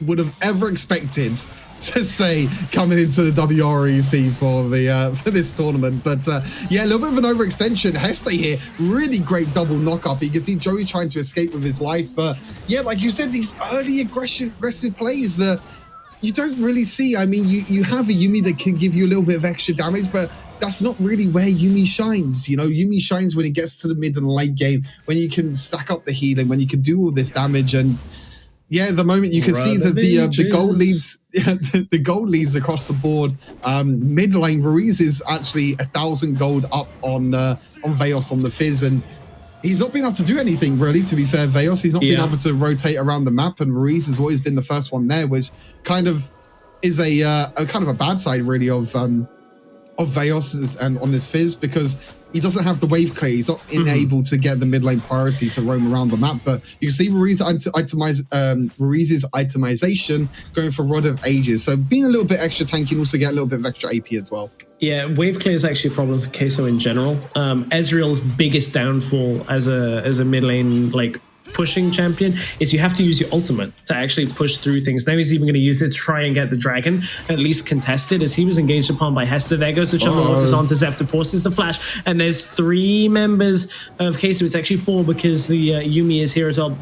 [SPEAKER 4] would have ever expected to say coming into the WREC for this tournament. But yeah, a little bit of an overextension. Heste here, really great double knock up. You can see Joey trying to escape with his life. But yeah, like you said, these early aggressive plays that you don't really see. I mean, you have a Yuumi that can give you a little bit of extra damage, but that's not really where Yuumi shines. You know, Yuumi shines when it gets to the mid and late game, when you can stack up the healing, when you can do all this damage. And yeah, the moment you can see that the gold leads, the gold leads across the board. Mid lane, Ruiz is actually 1,000 gold up on Veos on the Fizz, and he's not been able to do anything really. To be fair, Veos, he's not been able to rotate around the map, and Ruiz has always been the first one there, which kind of is a kind of a bad side really of Veos and on this Fizz, because he doesn't have the wave clear. He's not able to get the mid lane priority to roam around the map. But you can see Ruiz's itemization going for Rod of Ages. So being a little bit extra tanky and also get a little bit of extra AP as well.
[SPEAKER 3] Yeah, wave clear is actually a problem for Queso in general. Ezreal's biggest downfall as a mid lane pushing champion is you have to use your ultimate to actually push through things. Now he's even going to use it to try and get the dragon at least contested, as he was engaged upon by Hester. There goes the Chumbler Waters onto Zefta, forces the flash, and there's 3 members of Queso. It's actually 4 because the Yuumi is here as well.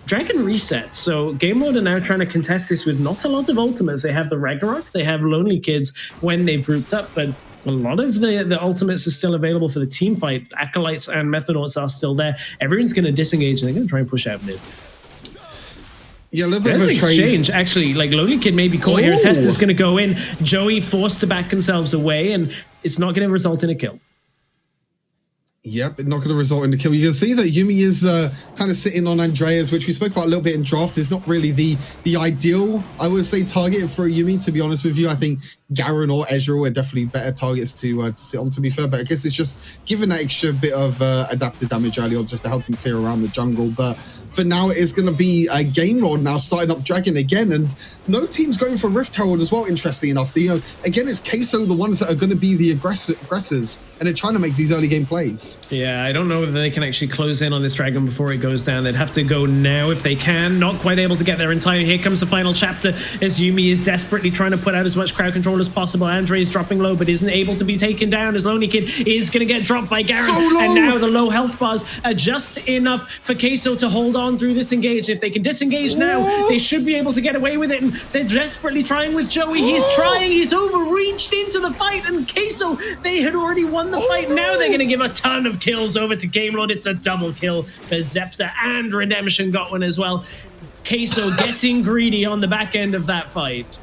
[SPEAKER 3] Dragon resets, so Gamelord are now trying to contest this with not a lot of ultimates. They have the Ragnarok, they have Lonely Kids when they've grouped up, but a lot of the ultimates are still available for the team fight. Acolytes and Methanauts are still there. Everyone's going to disengage, and they're going to try and push out mid.
[SPEAKER 4] Yeah, a little bit of
[SPEAKER 3] an
[SPEAKER 4] a
[SPEAKER 3] exchange, actually. Like, Lonely Kid may be caught here. Hester's going to go in. Joey forced to back themselves away, and it's not going to result in a kill.
[SPEAKER 4] Yep, not going to result in the kill. You can see that Yuumi is kind of sitting on Andreas, which we spoke about a little bit in draft. It's not really the ideal, I would say, target for Yuumi, to be honest with you. I think Garen or Ezreal are definitely better targets to sit on, to be fair. But I guess it's just giving that extra bit of adaptive damage early on just to help him clear around the jungle. But for now, it is going to be a Gamelord now starting up Dragon again. And no team's going for Rift Herald as well, interestingly enough. Again, it's Queso, the ones that are going to be the aggressors, and they're trying to make these early game plays. this.
[SPEAKER 3] Yeah, I don't know whether they can actually close in on this dragon before it goes down. They'd have to go now if they can. Not quite able to get there in time. Here comes the final chapter as Yuumi is desperately trying to put out as much crowd control as possible. Andre is dropping low, but isn't able to be taken down as Lonely Kid is going to get dropped by Garen. And now the low health bars are just enough for Queso to hold on through this engage. If they can disengage now, they should be able to get away with it. And they're desperately trying with Joey. He's trying. He's overreached into the fight. And Queso, they had already won the fight. Now they're going to give a ton of kills over to Game Lord. It's a double kill for Zephyr, and Redemption got one as well. Queso getting greedy on the back end of that fight.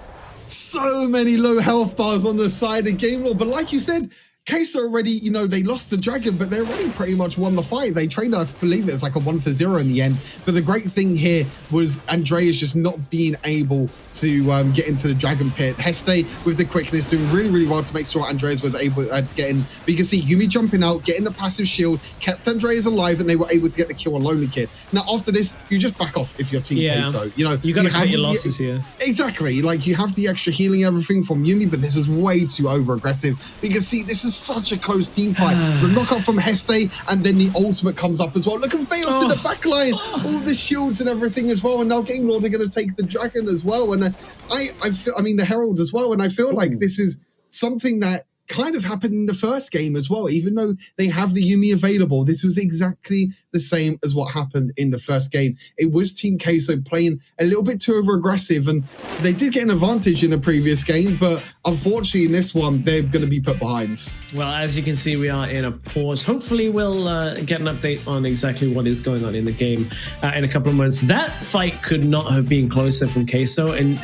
[SPEAKER 4] So many low health bars on the side of Game Lord, but like you said, Queso already, you know, they lost the dragon, but they already pretty much won the fight. They traded, I believe it was like a 1-0 in the end. But the great thing here was Andreas just not being able to get into the dragon pit. Heste with the quickness doing really, really well to make sure Andreas was able to get in. But you can see Yuumi jumping out, getting the passive shield, kept Andreas alive, and they were able to get the kill on Lonely Kid. Now, after this, you just back off if you're Team Queso. You know,
[SPEAKER 3] you got to cut your losses here.
[SPEAKER 4] Exactly. Like, you have the extra healing, everything from Yuumi, but this is way too over-aggressive. But you can see this is such a close team fight. The knockout from Heste, and then the ultimate comes up as well. Look at Veos in the back line. All the shields and everything as well. And now Game Lord are going to take the dragon as well. And I mean, the Herald as well. And I feel like this is something that kind of happened in the first game as well. Even though they have the Yuumi available, this was exactly the same as what happened in the first game. It was Team Queso playing a little bit too over-aggressive, and they did get an advantage in the previous game, but unfortunately in this one, they're going to be put behind.
[SPEAKER 3] Well, as you can see, we are in a pause. Hopefully we'll get an update on exactly what is going on in the game in a couple of months. That fight could not have been closer from Queso, and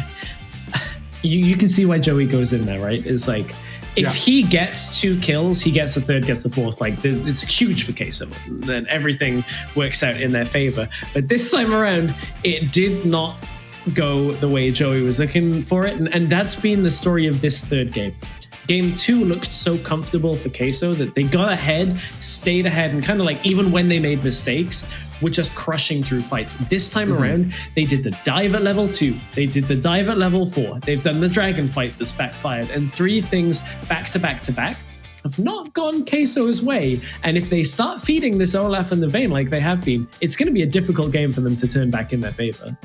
[SPEAKER 3] you can see why Joey goes in there, right? It's like, if he gets 2 kills, he gets the 3rd, gets the 4th. Like, it's huge for Queso. Then everything works out in their favor. But this time around, it did not go the way Joey was looking for it. And that's been the story of this 3rd game. Game 2 looked so comfortable for Queso that they got ahead, stayed ahead, and kind of like, even when they made mistakes, were just crushing through fights. This time around, they did the dive at level 2. They did the dive at level 4. They've done the dragon fight that's backfired. And 3 things back to back to back have not gone Queso's way. And if they start feeding this Olaf and the Vayne like they have been, it's going to be a difficult game for them to turn back in their favor.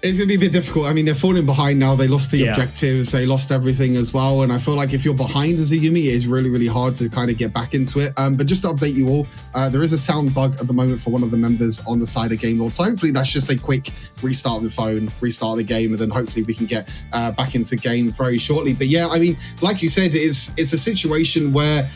[SPEAKER 4] It's going to be a bit difficult. I mean, they're falling behind now. They lost the objectives. They lost everything as well. And I feel like if you're behind as a Yuumi, it is really, really hard to kind of get back into it. But just to update you all, there is a sound bug at the moment for one of the members on the side of Game Lord. So hopefully that's just a quick restart of the phone, restart the game, and then hopefully we can get back into game very shortly. But yeah, I mean, like you said, it's a situation where,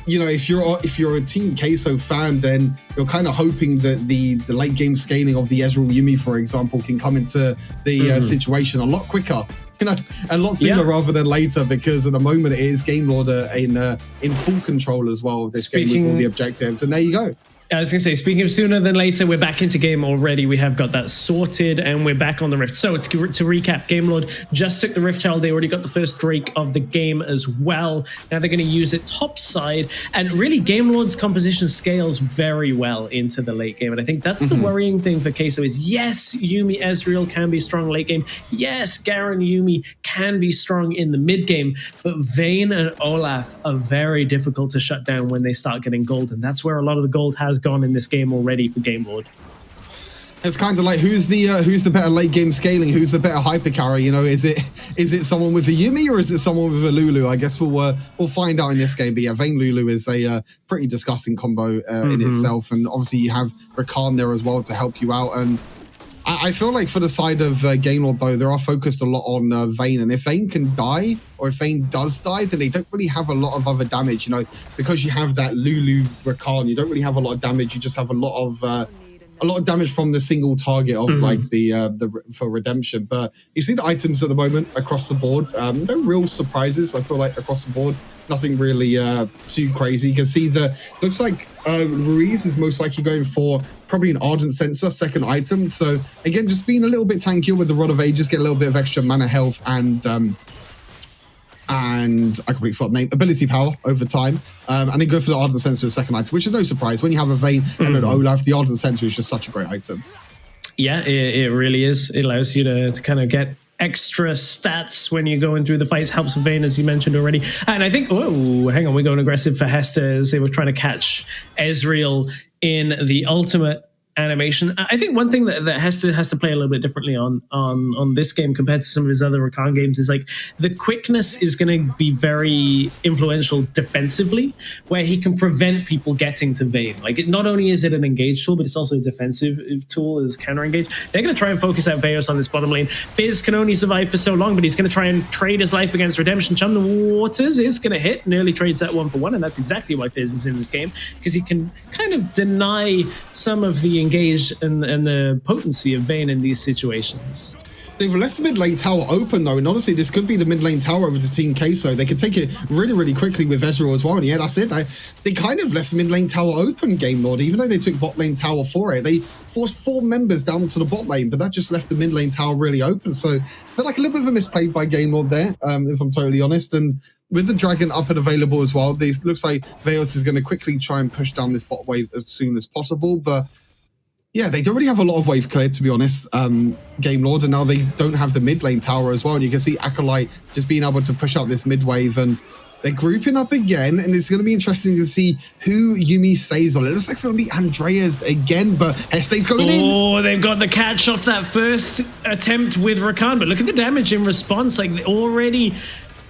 [SPEAKER 4] you know, if you're a Team Queso fan, then you're kind of hoping that the late game scaling of the Ezreal Yuumi, for example, can come into the situation a lot quicker, you know, a lot sooner rather than later, because at the moment it is Game Lord in full control as well of this game with all the objectives, and there you go.
[SPEAKER 3] I was going to say, speaking of sooner than later, we're back into game already. We have got that sorted, and we're back on the Rift. So to recap, Game Lord just took the Rift Herald. They already got the first Drake of the game as well. Now they're going to use it top side, and really Game Lord's composition scales very well into the late game. And I think that's the worrying thing for Queso is, yes, Yuumi Ezreal can be strong late game. Yes, Garen Yuumi can be strong in the mid game, but Vayne and Olaf are very difficult to shut down when they start getting gold. And that's where a lot of the gold has gone in this game already for Game Lord.
[SPEAKER 4] It's kind of like, who's the better late game scaling? Who's the better hyper carry? You know, is it someone with a Yuumi or is it someone with a Lulu? I guess we'll find out in this game. But yeah, Vayne Lulu is a pretty disgusting combo in itself, and obviously you have Rakan there as well to help you out. And I feel like for the side of Game Lord though, they are focused a lot on Vayne, and if Vayne can die, or if Vayne does die, then they don't really have a lot of other damage. You know, because you have that Lulu Rakan, you don't really have a lot of damage. You just have a lot of damage from the single target of like for Redemption. But you see the items at the moment across the board. No real surprises. I feel like across the board, nothing really too crazy. You can see looks like Ruiz is most likely going for probably an Ardent Sensor, second item. So again, just being a little bit tankier with the Rod of Ages, get a little bit of extra mana health and I completely forgot the name, ability power over time, and then go for the Ardent Sensor as second item, which is no surprise. When you have a Vayne and an Olaf, the Ardent Sensor is just such a great item.
[SPEAKER 3] Yeah, it really is. It allows you to kind of get extra stats when you're going through the fights. Helps Vayne, as you mentioned already. And I think, oh, hang on, we're going aggressive for Hester as they were trying to catch Ezreal in the ultimate animation. I think one thing that Hester has to play a little bit differently on this game compared to some of his other Rakan games is like the quickness is going to be very influential defensively, where he can prevent people getting to Vayne. Like not only is it an engage tool, but it's also a defensive tool as counter engage. They're going to try and focus out Veos on this bottom lane. Fizz can only survive for so long, but he's going to try and trade his life against Redemption. Chum the Waters is going to hit, nearly trades that 1-for-1, and that's exactly why Fizz is in this game, because he can kind of deny some of the engage and the potency of Vayne in these situations.
[SPEAKER 4] They've left the mid lane tower open though, and honestly, this could be the mid lane tower over to Team Queso. They could take it really, really quickly with Ezreal as well. And yeah, that's it. They kind of left the mid lane tower open, Game Lord. Even though they took bot lane tower for it, they forced 4 members down to the bot lane, but that just left the mid lane tower really open. So I feel like a little bit of a misplay by Game Lord there, if I'm totally honest. And with the dragon up and available as well, this looks like Veos is going to quickly try and push down this bot wave as soon as possible. But yeah, they don't really have a lot of wave cleared, to be honest, Game Lord, and now they don't have the mid lane tower as well. And you can see Acolyte just being able to push out this mid wave, and they're grouping up again, and it's going to be interesting to see who Yuumi stays on. It looks like it's going to be Andreas again, but Heste's going in.
[SPEAKER 3] Oh, they've got the catch off that first attempt with Rakan, but look at the damage in response. Like already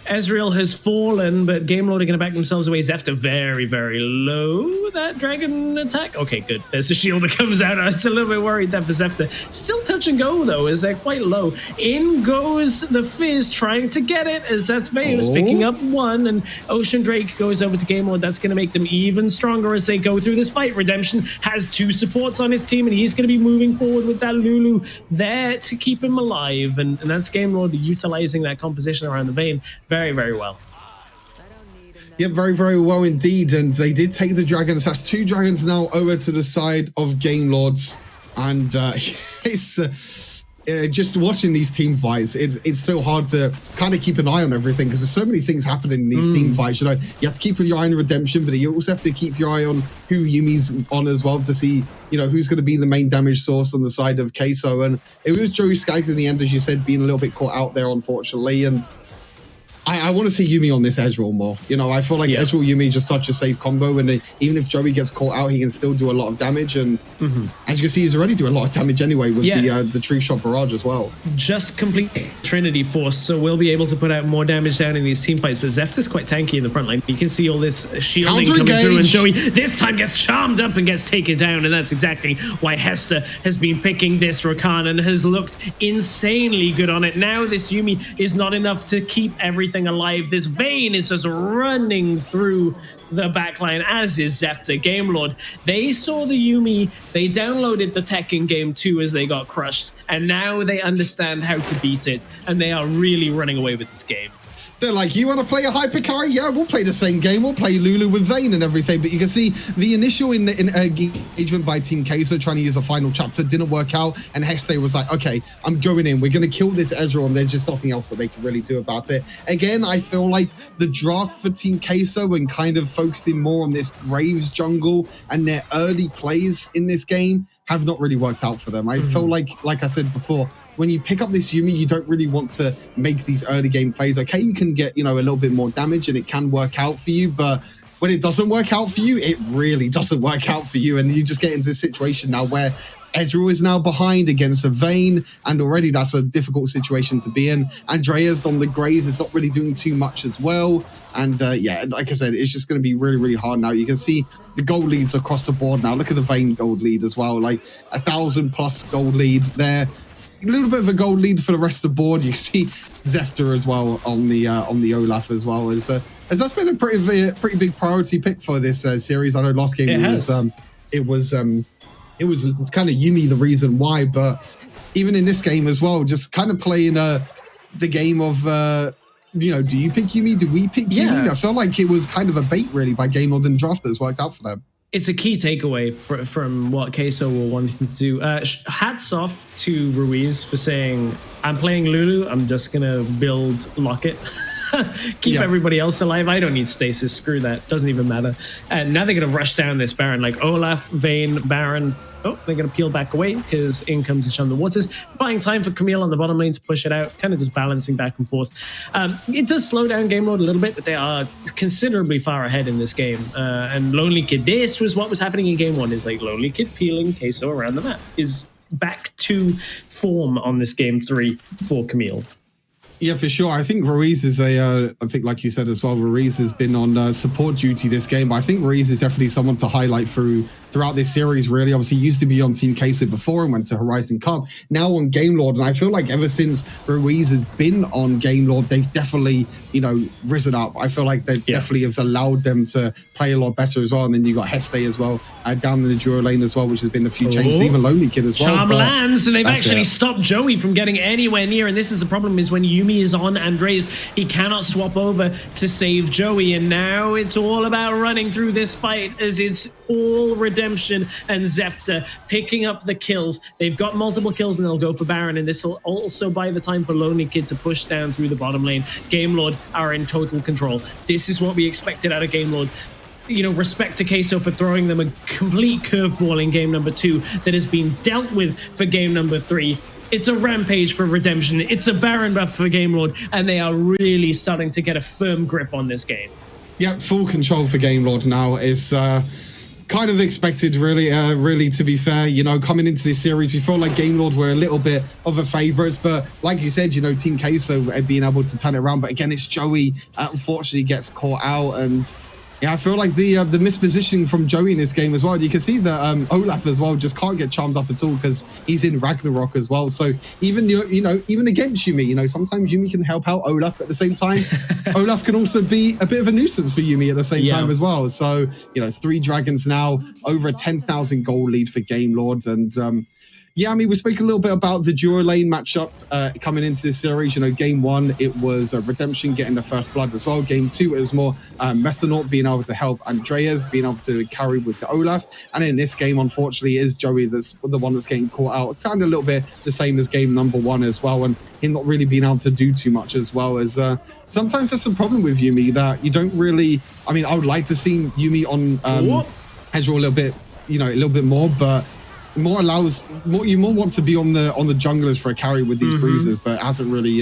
[SPEAKER 3] Ezreal has fallen, but Game Lord are going to back themselves away. Zefta very, very low. That dragon attack. Okay, good. There's the shield that comes out. I was a little bit worried that for Zefta. Still touch and go, though, as they're quite low. In goes the Fizz, trying to get it, as that's Veus picking up 1, and Ocean Drake goes over to Game Lord. That's going to make them even stronger as they go through this fight. Redemption has 2 supports on his team, and he's going to be moving forward with that Lulu there to keep him alive, and that's Game Lord utilizing that composition around the Vayne very, very well.
[SPEAKER 4] Yeah, very, very well indeed. And they did take the dragons. That's 2 dragons now over to the side of Game Lords. And it's just watching these team fights, it's so hard to kind of keep an eye on everything because there's so many things happening in these team fights. You know, you have to keep your eye on Redemption, but you also have to keep your eye on who Yumi's on as well to see, you know, who's going to be the main damage source on the side of Queso. And it was Joey Skaggs in the end, as you said, being a little bit caught out there, unfortunately. And I want to see Yuumi on this Ezreal more. You know, I feel like Ezreal Yuumi is just such a safe combo, and even if Joey gets caught out, he can still do a lot of damage. And as you can see, he's already doing a lot of damage anyway with the Tree Shot Barrage as well.
[SPEAKER 3] Just complete Trinity Force, so we'll be able to put out more damage down in these team fights. But Zefta's quite tanky in the front line. You can see all this shielding coming through, and Joey this time gets charmed up and gets taken down, and that's exactly why Hester has been picking this Rakan and has looked insanely good on it. Now this Yuumi is not enough to keep everything alive. This Vayne is just running through the backline, as is Zefta. Game Lord, they saw the Yuumi, they downloaded the tech in game 2 as they got crushed, and now they understand how to beat it, and they are really running away with this game.
[SPEAKER 4] They're like, you want to play a hyper carry? Yeah, we'll play the same game. We'll play Lulu with Vayne and everything. But you can see the initial engagement by Team Queso trying to use a final chapter didn't work out. And Heste was like, okay, I'm going in. We're going to kill this Ezreal. And there's just nothing else that they can really do about it. Again, I feel like the draft for Team Queso and kind of focusing more on this Graves jungle and their early plays in this game have not really worked out for them. I feel like I said before, when you pick up this Yuumi, you don't really want to make these early game plays. Okay, you can get, you know, a little bit more damage and it can work out for you, but when it doesn't work out for you, it really doesn't work out for you. And you just get into this situation now where Ezreal is now behind against a Vayne, and already that's a difficult situation to be in. Andreas on the Graves is not really doing too much as well. And yeah, like I said, it's just going to be really, really hard now. You can see the gold leads across the board now. Look at the Vayne gold lead as well, like 1,000+ gold lead there. A little bit of a gold lead for the rest of the board. You can see Zefta as well on the Olaf as well. As that's been a pretty big priority pick for this series. I know last game it was kind of Yuumi the reason why, but even in this game as well, just kind of playing the game of you know, do you pick Yuumi? Do we pick Yuumi? I felt like it was kind of a bait really by Game Lord and draft that's worked out for them.
[SPEAKER 3] It's a key takeaway from what Queso will want to do. Hats off to Ruiz for saying, I'm playing Lulu, I'm just going to build Locket. Keep everybody else alive. I don't need stasis. Screw that. Doesn't even matter. And now they're going to rush down this Baron. Like Olaf, Vayne, Baron, Oh, they're going to peel back away because in comes Each the Waters. Buying time for Camille on the bottom lane to push it out, kind of just balancing back and forth. It does slow down Game Lord a little bit, but they are considerably far ahead in this game. And Lonely Kid, this was what was happening in Game 1, is like Lonely Kid peeling Queso around the map. Is back to form on this Game 3 for Camille.
[SPEAKER 4] Yeah, for sure. I think Ruiz is I think like you said as well, Ruiz has been on support duty this game. But I think Ruiz is definitely someone to highlight throughout this series, really. Obviously, he used to be on Team Queso before and went to Horizon Cup, now on Game Lord. And I feel like ever since Ruiz has been on Game Lord, they've definitely, risen up. I feel like that definitely has allowed them to play a lot better as well. And then you got Heste as well, down in the duo lane as well, which has been a few changes, even Lonely Kid as well.
[SPEAKER 3] Charm lands, and they've actually stopped Joey from getting anywhere near. And this is the problem, is when Yuumi is on Andres, he cannot swap over to save Joey. And now it's all about running through this fight, as it's all Redemption and Zefta picking up the kills. They've got multiple kills and they'll go for Baron, and this will also buy the time for Lonely Kid to push down through the bottom lane. Game Lord are in total control. This is what we expected out of Game Lord. Respect to Queso for throwing them a complete curveball in game number 2 that has been dealt with for game number 3. It's a rampage for Redemption. It's a Baron buff for Game Lord, and they are really starting to get a firm grip on this game.
[SPEAKER 4] Yeah, full control for Game Lord now is kind of expected, really, to be fair. Coming into this series, we felt like Game Lord were a little bit of a favourites, but like you said, Team Queso being able to turn it around. But again, it's Joey unfortunately gets caught out, and yeah, I feel like the mispositioning from Joey in this game as well. You can see that Olaf as well just can't get charmed up at all because he's in Ragnarok as well. So even even against Yuumi, sometimes Yuumi can help out Olaf, but at the same time, Olaf can also be a bit of a nuisance for Yuumi at the same time as well. So 3 dragons now, over a 10,000 gold lead for Game Lord, and yeah, I mean, we spoke a little bit about the duo lane matchup coming into this series. Game 1, it was Redemption getting the first blood as well. Game 2, it was more Methanaut being able to help Andreas, being able to carry with the Olaf. And in this game, unfortunately, is Joey that's the one that's getting caught out. It sounded a little bit the same as game number 1 as well, and him not really being able to do too much as well. As sometimes there's some problem with Yuumi that you don't really... I mean, I would like to see Yuumi on Ezreal a little bit more, but... you more want to be on the junglers for a carry with these bruises, but it hasn't really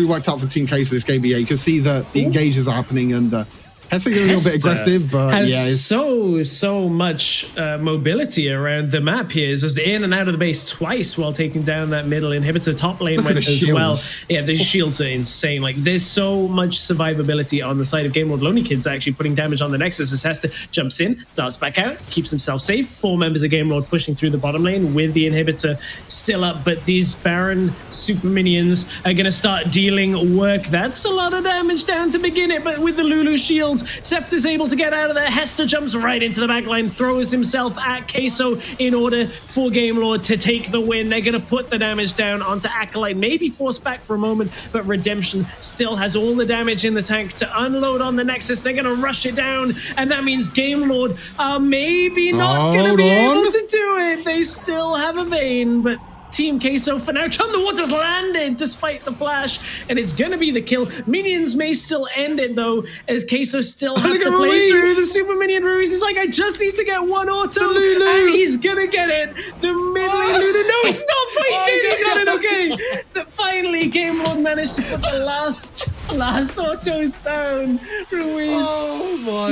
[SPEAKER 4] worked out for Team Queso this game. But yeah, you can see that the engages are happening, and Hester getting a little bit aggressive, but
[SPEAKER 3] has so much mobility around the map here. It's just in and out of the base twice while taking down that middle inhibitor. Top lane went as well. Yeah, the shields are insane. Like, there's so much survivability on the side of Game Lord. Lonely Kid's actually putting damage on the Nexus as Hester jumps in, darts back out, keeps himself safe. 4 members of Game Lord pushing through the bottom lane with the inhibitor still up, but these Baron super minions are going to start dealing work. That's a lot of damage down to begin it, but with the Lulu shields, Zefta's able to get out of there. Hester jumps right into the backline, throws himself at Queso in order for Game Lord to take the win. They're going to put the damage down onto Acolyte, maybe force back for a moment, but Redemption still has all the damage in the tank to unload on the Nexus. They're going to rush it down, and that means Game Lord are maybe not going to be able to do it. They still have a vein, but Team Queso for now. Chum the Waters landed despite the flash, and it's going to be the kill. Minions may still end it, though, as Queso still has to play through the super minion. Ruiz is like, I just need to get one auto, and he's going to get it. The mid lane Lulu. No, it's not. He got it, okay. But finally, Game Lord managed to put the last autos down. Ruiz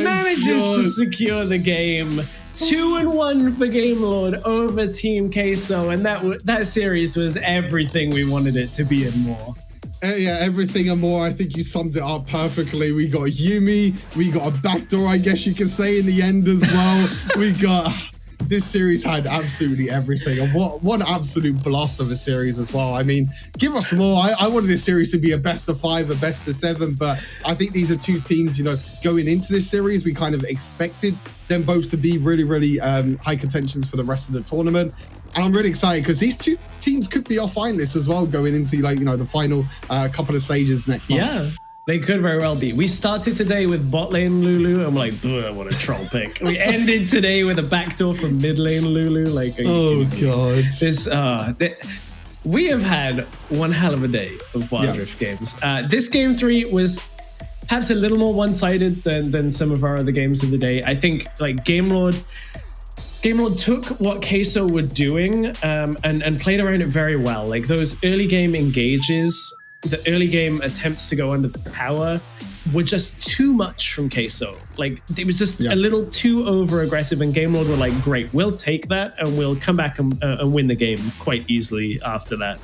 [SPEAKER 3] manages to secure the game. 2-1 for Game Lord over Team Queso, and that series was everything we wanted it to be and more.
[SPEAKER 4] Yeah, everything and more. I think you summed it up perfectly. We got Yuumi, we got a backdoor, I guess you can say, in the end as well. We got... This series had absolutely everything, and what an absolute blast of a series as well. I mean, give us more. I wanted this series to be a best of 5, a best of 7, but I think these are 2 teams, going into this series, we kind of expected them both to be really, really high contentions for the rest of the tournament. And I'm really excited because these 2 teams could be our finalists as well going into the final couple of stages next month.
[SPEAKER 3] Yeah. They could very well be. We started today with bot lane Lulu. I'm like, what a troll pick. We ended today with a backdoor from mid lane Lulu. Like,
[SPEAKER 4] oh god,
[SPEAKER 3] we have had one hell of a day of Wild Rift games. This game 3 was perhaps a little more one-sided than some of our other games of the day. I think like Game Lord Game Lord took what Queso were doing and played around it very well. Like those early game engages, the early game attempts to go under the tower were just too much from Queso. Like it was just a little too over aggressive, and Game Lord were like, great, we'll take that and we'll come back and win the game quite easily after that.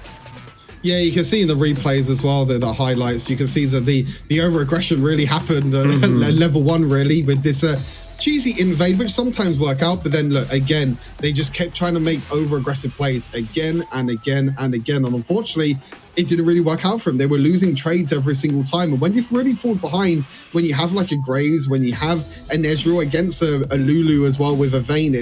[SPEAKER 4] Yeah, you can see in the replays as well, the highlights, you can see that the over-aggression really happened at level 1, really, with this cheesy invade, which sometimes work out, but then look, again, they just kept trying to make over-aggressive plays again and again and again, and unfortunately, it didn't really work out for them. They were losing trades every single time, and when you've really fallen behind, when you have like a Graves, when you have a Nezreal against a Lulu as well with a Vayne,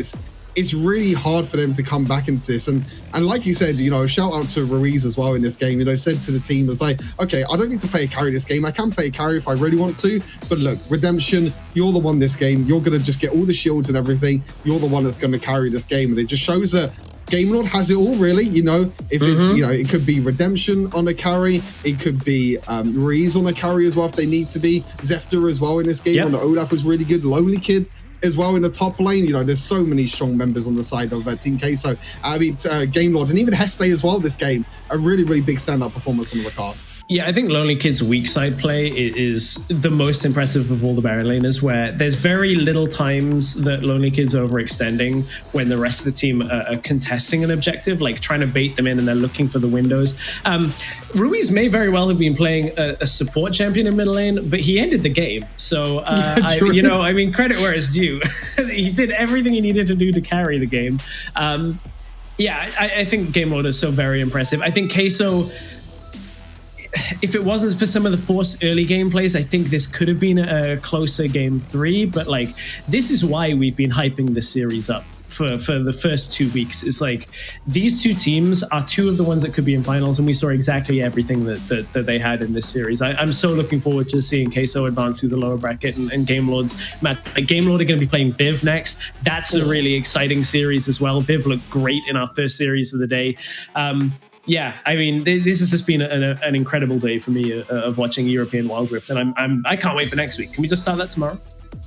[SPEAKER 4] it's really hard for them to come back into this. And like you said, you know, shout out to Ruiz as well in this game, you know, said to the team, was like, okay, I don't need to play a carry this game. I can play a carry if I really want to, but look, Redemption, you're the one this game. You're going to just get all the shields and everything. You're the one that's going to carry this game. And it just shows that Game Lord has it all, really. You know, if it's, you know, it could be Redemption on a carry, it could be Ruiz on a carry as well if they need to be. Zefter as well in this game. On the Olaf was really good. Lonely Kid as well in the top lane. You know, there's so many strong members on the side of Team Queso. I mean, Game Lord and even Heste as well this game. A really, really big standout performance on the card.
[SPEAKER 3] Yeah, I think Lonely Kid's weak side play is the most impressive of all the Baron laners, where there's very little times that Lonely Kid's overextending when the rest of the team are contesting an objective, like trying to bait them in and they're looking for the windows. Ruiz may very well have been playing a support champion in mid lane, but he ended the game. So, you know, I mean, credit where it's due. He did everything he needed to do to carry the game. Yeah, I think Game Lord is so very impressive. I think Queso, if it wasn't for some of the forced early game plays, I think this could have been a closer game 3. But like, this is why we've been hyping this series up for the first 2 weeks. It's like these two teams are two of the ones that could be in finals, and we saw exactly everything that they had in this series. I'm so looking forward to seeing Queso advance through the lower bracket and Game Lord's match. Game Lord are going to be playing Viv next. That's a really exciting series as well. Viv looked great in our first series of the day. Yeah, I mean, this has just been an incredible day for me of watching European Wild Rift, and I can't wait for next week. Can we just start that tomorrow?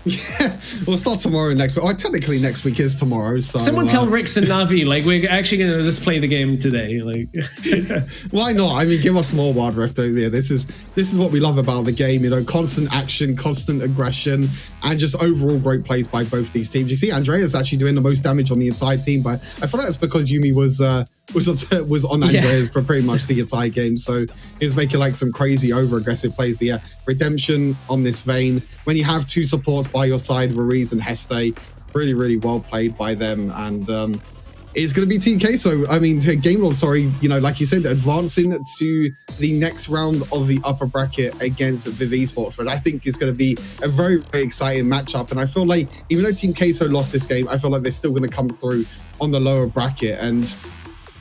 [SPEAKER 4] Yeah, we'll start tomorrow next week. Technically next week is tomorrow. So
[SPEAKER 3] someone tell Rix and Navi, like, we're actually going to just play the game today. Like,
[SPEAKER 4] why not? I mean, give us more Wild Rift over there. This is what we love about the game. You know, constant action, constant aggression, and just overall great plays by both these teams. You see, Andrea's actually doing the most damage on the entire team, but I feel like it's because Yuumi was on Andreas for pretty much the entire game. So he was making like some crazy over aggressive plays. But yeah, Redemption on this Vayne. When you have two supports by your side, Ruiz and Heste, really, really well played by them. And it's going to be Team Queso. I mean, Game Lord, sorry, you know, like you said, advancing to the next round of the upper bracket against Viv Esports. But I think it's going to be a very, very exciting matchup. And I feel like even though Team Queso lost this game, I feel like they're still going to come through on the lower bracket. And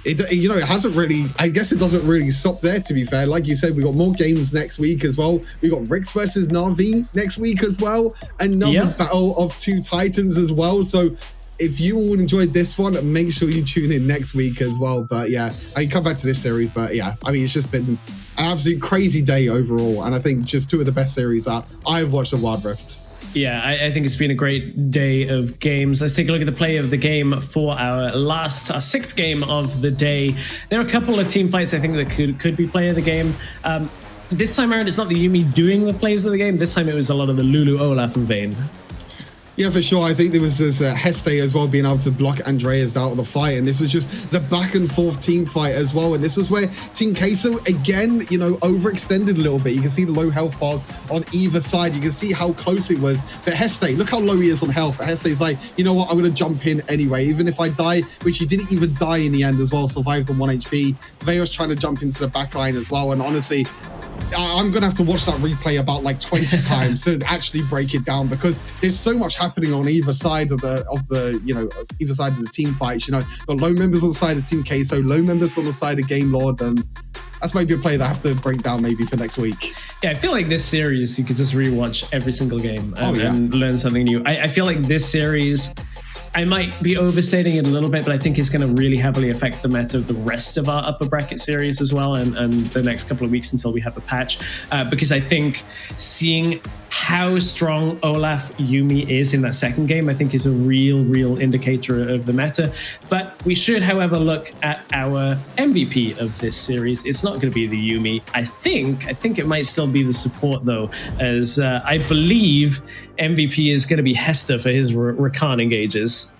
[SPEAKER 4] you know, it hasn't really, I guess it doesn't really stop there, to be fair. Like you said, we got more games next week as well. We got Rix versus Navi next week as well. Another battle of two titans as well. So if you all enjoyed this one, make sure you tune in next week as well. But yeah, I can come back to this series, but yeah, I mean, it's just been an absolute crazy day overall. And I think just two of the best series that I've watched of Wild Rifts.
[SPEAKER 3] Yeah, I think it's been a great day of games. Let's take a look at the play of the game for our sixth game of the day. There are a couple of team fights I think that could be play of the game. This time around, it's not the Yuumi doing the plays of the game. This time it was a lot of the Lulu, Olaf, and Vayne.
[SPEAKER 4] Yeah, for sure. I think there was this Heste as well being able to block Andreas out of the fight. And this was just the back and forth team fight as well. And this was where Team Queso, again, you know, overextended a little bit. You can see the low health bars on either side. You can see how close it was. But Heste, look how low he is on health. But Heste's like, you know what, I'm going to jump in anyway. Even if I die, which he didn't even die in the end as well, survived on 1 HP. Veo's trying to jump into the back line as well. And honestly, I'm going to have to watch that replay about like 20 times to actually break it down, because there's so much happening on either side of the you know, either side of the team fights. You know, got low members on the side of Team Queso, low members on the side of Game Lord, and that's maybe a play that I have to break down maybe for next week.
[SPEAKER 3] Yeah, I feel like this series, you could just rewatch every single game and learn something new. I feel like this series, I might be overstating it a little bit, but I think it's going to really heavily affect the meta of the rest of our upper bracket series as well, and the next couple of weeks until we have a patch, because I think seeing how strong Olaf Yumi is in that second game, I think is a real indicator of the meta. But we should, however, look at our MVP of this series. It's not going to be the Yumi. I think it might still be the support, though, as I believe MVP is going to be Hester for his Rakan engages.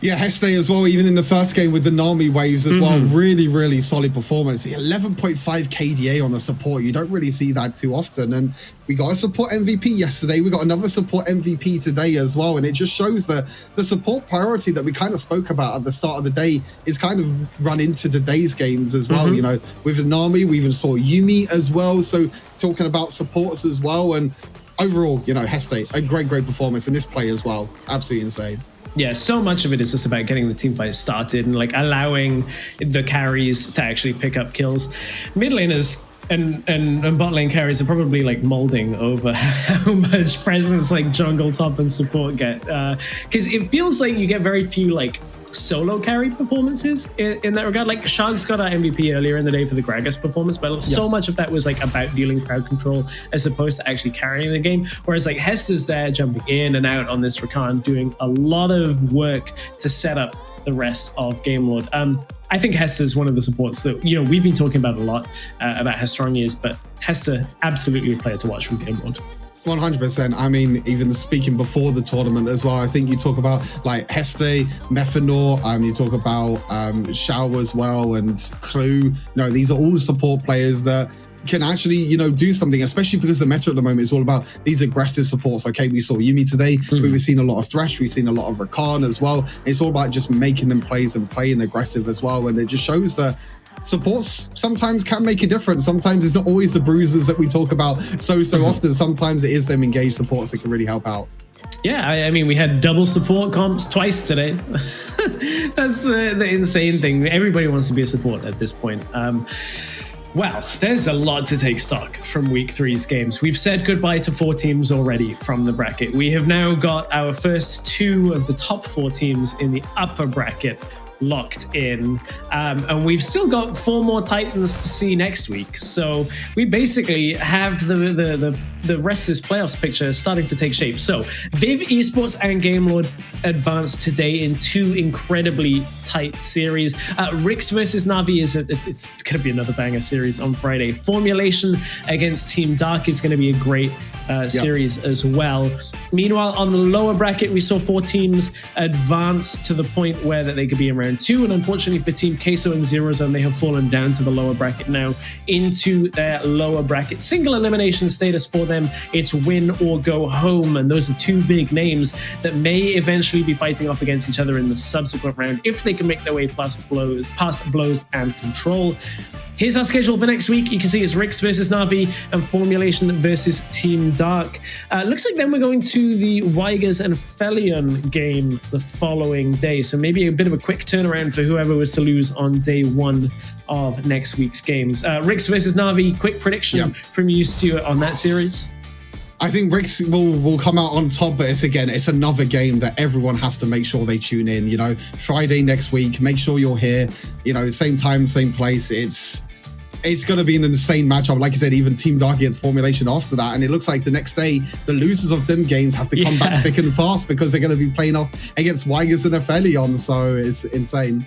[SPEAKER 4] Yeah, Heste as well, even in the first game with the Nami waves as well. Really solid performance. 11.5 KDA on a support. You don't really see that too often. And we got a support MVP yesterday. We got another support MVP today as well. And it just shows the support priority that we kind of spoke about at the start of the day is kind of run into today's games as well. You know, with the Nami, we even saw Yumi as well. So talking about supports as well. And overall, you know, Heste, a great performance in this play as well. Absolutely insane.
[SPEAKER 3] Yeah, so much of it is just about getting the team fight started and like allowing the carries to actually pick up kills. Mid laners and bot lane carries are probably like molding over how much presence like jungle, top, and support get. Because it feels like you get very few like solo carry performances in that regard. Like Sharks got our MVP earlier in the day for the Gragas performance, but so much of that was like about dealing crowd control as opposed to actually carrying the game. Whereas like Hester's there jumping in and out on this Rakan, doing a lot of work to set up the rest of Game Lord. I think Hester is one of the supports that, you know, we've been talking about a lot about how strong he is, but Hester, absolutely a player to watch from Game Lord.
[SPEAKER 4] 100%. I mean, even speaking before the tournament as well, I think you talk about like Heste, Mephanor, you talk about Shower as well, and Crew. You know, these are all support players that can actually, you know, do something, especially because the meta at the moment is all about these aggressive supports. Okay, we saw Yumi today, but we've seen a lot of Thresh, we've seen a lot of Rakan as well. It's all about just making them plays and playing aggressive as well, and it just shows that supports sometimes can make a difference. Sometimes it's not always the bruisers that we talk about so often. Sometimes it is them engaged supports that can really help out.
[SPEAKER 3] Yeah, I mean, we had double support comps twice today. That's the insane thing. Everybody wants to be a support at this point. Well, there's a lot to take stock from Week 3's games. We've said goodbye to 4 teams already from the bracket. We have now got our first 2 of the top 4 teams in the upper bracket locked in, and we've still got 4 more Titans to see next week. So we basically have the rest of this playoffs picture starting to take shape. So Viv, Esports, and Game Lord advanced today in 2 incredibly tight series. Rix versus Navi it's going to be another banger series on Friday. Formulation against Team Dark is going to be a great series as well. Meanwhile, on the lower bracket, we saw 4 teams advance to the point where that they could be in round 2, and unfortunately for Team Queso and Zero Zone, they have fallen down to the lower bracket now into their lower bracket. Single elimination status for them. It's win or go home, and those are 2 big names that may eventually be fighting off against each other in the subsequent round if they can make their way past blows and control. Here's our schedule for next week. You can see it's Rix versus Navi and Formulation versus Team Dark. Looks like then we're going to the Weigers and Felion game the following day. So maybe a bit of a quick turnaround for whoever was to lose on day 1 of next week's games. Rix versus Navi, quick prediction from you, Stuart, on that series?
[SPEAKER 4] I think Rix will come out on top, but it's another game that everyone has to make sure they tune in. You know, Friday next week, make sure you're here. You know, same time, same place. It's going to be an insane matchup. Like I said, even Team Dark against Formulation after that. And it looks like the next day, the losers of them games have to come back thick and fast because they're going to be playing off against Weigers and Aphelion. So it's insane.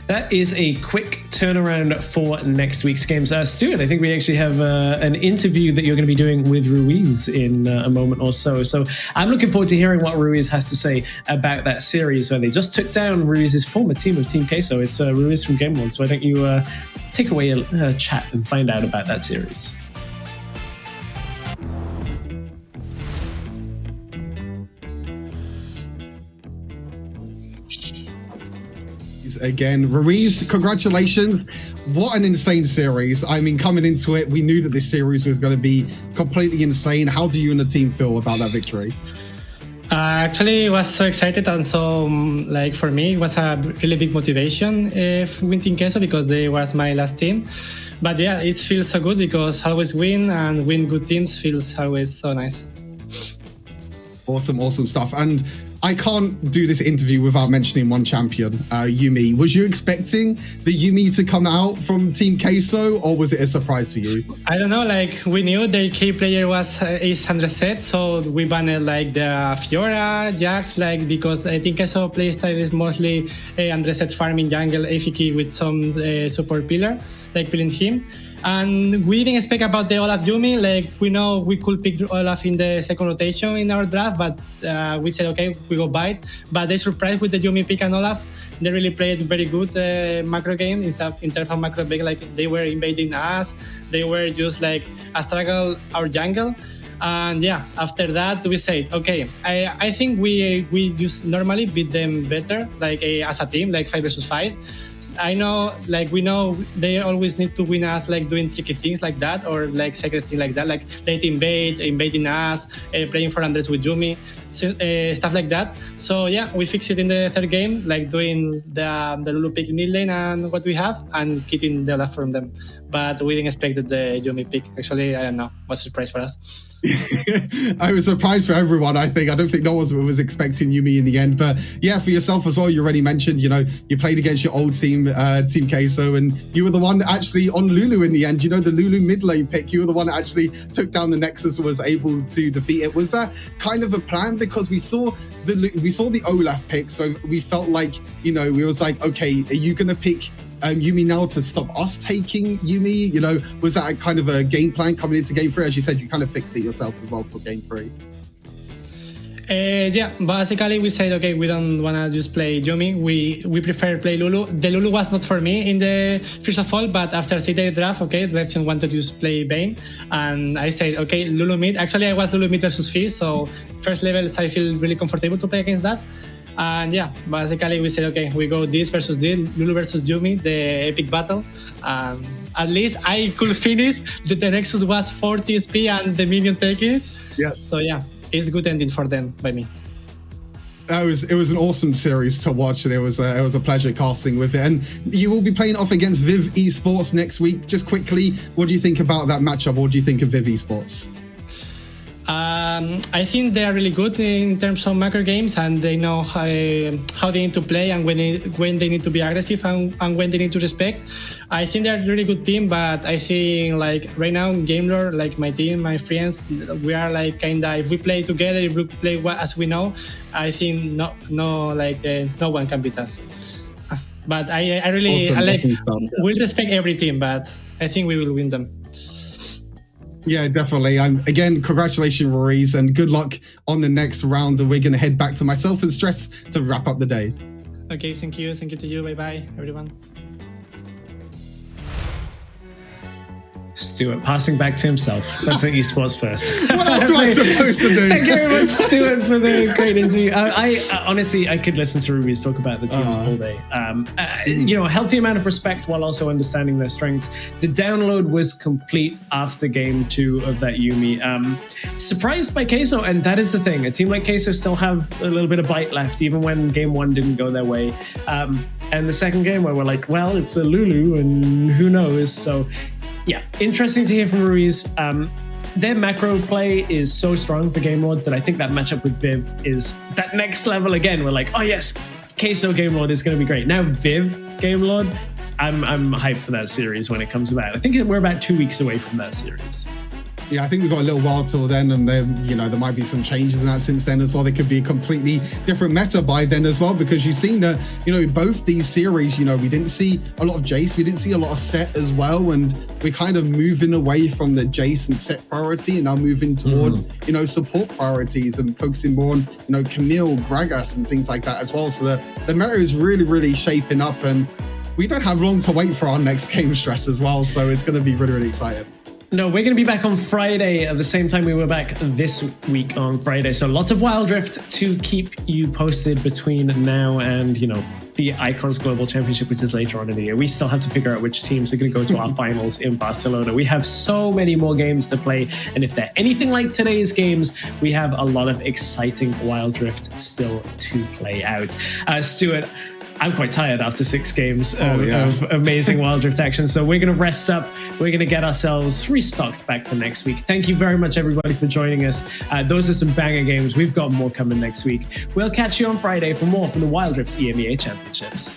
[SPEAKER 3] That is a quick turnaround for next week's games. Stuart, I think we actually have an interview that you're going to be doing with Ruiz in a moment or so. So I'm looking forward to hearing what Ruiz has to say about that series where they just took down Ruiz's former team of Team Queso. It's Ruiz from Game Lord. So I think you take away a chat and find out about that series.
[SPEAKER 4] Again, Ruiz, congratulations. What an insane series. I mean, coming into it, we knew that this series was going to be completely insane. How do you and the team feel about that victory?
[SPEAKER 15] Actually, I was so excited, and so like for me, it was a really big motivation winning Queso because they was my last team. But yeah, it feels so good because always win and win good teams feels always so nice.
[SPEAKER 4] Awesome stuff. And I can't do this interview without mentioning one champion, Yuumi. Was you expecting the Yuumi to come out from Team Queso, or was it a surprise for you?
[SPEAKER 15] I don't know, like we knew their key player was Ace Andreset, so we banned like the Fiora, Jax, like because I think Queso playstyle is mostly Andreset farming jungle AFK with some support pillar, like killing him. And we didn't expect about the Olaf Yuumi. Like we know we could pick Olaf in the second rotation in our draft, but we said okay, we go bite. But they surprised with the Yuumi pick and Olaf. They really played very good macro game in terms of macro pick. Like they were invading us. They were just like a struggle our jungle. And yeah, after that we said okay. I think we just normally beat them better, like as a team, like 5 versus 5. I know, like we know they always need to win us, like doing tricky things like that, or like secret things like that, like late invading us, playing for Andres with Yuumi, stuff like that. So yeah, we fixed it in the third game, like doing the Lulu pick mid lane and what we have, and getting the Olaf from them. But we didn't expect the Yuumi pick. Actually, I don't know, was a surprise for us.
[SPEAKER 4] I was surprised for everyone. I don't think no one was expecting Yuumi in the end. But yeah, for yourself as well, you already mentioned, you played against your old team, Team Queso, and you were the one actually on Lulu in the end. The Lulu mid lane pick, you were the one that actually took down the Nexus and was able to defeat it. Was that kind of a plan? Because we saw the Olaf pick, so we felt like, we was like, okay, are you gonna pick Yuumi now to stop us taking Yuumi? Was that kind of a game plan coming into game 3? As you said, you kind of fixed it yourself as well for game 3.
[SPEAKER 15] Yeah, basically we said okay, we don't want to just play Yuumi. We prefer play Lulu. The Lulu was not for me in the first of all, but after the draft, okay, Direction wanted to just play Vayne, and I said okay, Lulu mid. Actually, I was Lulu mid versus Fizz, so first levels I feel really comfortable to play against that. And yeah, basically we said okay, we go this versus this, Lulu versus Yuumi, the epic battle. At least I could finish. The Nexus was 40 SP and the minion taking it.
[SPEAKER 4] Yeah.
[SPEAKER 15] So yeah, it's good ending for them by me.
[SPEAKER 4] It was an awesome series to watch, and it was a pleasure casting with it. And you will be playing off against Viv Esports next week. Just quickly, what do you think about that matchup? What do you think of Viv Esports?
[SPEAKER 15] I think they are really good in terms of macro games, and they know how they need to play and when they need to be aggressive and when they need to respect. I think they're a really good team, but I think like right now in Game Lore, like my team, my friends, we are like kinda, if we play together, if we play as we know, I think no one can beat us. But I really
[SPEAKER 4] awesome.
[SPEAKER 15] we'll respect every team, but I think we will win them.
[SPEAKER 4] Yeah, definitely. Again, congratulations, Ruiz, and good luck on the next round. And we're going to head back to myself and Stress to wrap up the day.
[SPEAKER 15] Okay, thank you. Thank you to you. Bye-bye, everyone.
[SPEAKER 3] Stuart passing back to himself. That's an Esports first.
[SPEAKER 4] What else am I supposed to do?
[SPEAKER 3] Thank you very much, Stuart, for the great interview. I honestly, I could listen to Ruiz talk about the teams all day. A healthy amount of respect while also understanding their strengths. The download was complete after game 2 of that Yuumi. Surprised by Queso, and that is the thing. A team like Queso still have a little bit of bite left, even when game 1 didn't go their way. And the second game where we're like, well, it's a Lulu, and who knows? So yeah, interesting to hear from Ruiz. Their macro play is so strong for Game Lord that I think that matchup with Viv is that next level again. We're like, oh yes, Queso Game Lord is going to be great. Now Viv Game Lord, I'm hyped for that series when it comes about. I think we're about 2 weeks away from that series.
[SPEAKER 4] Yeah, I think we've got a little while till then, and then there might be some changes in that since then as well. There could be a completely different meta by then as well, because you've seen that in both these series, we didn't see a lot of Jace, we didn't see a lot of Set as well, and we're kind of moving away from the Jace and Set priority and now moving towards support priorities and focusing more on Camille, Gragas, and things like that as well. So the meta is really shaping up, and we don't have long to wait for our next game, Stress, as well. So it's going to be really exciting.
[SPEAKER 3] No, we're going to be back on Friday at the same time we were back this week on Friday. So lots of Wild Rift to keep you posted between now and, the Icons Global Championship, which is later on in the year. We still have to figure out which teams are going to go to our finals in Barcelona. We have so many more games to play. And if they're anything like today's games, we have a lot of exciting Wild Rift still to play out. Stuart, I'm quite tired after 6 games of amazing Wild Rift action. So we're going to rest up. We're going to get ourselves restocked back for next week. Thank you very much, everybody, for joining us. Those are some banger games. We've got more coming next week. We'll catch you on Friday for more from the Wild Rift EMEA Championships.